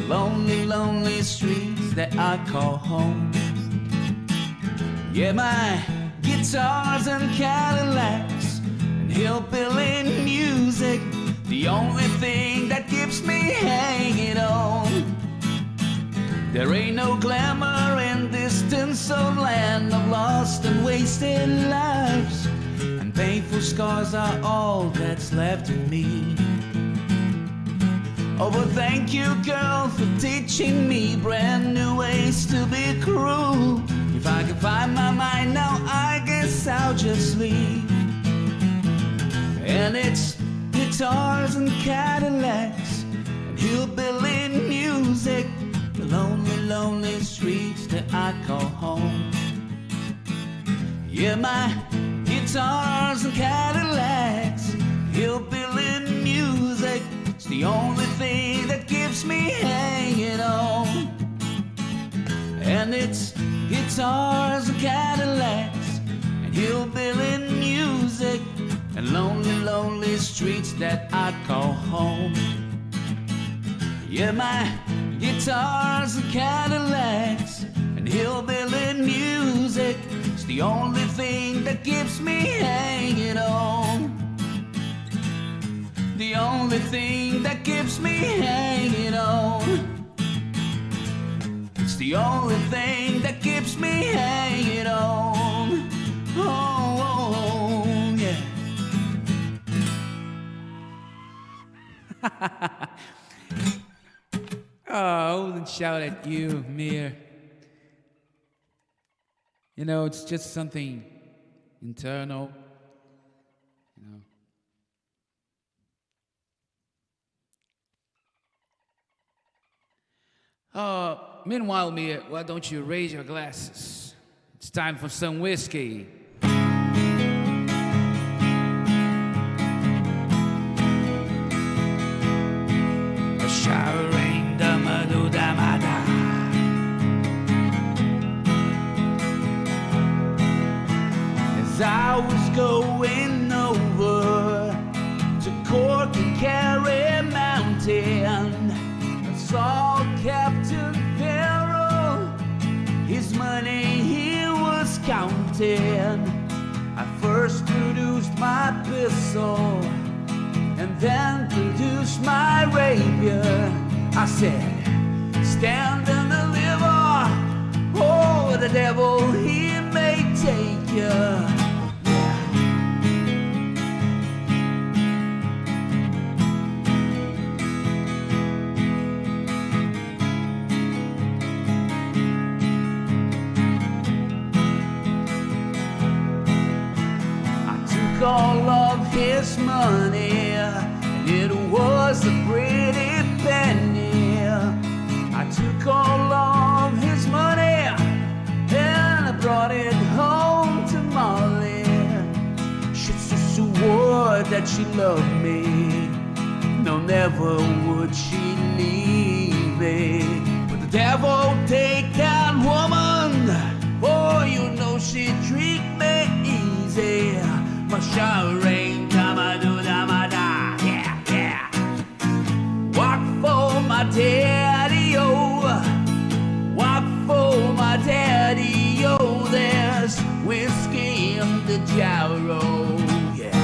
lonely, lonely streets that I call home. Yeah, my guitars and Cadillacs and hillbilly music, the only thing that keeps me hanging on. There ain't no glamour in this tinsel land of lost and wasted lives, and painful scars are all that's left of me. Oh, but thank you, girl, for teaching me brand new ways to be cruel. If I can find my mind now, I guess I'll just leave. And it's guitars and Cadillacs and hillbilly music, the lonely, lonely streets that I call home. Yeah, my guitars and Cadillacs, hillbilly music, it's the only thing that keeps me hanging on. And it's guitars and Cadillacs and hillbilly music and lonely, lonely streets that I call home. Yeah, my guitars and Cadillacs and hillbilly music, the only thing that keeps me hanging on. The only thing that keeps me hanging on. It's the only thing that keeps me hanging on. Oh, yeah. Oh, I wouldn't shout at you, Mir. You know, it's just something internal. You know. Meanwhile, Mir, why don't you raise your glasses? It's time for some whiskey. A shower rain, damadu damada. As I was going over to Cork and Kerry Mountain, I saw Captain Farrell, his money he was counting. I first produced my pistol and then produced my rapier. I said, stand and deliver, oh, the devil he may take you. All of his money, and it was a pretty penny. I took all of his money and I brought it home to Molly. She swore that she loved me, no, never would she leave me. But the devil take that woman, oh, you know she treat me easy. My shower rain, damadu damada, yeah, yeah. Walk for my daddy-o, walk for my daddy-o. There's whiskey in the jarro, yeah.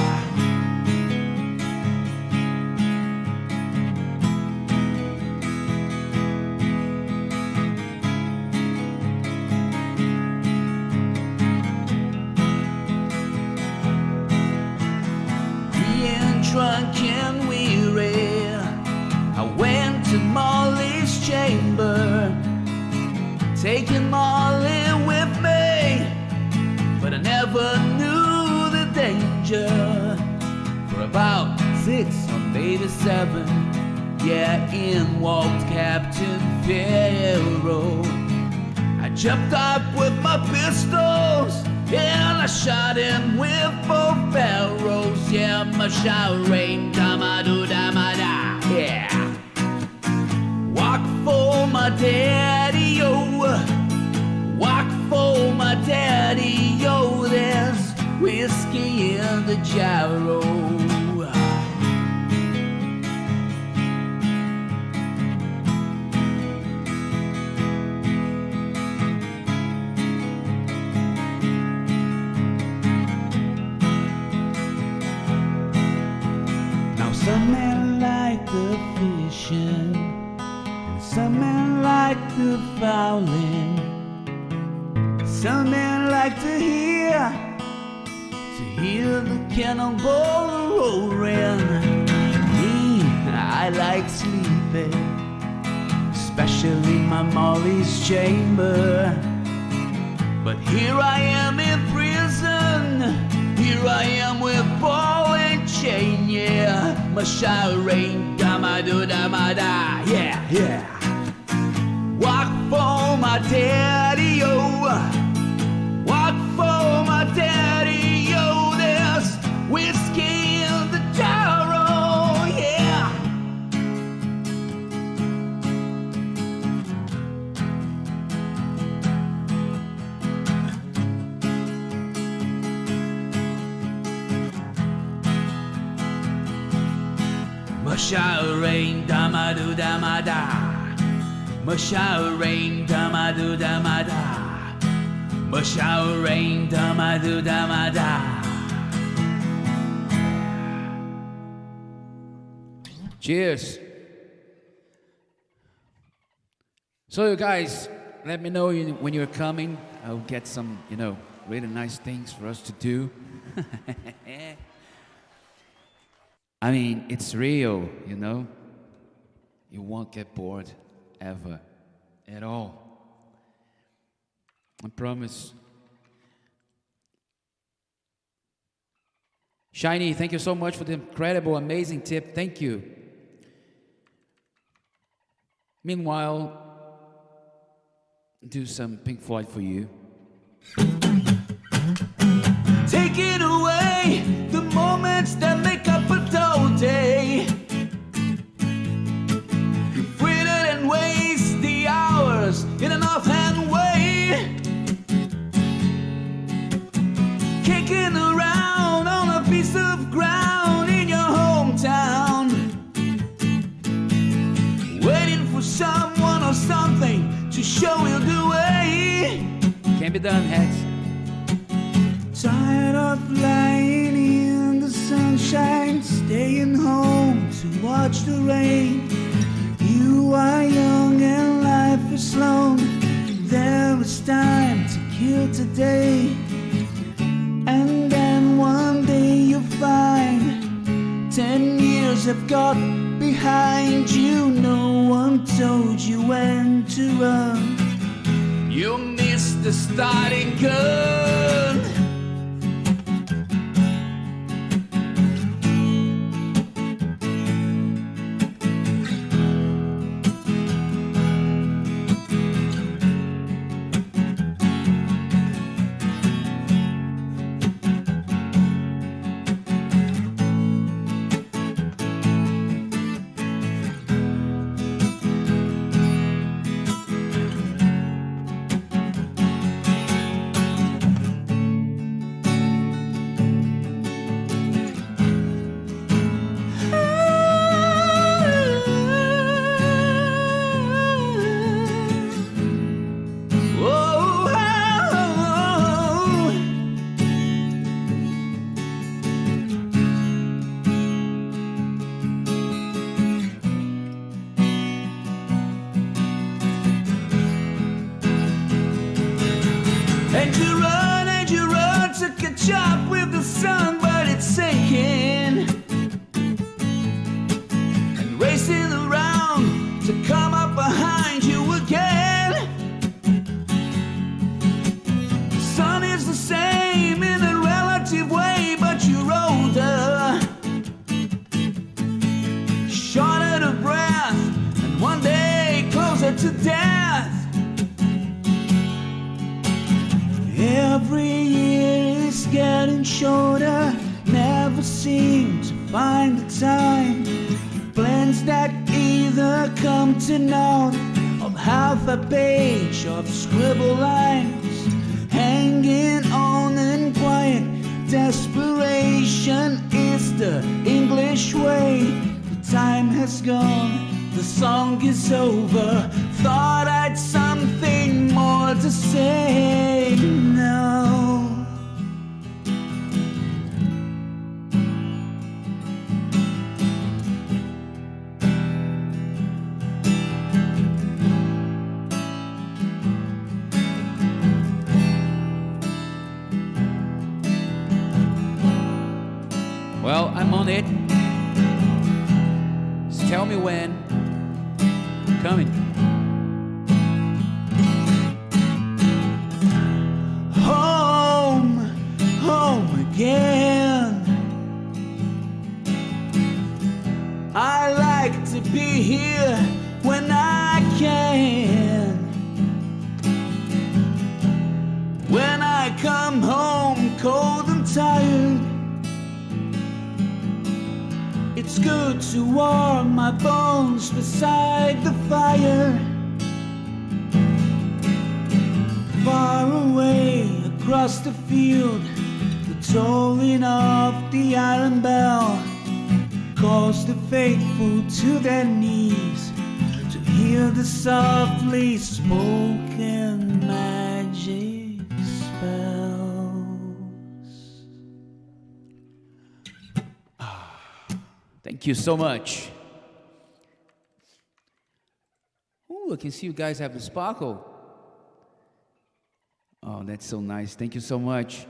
Drunk and weary, I went to Molly's chamber, taking Molly with me, but I never knew the danger. For about 6 or maybe 7, yeah, in walked Captain Farrell. I jumped up with my pistols and I shot him with both barrels. Yeah, my shower rain, damadu damada, yeah. Walk for my daddy-o, walk for my daddy-o. There's whiskey in the jarro. Some men like the fishing, and some men like the fowling. Some men like to hear the cannonball roaring. Me, I like sleeping, especially my Molly's chamber. But here I am in prison, here I am with ball and chain, yeah. My shower rain, damadu damada, yeah, yeah. Walk for my daddy-o, walk for my daddy-o. There's whiskey in the jarro, yeah. My shower rain, damadu damada. My shower rain, damadu damada. but shower rain, da-ma-do-da-ma-da. Cheers. So you guys, let me know when you're coming. I'll get some, really nice things for us to do. I mean, it's real, You won't get bored, ever, at all. I promise. Shiny, thank you so much for the incredible, amazing tip. Thank you. Meanwhile, do some Pink Floyd for you. Taking away the moments that make up a dull day. You fritter and waste the hours in an offhand way. Kicking around on a piece of ground in your hometown. Waiting for someone or something to show you the way. Can't be done, Hex. Tired of lying in the sunshine, staying home to watch the rain. You are young and life is long. There is time to kill today. And then one day you find 10 years have gone behind you. No one told you when to run. You missed the starting gun. And you run to catch up with the sun, but it's sinking. And racing around to come up behind you again. The sun is the same in a relative way, but you're older, shorter of breath, and one day closer to death. Every year is getting shorter, never seem to find the time. Plans that either come to naught, of half a page of scribble lines, hanging on in quiet desperation is the English way. The time has gone, the song is over. Thought I'd something more to say now. Well, I'm on it. Just tell me when. I'm coming. Home again. I like to be here when I can. When I come home cold and tired, it's good to warm my bones beside the fire. Far away across the field, the tolling of the iron bell calls the faithful to their knees to hear the softly spoken magic Thank you so much. Oh, I can see you guys have the sparkle. Oh, that's so nice. Thank you so much.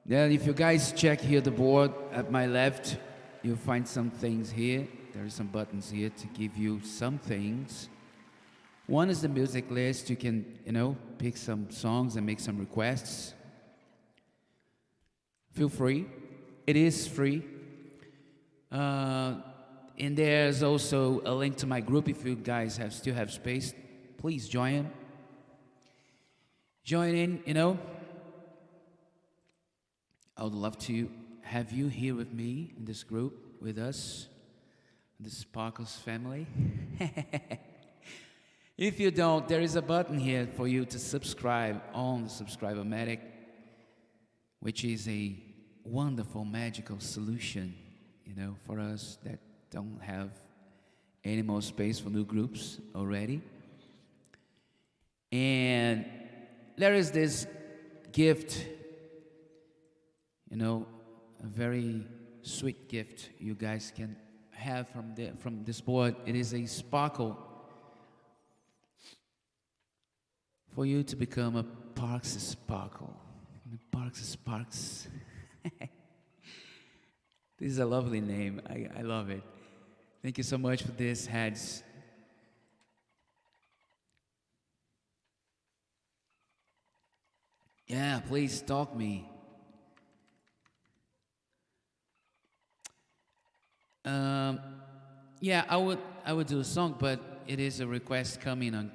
Then if you guys check here the board at my left, you'll find some things here. There are some buttons here to give you some things. One is the music list. You can, pick some songs and make some requests. Feel free. It is free. And there's also a link to my group. If you guys still have space, please join in, I would love to have you here with me in this group, with us, the Sparkles family. If you don't, there is a button here for you to subscribe on the Subscribe-O-Matic, which is a wonderful, magical solution, for us that don't have any more space for new groups already. And there is this gift, a very sweet gift you guys can have from this board. It is a sparkle for you to become a Parks Sparkle. Parks Sparks. This is a lovely name. I love it. Thank you so much for this, Hads. Yeah, please stalk me. Yeah, I would do a song, but it is a request coming in,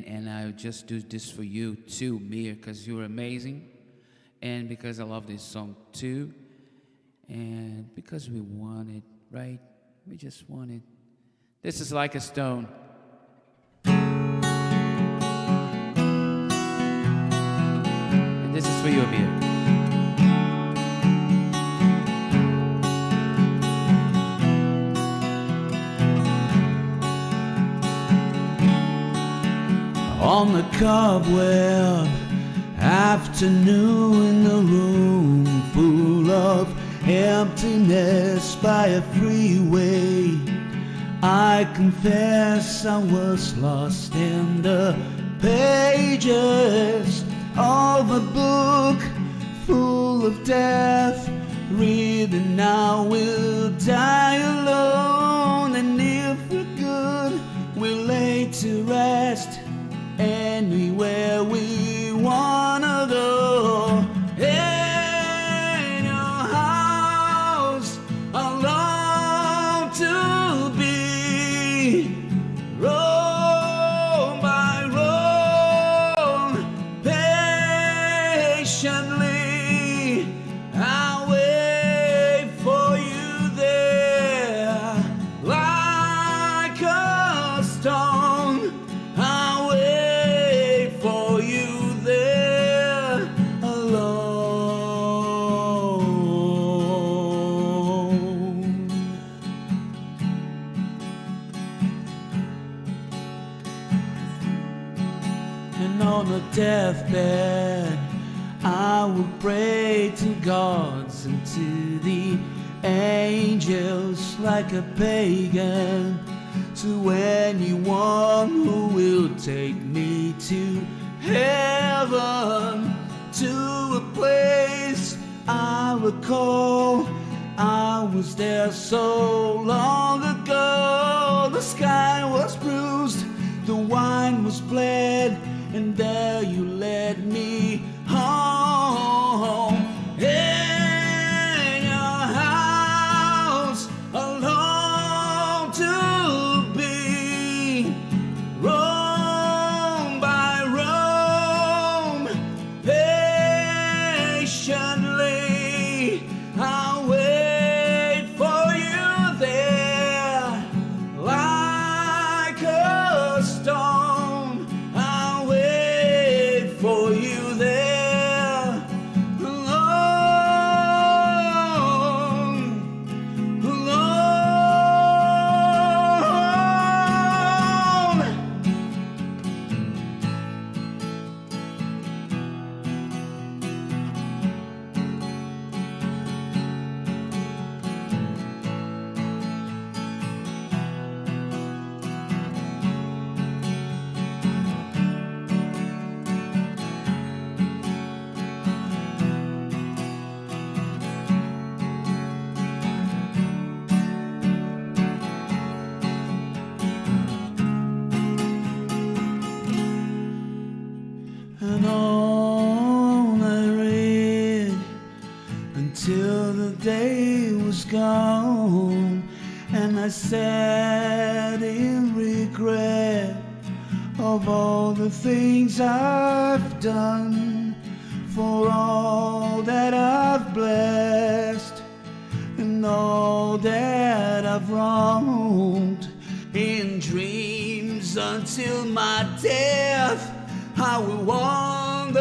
and I'll just do this for you too, Mir, because you're amazing, and because I love this song too, and because we want it, right? We just want it. This is Like a Stone. And this is for you, Amir. On the cobweb afternoon in a room full of emptiness by a freeway, I confess I was lost in the pages of a book full of death, reading I will die alone, and if we're good we'll lay to rest anywhere we wanna go. In your house I long to be, row by row, patiently I'll wait for you there, like a stone. I'll wait for you there alone. And on a deathbed I will pray to gods and to the angels like a pagan, to anyone who will take me to heaven, to a place I recall. I was there so long ago. The sky was bruised, the wine was bled, and there you led me home. In your house alone to be, roam by roam, patiently I'll wait for you there, like a stone. I'll wait for you there gone, and I sat in regret of all the things I've done, for all that I've blessed and all that I've wronged. In dreams until my death I will wander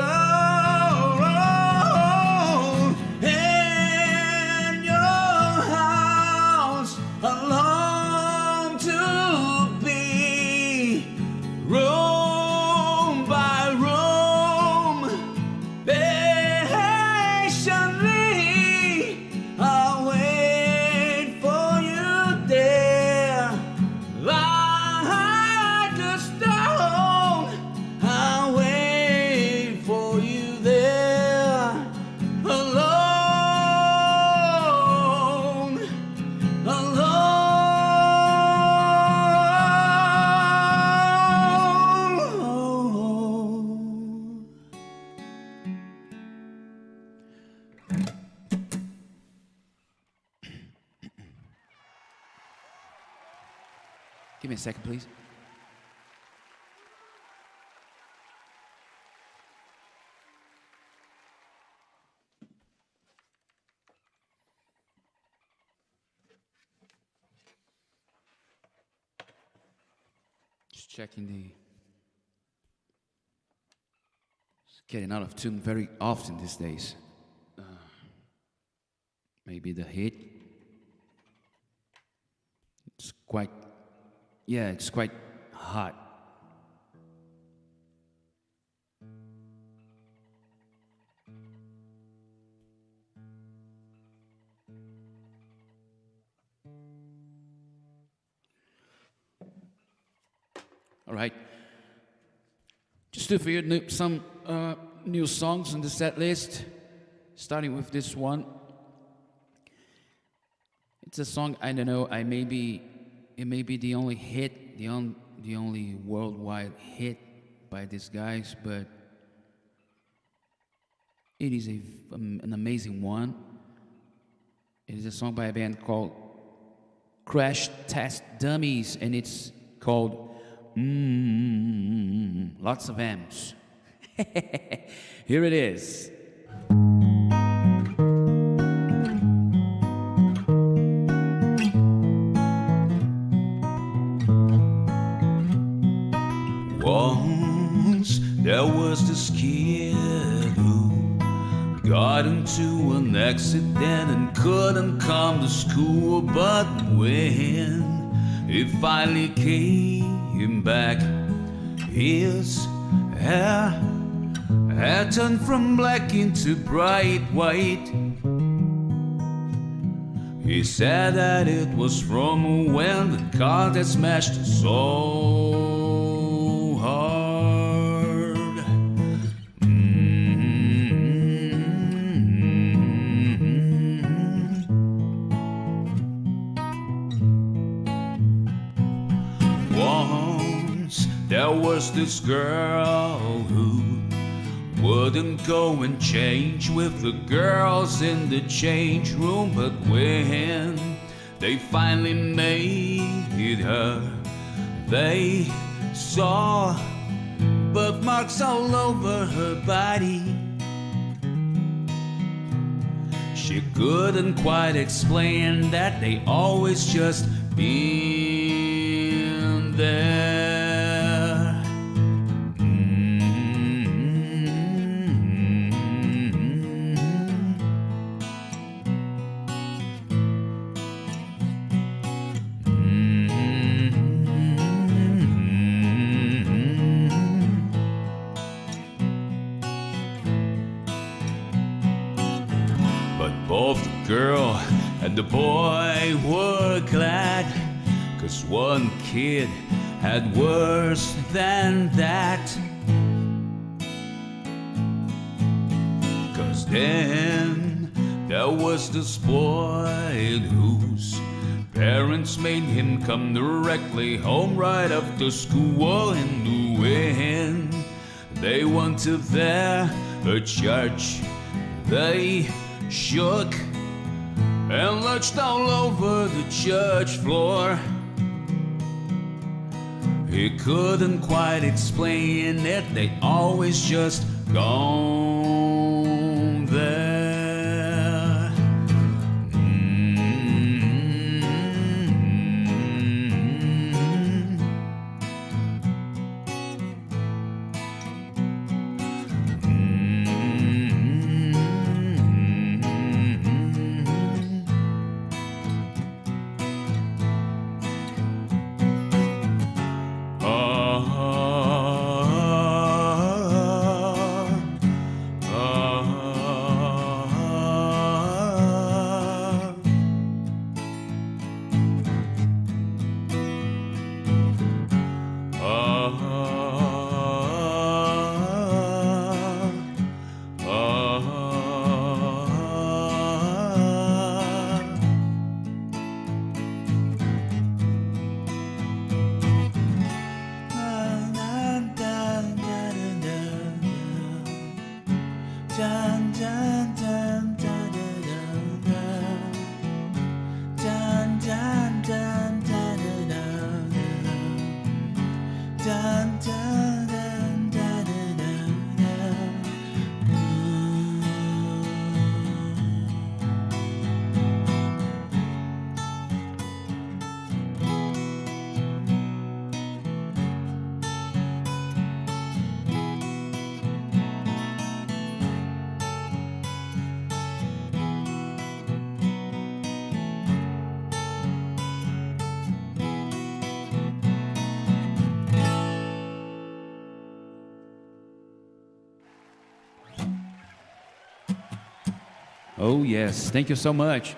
in your house alone, to be room by room. Patiently I'll wait for you there, like a stone. I'll wait for you there, alone, alone. Give me a second, please. Just checking the. It's getting out of tune very often these days. Maybe the hit. It's quite. Yeah, it's quite hot. All right. Just do for you some new songs on the set list, starting with this one. It's a song, I don't know, it may be the only hit, the only worldwide hit by these guys, but it is an amazing one. It is a song by a band called Crash Test Dummies, and it's called lots of M's. Here it is. Once there was this kid who got into an accident and couldn't come to school, but when he finally came back, his hair had turned from black into bright white. He said that it was from when the car that smashed so hard. Once there was this girl who wouldn't go and change with the girls in the change room, but when they finally made her, they saw birthmarks all over her body. She couldn't quite explain that they always just been there. Both the girl and the boy were glad, 'cause one kid had worse than that. 'Cause then there was this boy whose parents made him come directly home right after school, and when they went to their church, they shook and lurched all over the church floor. He couldn't quite explain it, they always just gone there. Oh yes, thank you so much.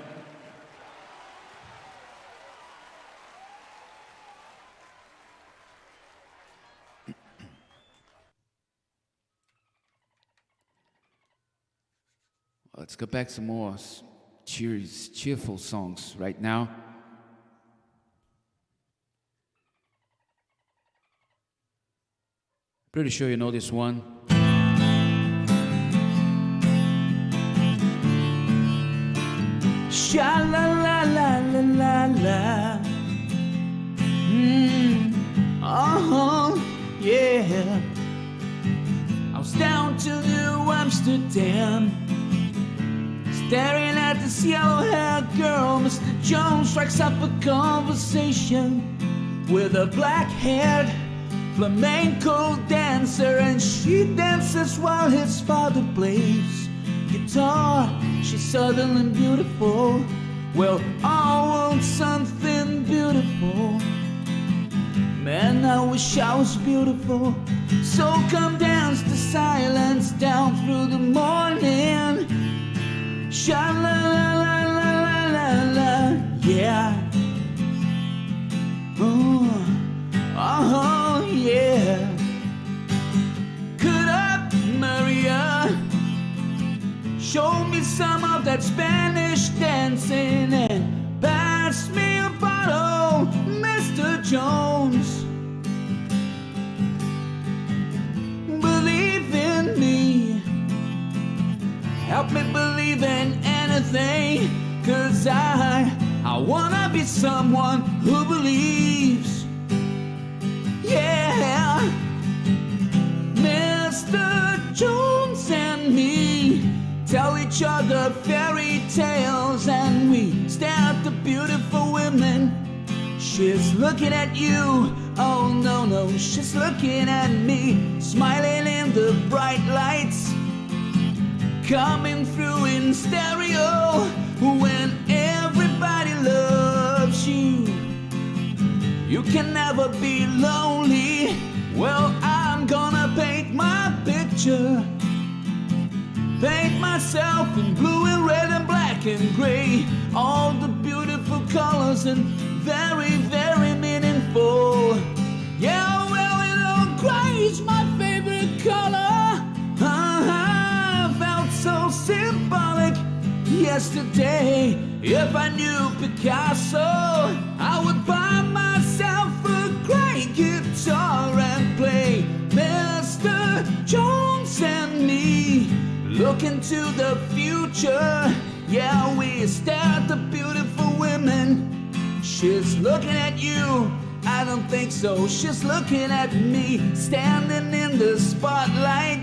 Let's go back to some more cheerful songs right now. Pretty sure you know this one. Sha la la la la la la. Yeah. I was down to New Amsterdam, staring at this yellow-haired girl. Mr. Jones strikes up a conversation with a black-haired flamenco dancer, and she dances while his father plays guitar. She's southern and beautiful. Well, I want something beautiful. Man, I wish I was beautiful. So come dance the silence down through the morning. Sha la la la la la la la. Yeah. Oh yeah. Could I marry her? Show me some of that Spanish dancing and pass me a bottle, Mr. Jones. Believe in me, help me believe in anything, 'cause I wanna be someone who believes. Yeah, Mr. Jones and me tell each other fairy tales, and we stare at the beautiful women. She's looking at you, oh no, no, she's looking at me, smiling in the bright lights coming through in stereo. When everybody loves you, you can never be lonely. Well, I'm gonna paint my picture, paint myself in blue and red and black and gray, all the beautiful colors and very, very meaningful. Yeah, well, you know, gray's my favorite color. Felt so symbolic yesterday. If I knew Picasso, I would buy myself a gray guitar and play Mr. Jones and me. Look into the future Yeah, we stare at the beautiful women. She's looking at you, I don't think so. She's looking at me, standing in the spotlight.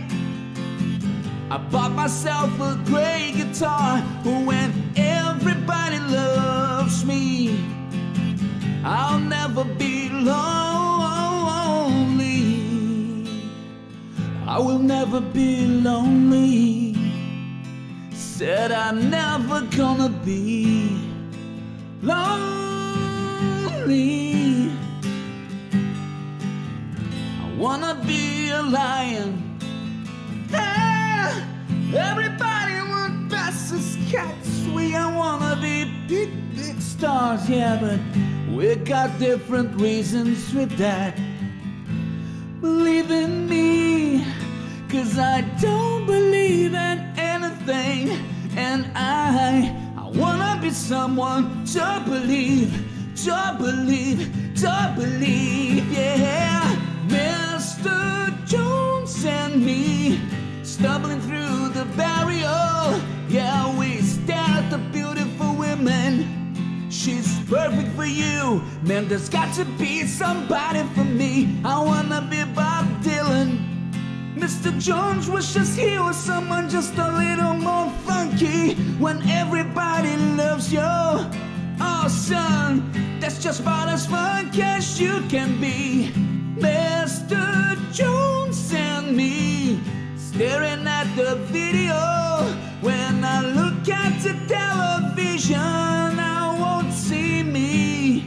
I bought myself a great guitar when everybody loves me. I'll never be lonely. I will never be lonely. Said I'm never gonna be lonely. I wanna be a lion. Ah, everybody wants fastest cats. We all wanna be big, big stars, yeah, but we got different reasons with that. Believe in me, 'cause I don't believe in anything. And I wanna be someone to believe, to believe, to believe, yeah. Mr. Jones and me, stumbling through the barrier. Yeah, we stare at the beautiful women. She's perfect for you. Man, there's got to be somebody for me. I wanna be Bob Dylan. Mr. Jones wishes he was someone just a little more funky. When everybody loves you, oh son, that's just about as funky as you can be. Mr. Jones and me, staring at the video. When I look at the television, I won't see me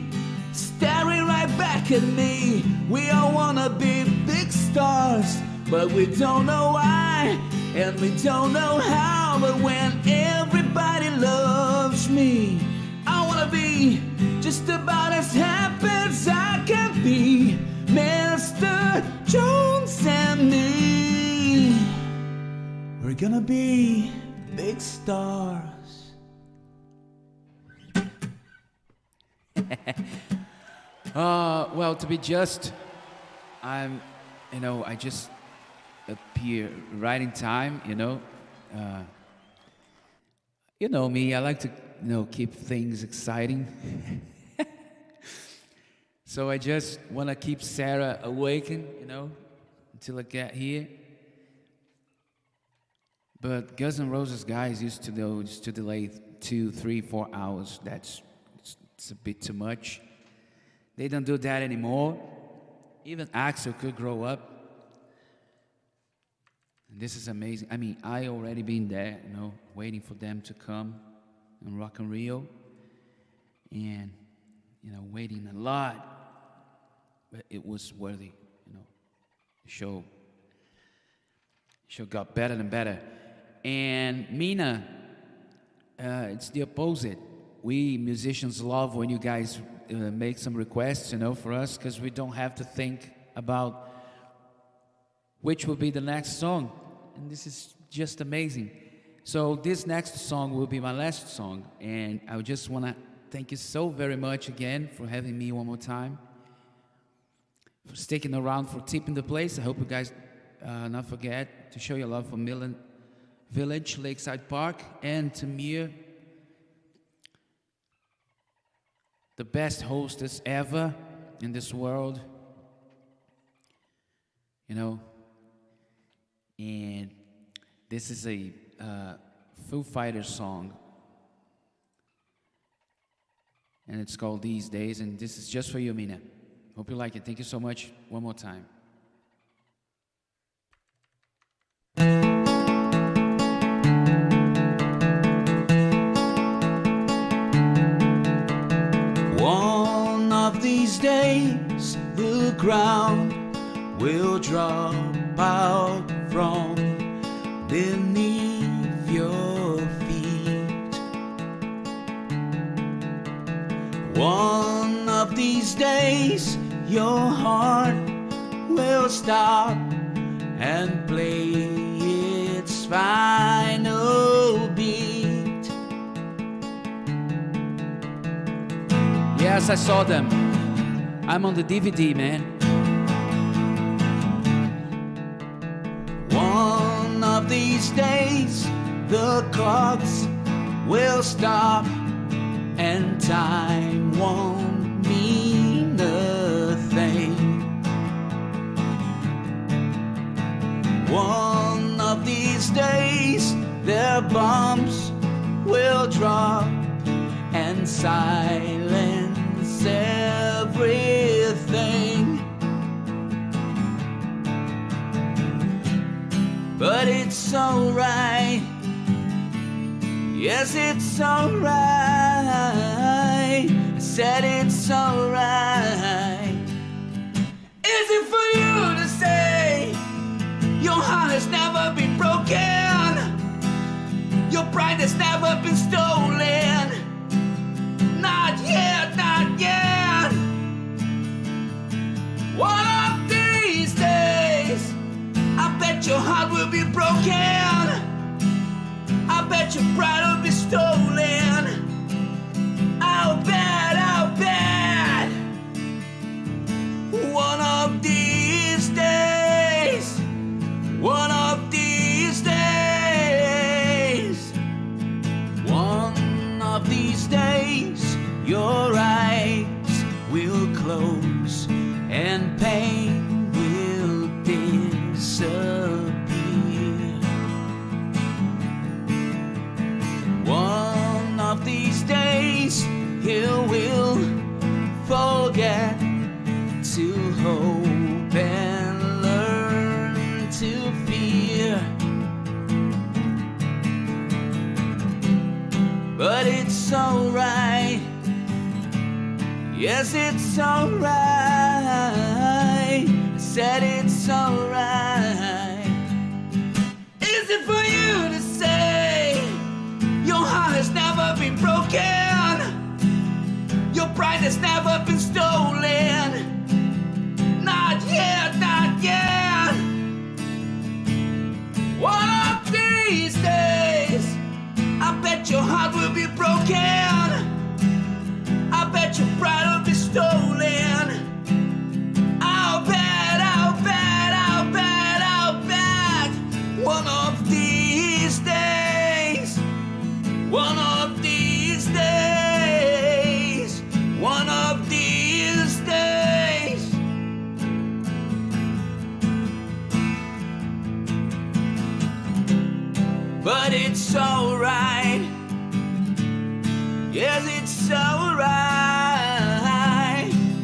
staring right back at me. We all wanna be big stars, but we don't know why, and we don't know how. But when everybody loves me, I wanna be just about as happy as I can be. Mr. Jones and me, we're gonna be big stars. Well, to be just, I just appear right in time, You know me, I like to, keep things exciting. So I just want to keep Sarah awakened, until I get here. But Guns N' Roses guys used to delay 2, 3, 4 hours. It's a bit too much. They don't do that anymore. Even Axel could grow up. And this is amazing. I mean, I already been there, waiting for them to come and Rock in Rio. And, waiting a lot. But it was worthy, The show got better and better. And Mina, it's the opposite. We musicians love when you guys make some requests, for us, because we don't have to think about which will be the next song. And this is just amazing. So this next song will be my last song. And I just want to thank you so very much again for having me one more time. For sticking around, for tipping the place. I hope you guys not forget to show your love for Millen Village, Lakeside Park, and to Mir, the best hostess ever in this world. And this is a Foo Fighters song. And it's called These Days, and this is just for you, Mina. Hope you like it. Thank you so much. One more time. One of these days, the ground will drop out from beneath your feet. One of these days, your heart will stop and play its final beat. Yes, I saw them. I'm on the DVD, man. One of these days, the clocks will stop, and time won't mean a thing. One of these days their bombs will drop and silence everything. But it's alright, yes it's alright. I said it's alright. Easy for you to say, your heart has never been broken, your pride has never been stolen. Not yet, not yet. One of these days I bet your heart will be broken, I bet your pride will be stolen. I'll bet, I'll bet. One of these days, one of these days, one of these days, your eyes will close and pain will disappear. One of these days you will forget to hope and learn to fear. But it's alright, yes it's alright. I said it's alright. Easy for you to say, your heart has never been broken, your pride has never been stolen. Not yet, not yet. One of these days I bet your heart will be broken, I bet your pride will be stolen. I'll bet, I'll bet, I'll bet, I'll bet. One of these days, one of these days, one of these days. But it's alright, yes it's alright.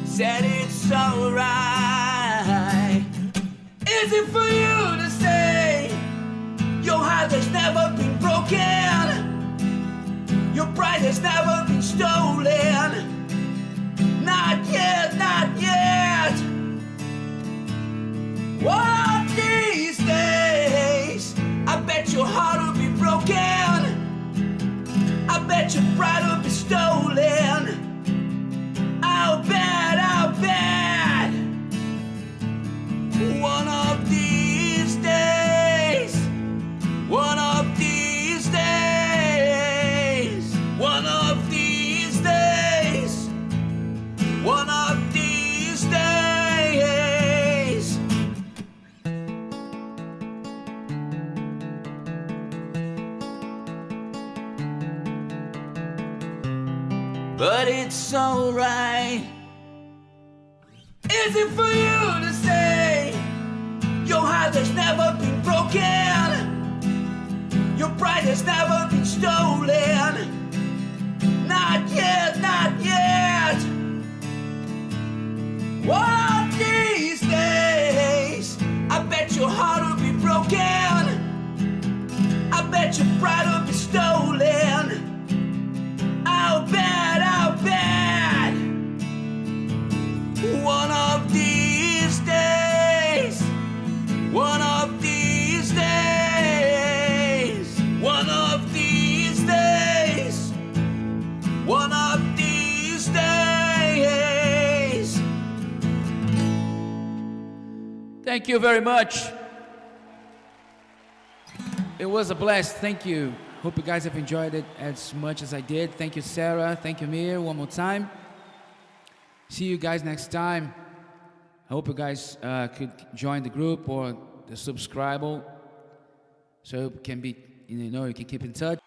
Said it's alright. Easy for you to say, your heart has never been broken, your pride has never been stolen. Not yet, not yet. One of these days I bet your heart will be broken, I bet your pride will be stolen. I'll bet, I'll bet. One of these days, one of these days, one of these days, one of these days. But it's alright. Easy for you to say, your heart has never been broken, your pride has never been stolen. Not yet, not yet. One of these days I bet your heart will be broken, I bet your pride will be stolen. I'll bet, I'll bet. One of these days, one of these days, one of these days, one of these days. Thank you very much. It was a blast. Thank you. Hope you guys have enjoyed it as much as I did. Thank you, Sarah. Thank you, Mir, one more time. See you guys next time. I hope you guys could join the group or the subscribe, so you can be, you can keep in touch.